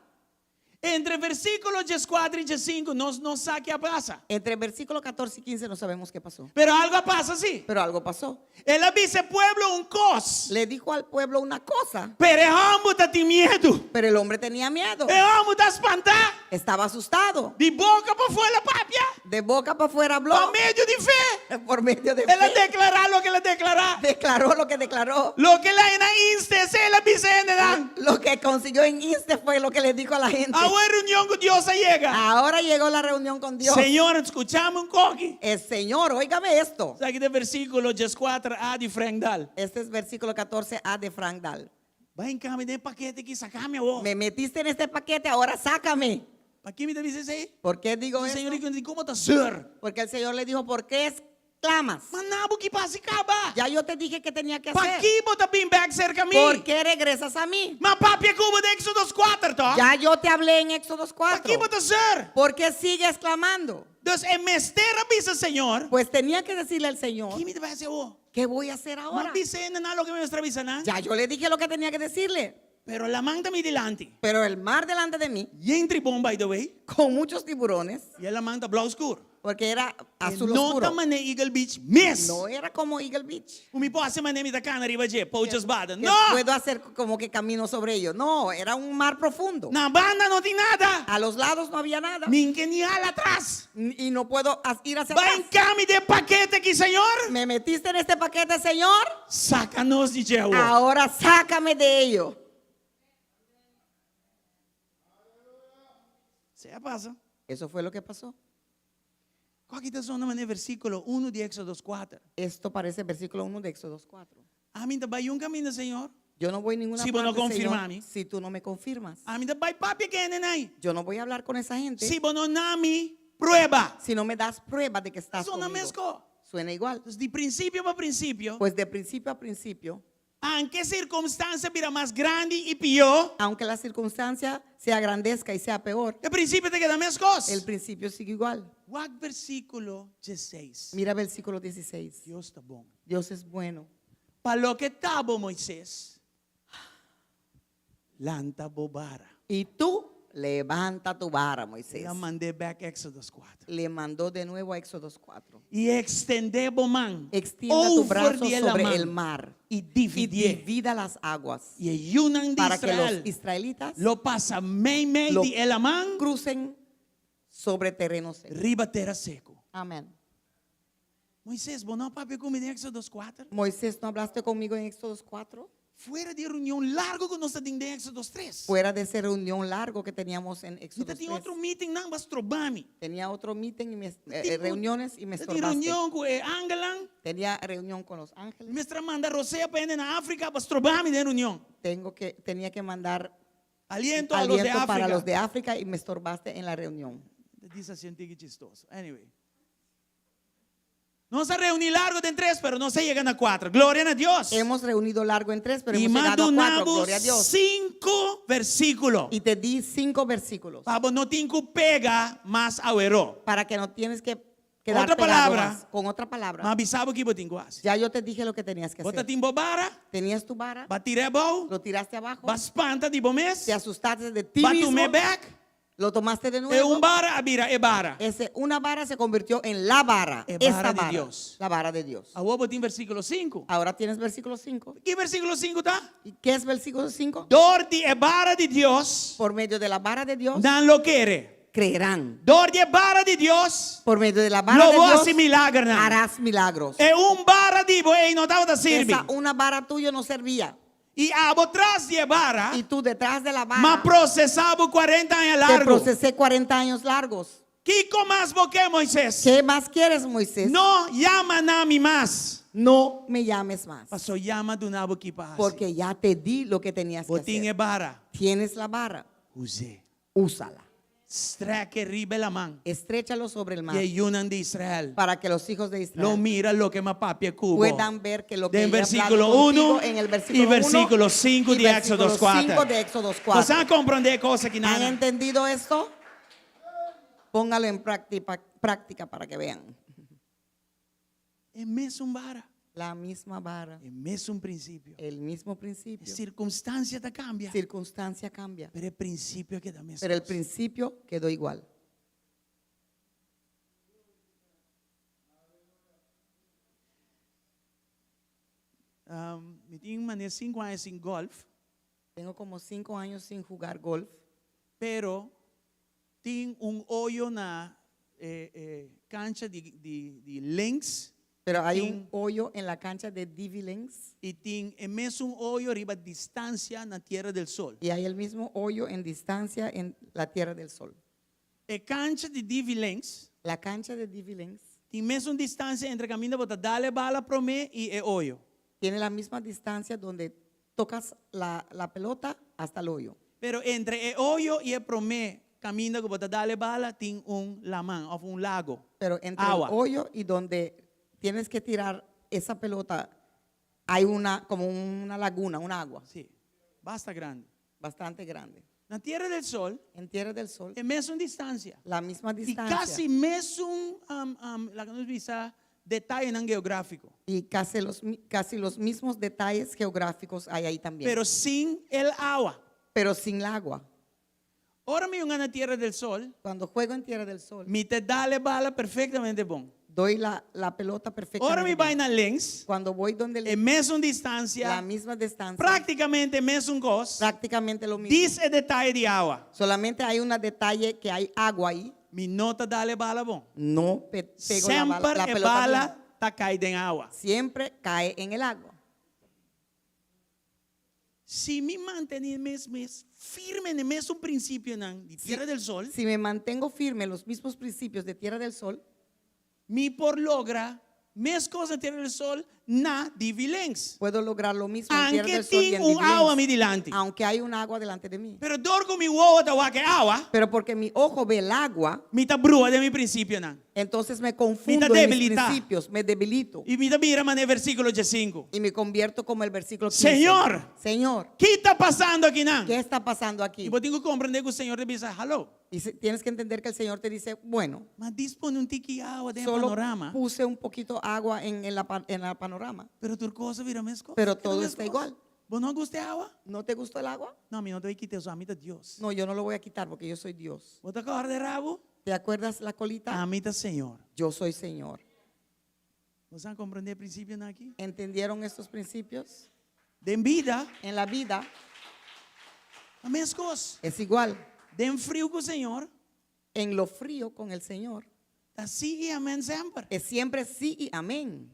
Entre versículos 14 y 15 no sabe qué pasa. Entre el versículo 14 y 15 no sabemos qué pasó. Pero algo pasa así. Pero algo pasó. Él avisa al pueblo un cos. Le dijo al pueblo una cosa, Pero el hombre está miedo. pero el hombre tenía miedo. El hombre está espantado. Estaba asustado. De boca para fuera papia. De boca para afuera habló. Por medio de fe. Por medio de Él fe. declara lo que él declara. Declaró lo que declaró. Lo que la inste, él avisa en el. Lo que consiguió en Inste fue lo que le dijo a la gente. A una reunión con Dios llega. Ahora llegó la reunión con Dios. Señor, escuchamos un coqui. El Señor, óigame esto. Sabe de versículo 14a de Frangdal. Este es versículo 14a de Frank Dahl. Vai em cá, me dê paquete aqui, sacame vos. Me metiste en este paquete, ahora sácame. ¿Para qué me dices ahí? ¿Por qué digo El Señor esto? dijo, ¿cómo está ser? Porque el Señor le dijo: ¿por qué clamas? Manabo ki pasi ka ba? Ya yo te dije que tenía que hacer. Pakibo ta bing back sir kami. ¿Por qué regresas a mí? Mapapya kubo de Exodus 4 to. Ya yo te hablé en Éxodos 4. Pakibo ta sir. ¿Por qué sigues clamando? Dus mestera bisa Señor. Pues tenía que decirle al Señor, Kimi te va a decir, oh, ¿qué voy a hacer ahora? mabisa na lo que me nuestra visa na. Ya yo le dije lo que tenía que decirle. Pero la mangta mi dilante. Pero el mar delante de mí, Yen tribon by the way. con muchos tiburones, Y la mangta blau oscuro. porque era azul No oscuro. tamane Eagle Beach miss. No era como Eagle Beach. Umi po ase manemi ta kana riba je. Poachers bada. Que No. puedo hacer como que camino sobre ellos. No, era un mar profundo. Na banda no tiene nada. A los lados no había nada. Minke ni ala atrás. Y no puedo ir hacia Va atrás. en cami de paquete aquí, Señor. Me metiste en este paquete, Señor. Sácanos de Jehová. Ahora sácame de ello. Se pasa. Eso fue lo que pasó. Aqui está só no versículo 1 de Éxodo 4. Esto parece versículo 1 de Éxodos 4. A mim também um caminho, Senhor. Yo no voy ninguna Si vos no parte, confirmas Señor, a mí. si tú no me confirmas. A mim também papi que nenai. Yo no voy a hablar con esa gente Si vos no nami prueba. si no me das pruebas de que estás Só na conmigo. mesco. Suena igual. Então, de princípio para princípio, Pues de principio a principio, aunque circunstância vira mais grande e pior, aunque la circunstancia sea grandezca y sea peor, o princípio te queda mescos. el principio sigue igual. Wag versículo 16. Mira versículo 16. Deus está bom. Dios es bueno. Para lo que estava Moisés, lanta bobara. Y tú levanta tu vara, Moisés. Eu mandei back Exodus 4. Le mandó de nuevo a Éxodos 4. E extender boman. Extienda tu brazo over sobre man. el mar E y dividir. divida las aguas E ayunan de para que Israel. los israelitas Lo pasa mei Lo- de Elamán. crucen sobre terreno seco. Riba terra seco. Amén. Moisés, vos no papi comigo em Éxodos 4? Moisés, ¿no hablaste conmigo en Éxodos 4? Fuera de reunião largo que nós temos em Éxodos 3. Fuera de esa reunión largo que teníamos en E Éxodos tem 3. outro meeting não, mas trobami. Tenía otro meeting y Tengo- reuniones y me Tem estorbaste. reunião com Angelan. Tenía reunión con los ángeles. Mestra manda Rosea para ir na África, mas trobami de reunião. Tenía que mandar Aliento a los de aliento para los África. de África y me estorbaste en la reunión. Diz assim, antigo chistoso. Anyway. Não se reunir largo de 3, pero não se llegan a 4. Glória a Deus. Hemos reunido largo en 3, pero E hemos llegado a 4. mandunamos Gloria a Dios. 5 versículos. Y te di 5 versículos Para não ter que pegar mais ao erro. para que no tienes que quedar Otra pegado palabra. más. Con otra palabra. Mas avisava que botin quase. Ya yo te dije lo que tenías que Bota hacer. timbo bara, Tenías tu vara, batire bom, lo tiraste abajo, baspanta de bomes, te asustaste de ti mismo, batume back, lo tomaste de e nuevo. bara abira e bara. Una vara se convirtió en la vara. Es Esta vara de vara, Dios. la vara de Dios. Agora botin versículo 5. Ahora tienes versículo 5. Que versículo 5 tá? ¿Y qué es versículo 5? Dor de bara de Deus, Por medio de la vara de Dios não lo quere. creerán. Dor de bara de Deus, Por medio de la vara lo de vou Dios assim milagre. Não. harás milagros. É bara de boi, não estava da sirve. Una vara tuya no servía. E atrás de bara, Y tú detrás de la mas vara processava 40 anos te largo. procesé 40 años largos. Que mais boque Moisés? ¿Qué más quieres, Moisés? Não llama nami mais. No me llames más. Pasó llama do nabo que passa. Porque ya te di lo que tenías que Botin e hacer. bara. Tienes la vara, Use. úsala. Streque ribe la man. Estréchalo sobre el mar E ayunan de Israel. para que los hijos de Lo Israel mira lo que ma papi cubo. puedan ver que lo que De he versículo hablado contigo 1 en el y versículo versículo 1 5 y de versículo Éxodos 4. 5 de Éxodos ¿Vas 4. a comprender cosas que ¿Han nada? entendido esto? Póngalo en práctica para que vean. É mesmo vara. La misma vara, É mesmo princípio. el mismo principio. Circunstância te cambia. Circunstancia cambia, Pero el principio queda mesmo. pero el principio quedó igual. Me tinha mané 5 anos sem golf, Tengo como 5 años sin jugar golf, pero tinha hoyo na cancha de links pero hay Sí. un hoyo en la cancha de Divi Links e tinha mesmo hoyo arriba distância na Tierra del Sol. y hay el mismo hoyo en distancia en la Tierra del Sol. A cancha de Divi Links La cancha de Divi Links tem mesmo distância entre caminho para dar bala para mim e é hoyo. tiene la misma distancia donde tocas la pelota hasta el hoyo. Pero entre el hoyo y el promé, camino que para darle bala, tiene un lamán o un lago. Pero entre Agua. el hoyo y donde tienes que tirar esa pelota, hay como una laguna, un agua Sì, basta grande. bastante grande. Na Tierra del Sol En Tierra del Sol, è messo in distanza. la misma E distancia quasi nessun la dettaglio non geografico. y casi los mismos detalles geográficos hay ahí también, Pero sin el agua. pero sin el agua. Ora mi una Tierra del Sol, Cuando juego en Tierra del Sol, mi te dà le bala perfettamente buon. doy la pelota Ora perfectamente mi bien. vai na lens, Cuando voy donde è le, messo in la distanza, misma distancia, praticamente messo un cos, prácticamente lo mismo. dice dettaglio di agua. Solamente hay un detalle que hay agua ahí. Mi nota dà le bala buon. No pego la Sempre e pelota bala bien. ta caída in agua. Siempre cae en el agua. Si mi manteni firme nel mesmo principio di Tierra del Sol, Si me mantengo firme en los mismos principios de Tierra del Sol, mi por logra mes cose Tierra del Sol na di vilenz. puedo lograr lo mismo en Tierra Anche del Sol y ti en un Divilens, agua mi dilanti. aunque hay un agua delante de mí. Pero dorgo mi uovo da qualche agua, Pero porque mi ojo ve el agua, mi ta brua de mi principio nan. entonces me confundo Mi en mis debilidad. principios, me debilito Y mi ta mira ma nel versicolo 5. y me convierto como el versículo 15. Señor, Señor, ¿qué está pasando aquí nan? ¿qué está pasando Y aquí? vos tengo que comprender que el Señor te dice, hello, Y tienes que entender que el Señor te dice, bueno, ma dispone un tiki agua de solo panorama, puse un poquito agua en la panorama, pero tu cosa vira mes cosa. pero todo está igual. ¿Vos no guste agua? ¿No te gustó el agua? No, mi no te voy a quitar eso, a mí de Dios. No, yo no lo voy a quitar porque yo soy Dios. ¿Vos te acabas de rabo? ¿Te acuerdas la A colita? mí de Señor. Yo soy Señor. ¿Vos han comprendido el principio no aquí? ¿Entendieron estos principios? De vida, En la vida a mes cosas. es igual. De frío con el Señor, En lo frío con el Señor así y amén siempre. es siempre sí y amén.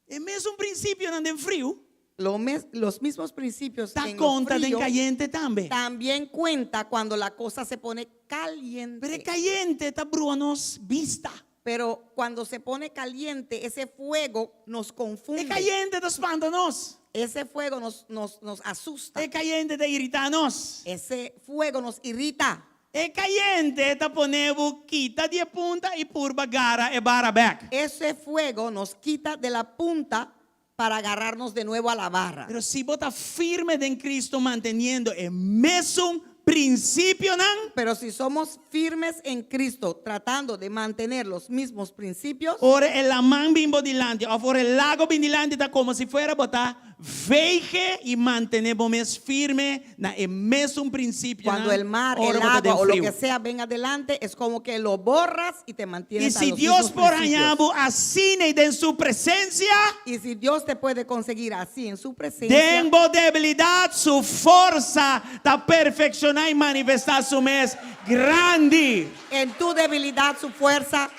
Es mes un principio no de frío, Los mismos principios está en lo conta de frío caliente también. también cuenta cuando la cosa se pone caliente. Pero el caliente está bruanos vista. Pero cuando se pone caliente, ese fuego nos confunde. El caliente te espantanos. Ese fuego nos asusta. El caliente te irritanos. Ese fuego nos irrita. El caliente te pone boquita de punta y purba gara e bara back. Ese fuego nos quita de la punta para agarrarnos de nuevo a la barra. Pero si vos estás firme en Cristo manteniendo el mismo principio, ¿no? Pero si somos firmes en Cristo, tratando de mantener los mismos principios, Ora el amán bimbo dilante, o por el lago bin dilante está como si fuera botar veje y mantenemos firme na el mismo principio. cuando ¿no? el mar, Ora el bota de agua o lo frío. que sea ven adelante, es como que lo borras y te Y mantienes a si los Dios mismos por principios. añabo así en su presencia, Y si Dios te puede conseguir así en su presencia, tengo debilidad, su fuerza está perfeccionar y manifestar su mes grande. en tu debilidad su fuerza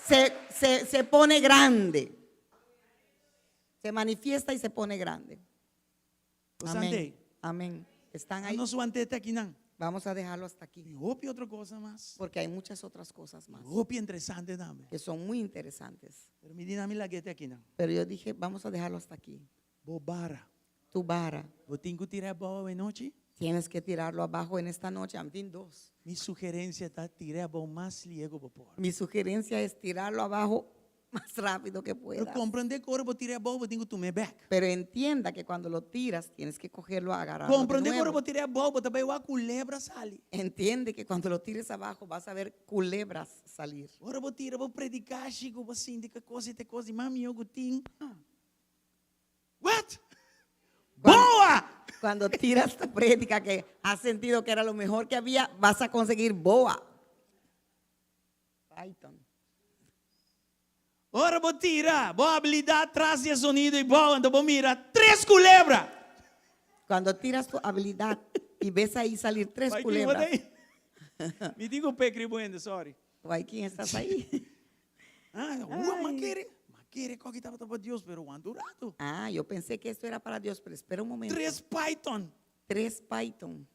se pone grande. Se manifiesta y se pone grande. Pues Amén. ante, Amén. ¿Están ahí? no su antete aquí, ¿no? Vamos a dejarlo hasta aquí. Y hopi otra cosa más. Porque hay muchas otras cosas más Hopi interesante también. que son muy interesantes. Pero mi dinámica la guete aquí, ¿no? Pero yo dije, vamos a dejarlo hasta aquí. Bobara. Tu vara, ¿Vos tengo que tirar boba de noche? tienes que tirarlo abajo en esta noche. Amtín 2. Mi sugerencia está tirar boba más liego por. Mi sugerencia es tirarlo abajo más rápido que Pero puedas. comprender que ahora vos tirar boba, tengo tu me back. Pero entienda que cuando lo tiras, tienes que cogerlo, agarrarlo de Comprender que ahora nuevo. vos tirar boba, también va a culebra sale. Entiende que cuando lo tires abajo vas a ver culebras salir. Ahora vos tirar, vos predicar, chico, vos sindica coisa e te coisa, mami, eu gutim. What? Boa! Cuando tiras tu prédica que has sentido que era lo mejor que había, vas a conseguir boa. Python. Ora vou tirar, boa habilidade, traz de sonido e boa, então vou mirar 3 culebras. Cuando tiras tu habilidad y ves ahí salir 3 Vai, quem culebras. botei? Me diga o pé cribuendo, sorry. Guay, ¿quién estás ahí? Ah, maquere, qual que estava para Deus, pero o andurado. Ah, yo pensé que esto era para Dios, pero espera un momento. 3 python. 3 Python.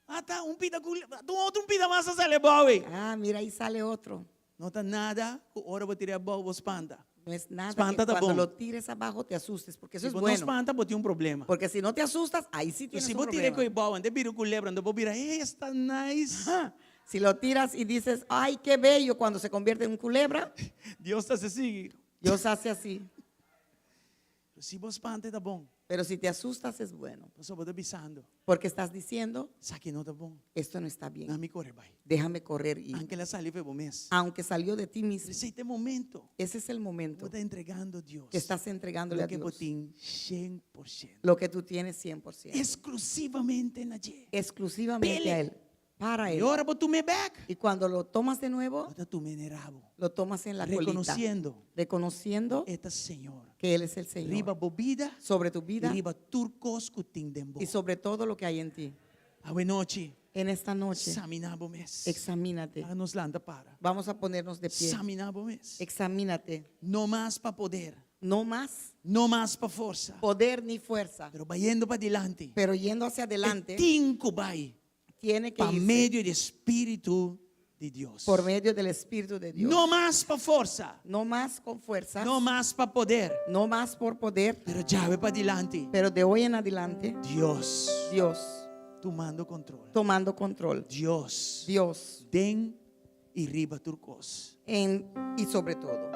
Ah, tá, pida culebra, outro pida massa sale boa. Ah, mira, ahí sale otro. Não tá nada, ora vou tirar boa, vou espanta. No es nada Espanta, que tá cuando bom. lo tires abajo te asustes, porque eso Se es não bueno. espanta, vou ter problema. Porque si no te asustas, ahí sí tienes Se un vou tirar problema. com boa, ande vira culebra, ande vou virar, está nice. Si lo tiras y dices, ay, qué bello, cuando se convierte en un culebra, Deus está assim. Dios hace así. Si vos pante tá bom. Pero si te asustas es bueno, Nós só vou avisando. porque estás diciendo, Isso aqui não tá bom. esto no está bien, Não me corre, vai. déjame correr. Y Anche la saliva é bom mês. aunque salió de ti mismo, Esse é o momento. ese es el momento Vou estar entregando a Deus. que estás entregándole a Lo que vos Dios tem 100%. lo que tú tienes 100%, Exclusivamente na G. exclusivamente Pele. a Él, para E Él. ora vou tomar back. Y cuando lo tomas de nuevo, Bota tu menerabo. lo tomas en la colita, Reconociendo reconociendo esta Senhor. que Él es el Riba Señor bobida. sobre tu vida Riba turcos kuting dembo. y sobre todo lo que hay en ti. Awe noche. En esta noche, Saminabo mes. examínate. Para nos landa para. Vamos a ponernos de pie. Saminabo mes. Examínate. No más para poder. No más No más para força. poder ni fuerza, Pero vayendo para adelante. pero yendo hacia adelante, Tinco vai. tiene que Para irse medio do Espírito de Deus. por medio del Espíritu de Dios. No más para força. No más con fuerza, No más para poder. no más por poder, Pero ya ve para adelante. pero de hoy en adelante, Dios Dios tomando control. tomando control. Dios Dios den y riba turcos. y sobre todo,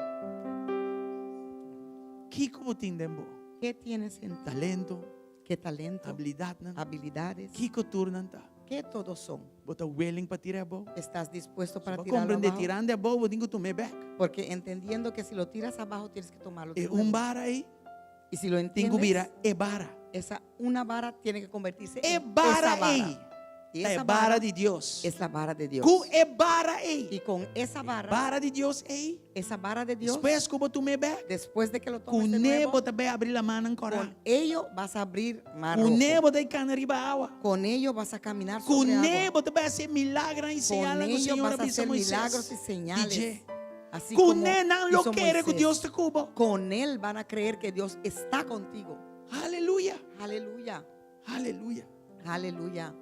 Kiko tindembo. ¿qué tienes en ti? Talento, ¿Qué talento? habilidad. Habilidades. Kiko turnanta. ¿Qué todos son? Bota willing para tirar a bola. ¿Estás dispuesto para Para tirarlo compreender abajo? tirando a bola, eu tenho que tomar back. Porque entendiendo que si lo tiras abajo tienes que tomarlo de E nuevo. vara aí, Y si lo tenho que entiendes, virar e vara. una vara tiene que convertirse E en vara esa vara. aí. Y É esa vara vara de Deus. es la vara de Dios. Com e vara aí. Y con esa vara, Vara de Deus aí. esa vara de Dios, Depois que eu tomar back, después de que lo com tomes de nebo nuevo, também abrir a mão ancora. con ello vas a abrir mar Com rojo. nebo daí cana riba água. Con ello vas a caminar Com sobre agua. nebo também vai ser milagre e Con señal do ello Senhor vas a abrisa hacer Moisés. milagros y señales. DJ. Así Com como ele não lo hizo quer que Moisés. Deus te cubo. Con él van a creer que Dios está contigo. Aleluia. Aleluya, Aleluia. aleluya.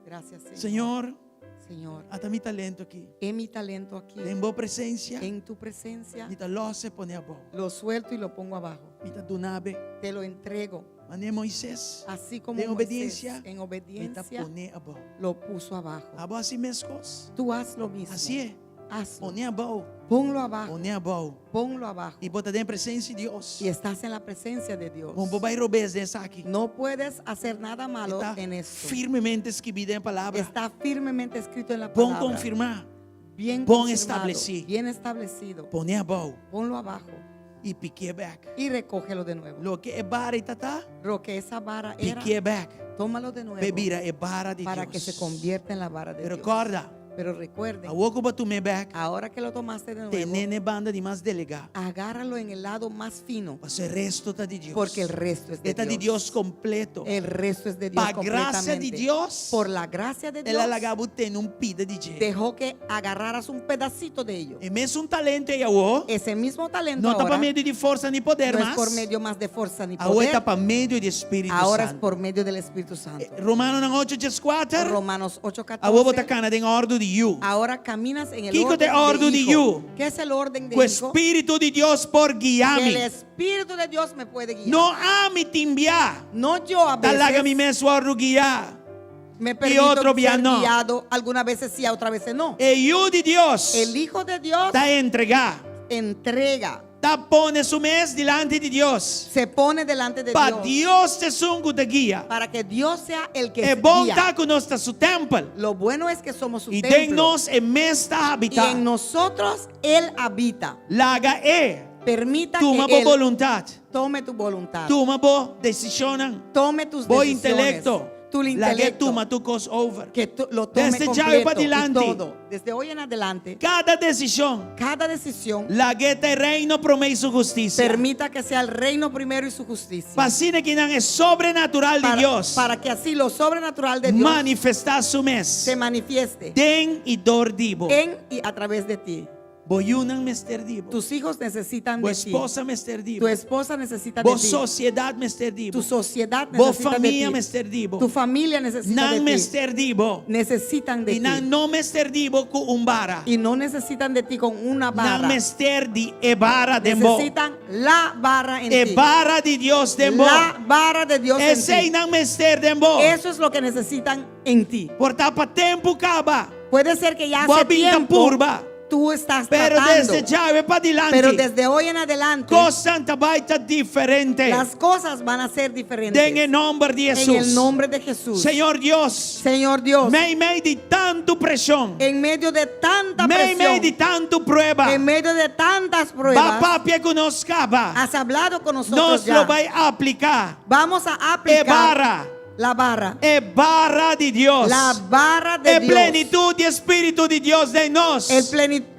Gracias, Señor. Senhor, Señor, até mi talento aqui. en mi talento aquí, Tem boa presença. en tu presencia, Me tá loce pone a bola. lo suelto y lo pongo abajo. Me tá dunabe. Te lo entrego. Mané Moisés. Así como De Moisés, obediencia, en Me tá obediencia pone a bola. lo puso abajo. A bola assim mescos. Tú haz lo mismo. Assim é. Hazlo. Pone a bola. Ponlo abajo. Pone a bola. Ponlo abajo. E bota dentro presença de Deus. Y estás en la presencia de Dios. Bom, vai robes dessa aqui. No puedes hacer nada malo Está en esto. firmemente escribida em palavra. Está firmemente escrito en la Bom palabra. confirmar. Bien Bom confirmado, establecido. bien establecido. Pone a bola. Ponlo abajo E pique back. y recógelo de nuevo. Lo que é bara e tatá. Lo que esa vara era, Pique back. tómalo de nuevo Bebira é bara de para Deus. que se convierta en la vara de Pero Dios. recorda, Pero recuerden, a woco ba tume back. ahora que lo tomaste de nuevo, Tenene banda de mais delegar. agárralo en el lado más fino, Mas o resto tá de Deus. porque el resto es de Está de Deus completo. El resto es de Dios Pa gracia de completamente. Dios. Por la gracia de Dios, Ela lagabo tem pida de jeito. dejó que agarraras un pedacito de ello. E mesmo talento é awo. Ese mismo talento Não tá ahora para meio de força nem poder, no es mas por medio más de fuerza ni awo poder, tá para meio de Espírito ahora es Santo. por medio del Espíritu Santo. Romano nang 8:4. Romanos Awo bota 8:14. cana den ordo de you. Ahora caminas en el Kiko orden de ordo de hijo. you. ¿Qué es el orden de O hijo? Espírito de Deus por Que el guiar-me. Espíritu de Dios me puede guiar. Não há me te enviar. No yo a Talaga mi veces mesmo ordo guiar. me permito otro día ser no. guiado, algunas veces sí, otras veces no. E eu de Deus El Hijo de Dios tá entregar. entrega, Tá pone su mês diante de Deus. se pone delante de Para Dios Deus te sungo de guia. para que Dios sea el que É bom guía. tá conosco su templo. Lo bueno es que somos su E templo tem nós e mês tá y habitar. en nosotros Él habita. Laga Permita toma que boa Él vontade. tome tu voluntad, Toma boa decisão. tome tus Boa decisiones, intelecto. tu Laga intelecto, toma tu cos over. que lo tome Desde ya completo para y adelante. todo. Desde hoy en adelante, Cada decisão. cada decisión Laga te reino promesso justiça. permita que sea el reino primero y su justicia. Pasine que não é sobrenatural de Deus. Para que así lo sobrenatural de Dios Manifestar su mês. se manifieste Den e dor dibo. en y a través de ti. Boyunan mester dibo. Tus hijos necesitan Bo de ti. esposa mester dibo. Tu esposa necesita de Bo ti. sociedade mester dibo. Tu sociedad Bo necesita de família ti. mester dibo. Tu familia necesita Nan de ti. mester dibo. Necesitan de E nan ti. no mester dibo ku umbara. Y no necesitan de ti con una Nan barra. mester di ebara dembo. Necesitan la barra en ti. Ebara di Dios dembo. La barra de Dios en Ese ti. nan mester dembo. Eso es lo que necesitan en ti. Por tapa tempo caba. Puede ser que ya Bo hace binta tiempo purba. tú estás Pero tratando. desde ya ve para Pero adelante, desde hoy en adelante, cosas van a estar diferentes. las cosas van a ser diferentes. En el nombre de En Jesús. el nombre de Jesús. Señor Dios, Señor Dios, me de tanto presión, en medio de tanta me presión, de tanto prueba, en medio de tantas pruebas, papá que nos acaba, has hablado con nosotros nos ya. lo va a aplicar. Vamos a Es aplicar barra, la barra. es barra de Dios. La barra de Es Dios. plenitud y espíritu de Dios de nos.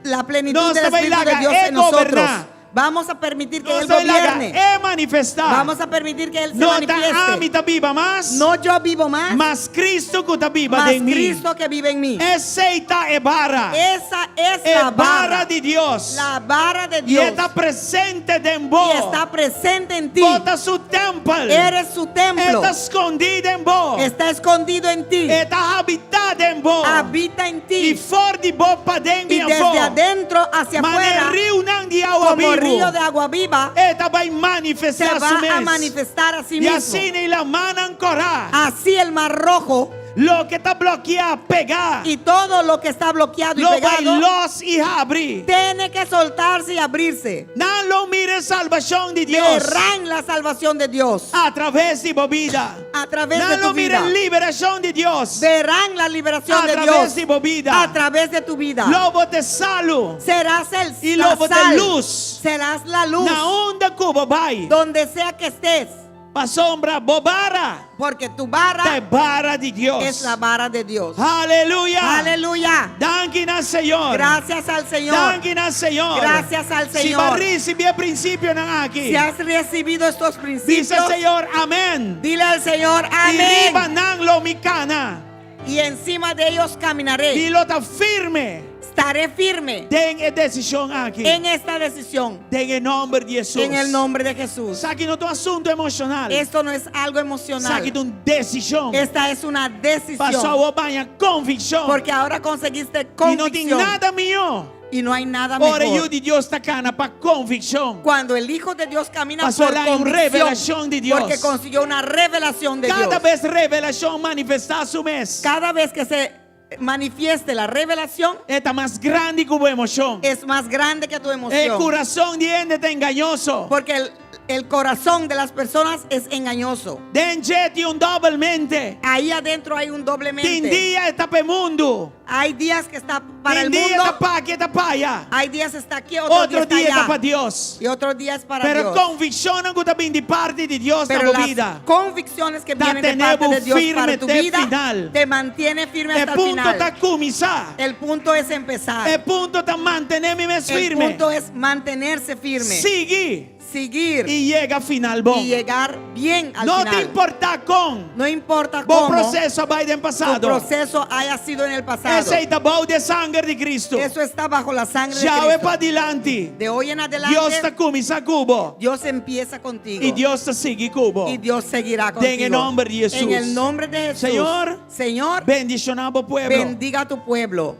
La plenitud Nos del va a Espíritu de haga Dios en nosotros. gobernar. Vamos a permitir que Nos Él va a gobierne. manifestar. Vamos a permitir que Él se No ta manifieste. amita viva más, No yo vivo más, mas Cristo que está viva más de mí. Cristo que vive en mí. Esa es barra. Esa es Es la barra barra. de Dios. La barra de Y Dios. está presente en vos. Y está presente en ti. Bota su templo. Eres su templo. Está escondida en vos. Está escondido en ti. Está habitada en vos. Habita en Y ti. fuera de vos para dentro Y desde adentro hacia afuera, río de agua como vivo. río de agua viva, Esta va a se manifestar su va a mes. manifestar a sí Y mismo. así ni la mano ancora. Así el mar rojo Lo que está bloqueado, pegar. y todo lo que está bloqueado y Lo va pegado a los y abrir. tiene que soltarse y abrirse. No lo mire salvación de Dios. Verán la salvación de Dios A través de tu vida. a través No de lo tu mire vida. liberación de Dios. Verán la liberación A de través Dios de tu vida. a través de tu vida. Lobo de salud. Serás Y la lobo de sal. luz. Serás la luz Na onda cubo vai. donde sea que estés, Pa sombra bobara. porque tu Te vara barra de Dios. es la vara de Dios. Aleluya. Aleluya. Dankin al Señor. Gracias al Señor. Dankin al Señor. Gracias al Si Señor. va a recibir principio aquí. Si has recibido estos Dice principios, el Señor, amén. dile al Señor Y amén. riba nan lo micana. Y encima de ellos caminaré. Y lo está firme. Estaré firme Den decisión aquí. en esta decisión. Den el nombre de Jesús. En el nombre de Jesús. Saque no tu asunto emocional. Esto no es algo emocional. Saque tu decisión. Esta es una Pasó decisión. a baña convicción. Porque ahora conseguiste Y no tiene convicción. nada mío. Y no hay nada Ahora yo mejor. de Dios está cana para convicción. Cuando el Hijo de Dios camina Pasó por la convicción, revelación de Dios. porque consiguió una revelación de Cada Dios. vez revelación manifesta su mes. Cada vez que se manifieste la revelación, Esta más grande que tu emoción. es más grande que tu El emoción. corazón de gente está engañoso. Porque el corazón de las personas es engañoso. Den jeti un doblemente. Ahí adentro hay un Tin doblemente. día está pe mundo. Hay días que está para el Tin día está mundo. pa aquí, está pa allá. Hay días está aquí, otro, Otro día día está está para allá. Dios. Y otro día es para Pero Dios. convicción que también de parte de Dios Pero en tu las vida. convicciones que Da vienen de tener parte de Dios firme para tu te vida final. te mantiene firme El hasta el punto está final. comenzar. El punto es empezar. El punto está mantenerme mes El firme. punto es mantenerse firme. Sigue Seguir y llega a final bon. y llegar bien al No final. te importa con. No importa Buen cómo proceso Biden tu pasado. proceso haya sido en el pasado. Ese está bajo de sangre de Cristo. Eso está bajo la sangre de Ya ve Cristo. para adelante. De hoy en adelante, Dios está comenzando cubo. Dios empieza contigo. Y Dios te sigue cubo. Y Dios seguirá contigo. En el nombre de Jesús. En el nombre de Jesús. Señor, Señor, bendicionamos pueblo. bendiga a tu pueblo.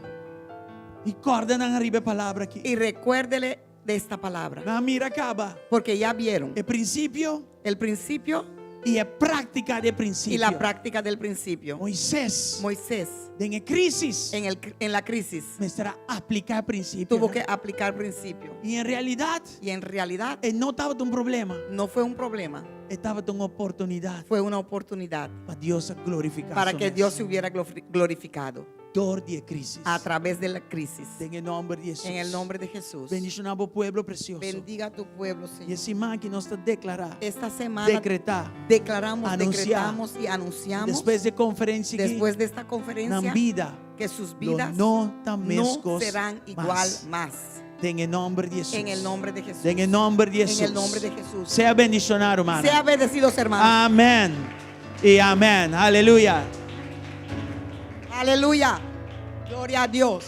Y cordan arriba palabra aquí. Y recuérdele de esta palabra. La mira acaba. Porque ya vieron El principio el principio y la práctica de principio. y la práctica del principio. Moisés, Moisés, en la crisis, en la crisis, me estará aplicar principio. tuvo que aplicar principio. Y en realidad, Y en realidad, no estaba un problema. no fue un problema, Estaba una oportunidad fue una oportunidad para Dios glorificar. para su que nombre. Dios se hubiera glorificado Dor de crisis. a través de la crisis. En el nombre de Jesús. En el nombre de Jesús. Bendicionamos pueblo precioso. Bendiga a tu pueblo, Y Señor. esa imagen que nos está declarar, Esta semana decretar, declaramos, anunciar, decretamos y anunciamos después de conferencia aquí, después de esta en conferencia vida, que sus lo vidas no tan no mescos serán igual más. más. En el nombre de Jesús. En el nombre de Jesús. En el nombre de Jesús. En el nombre de Jesús. Sea bendicionado, hermano. Sea bendecidos, hermanos. Amén. Y amén. Aleluya. Aleluya. Gloria a Dios.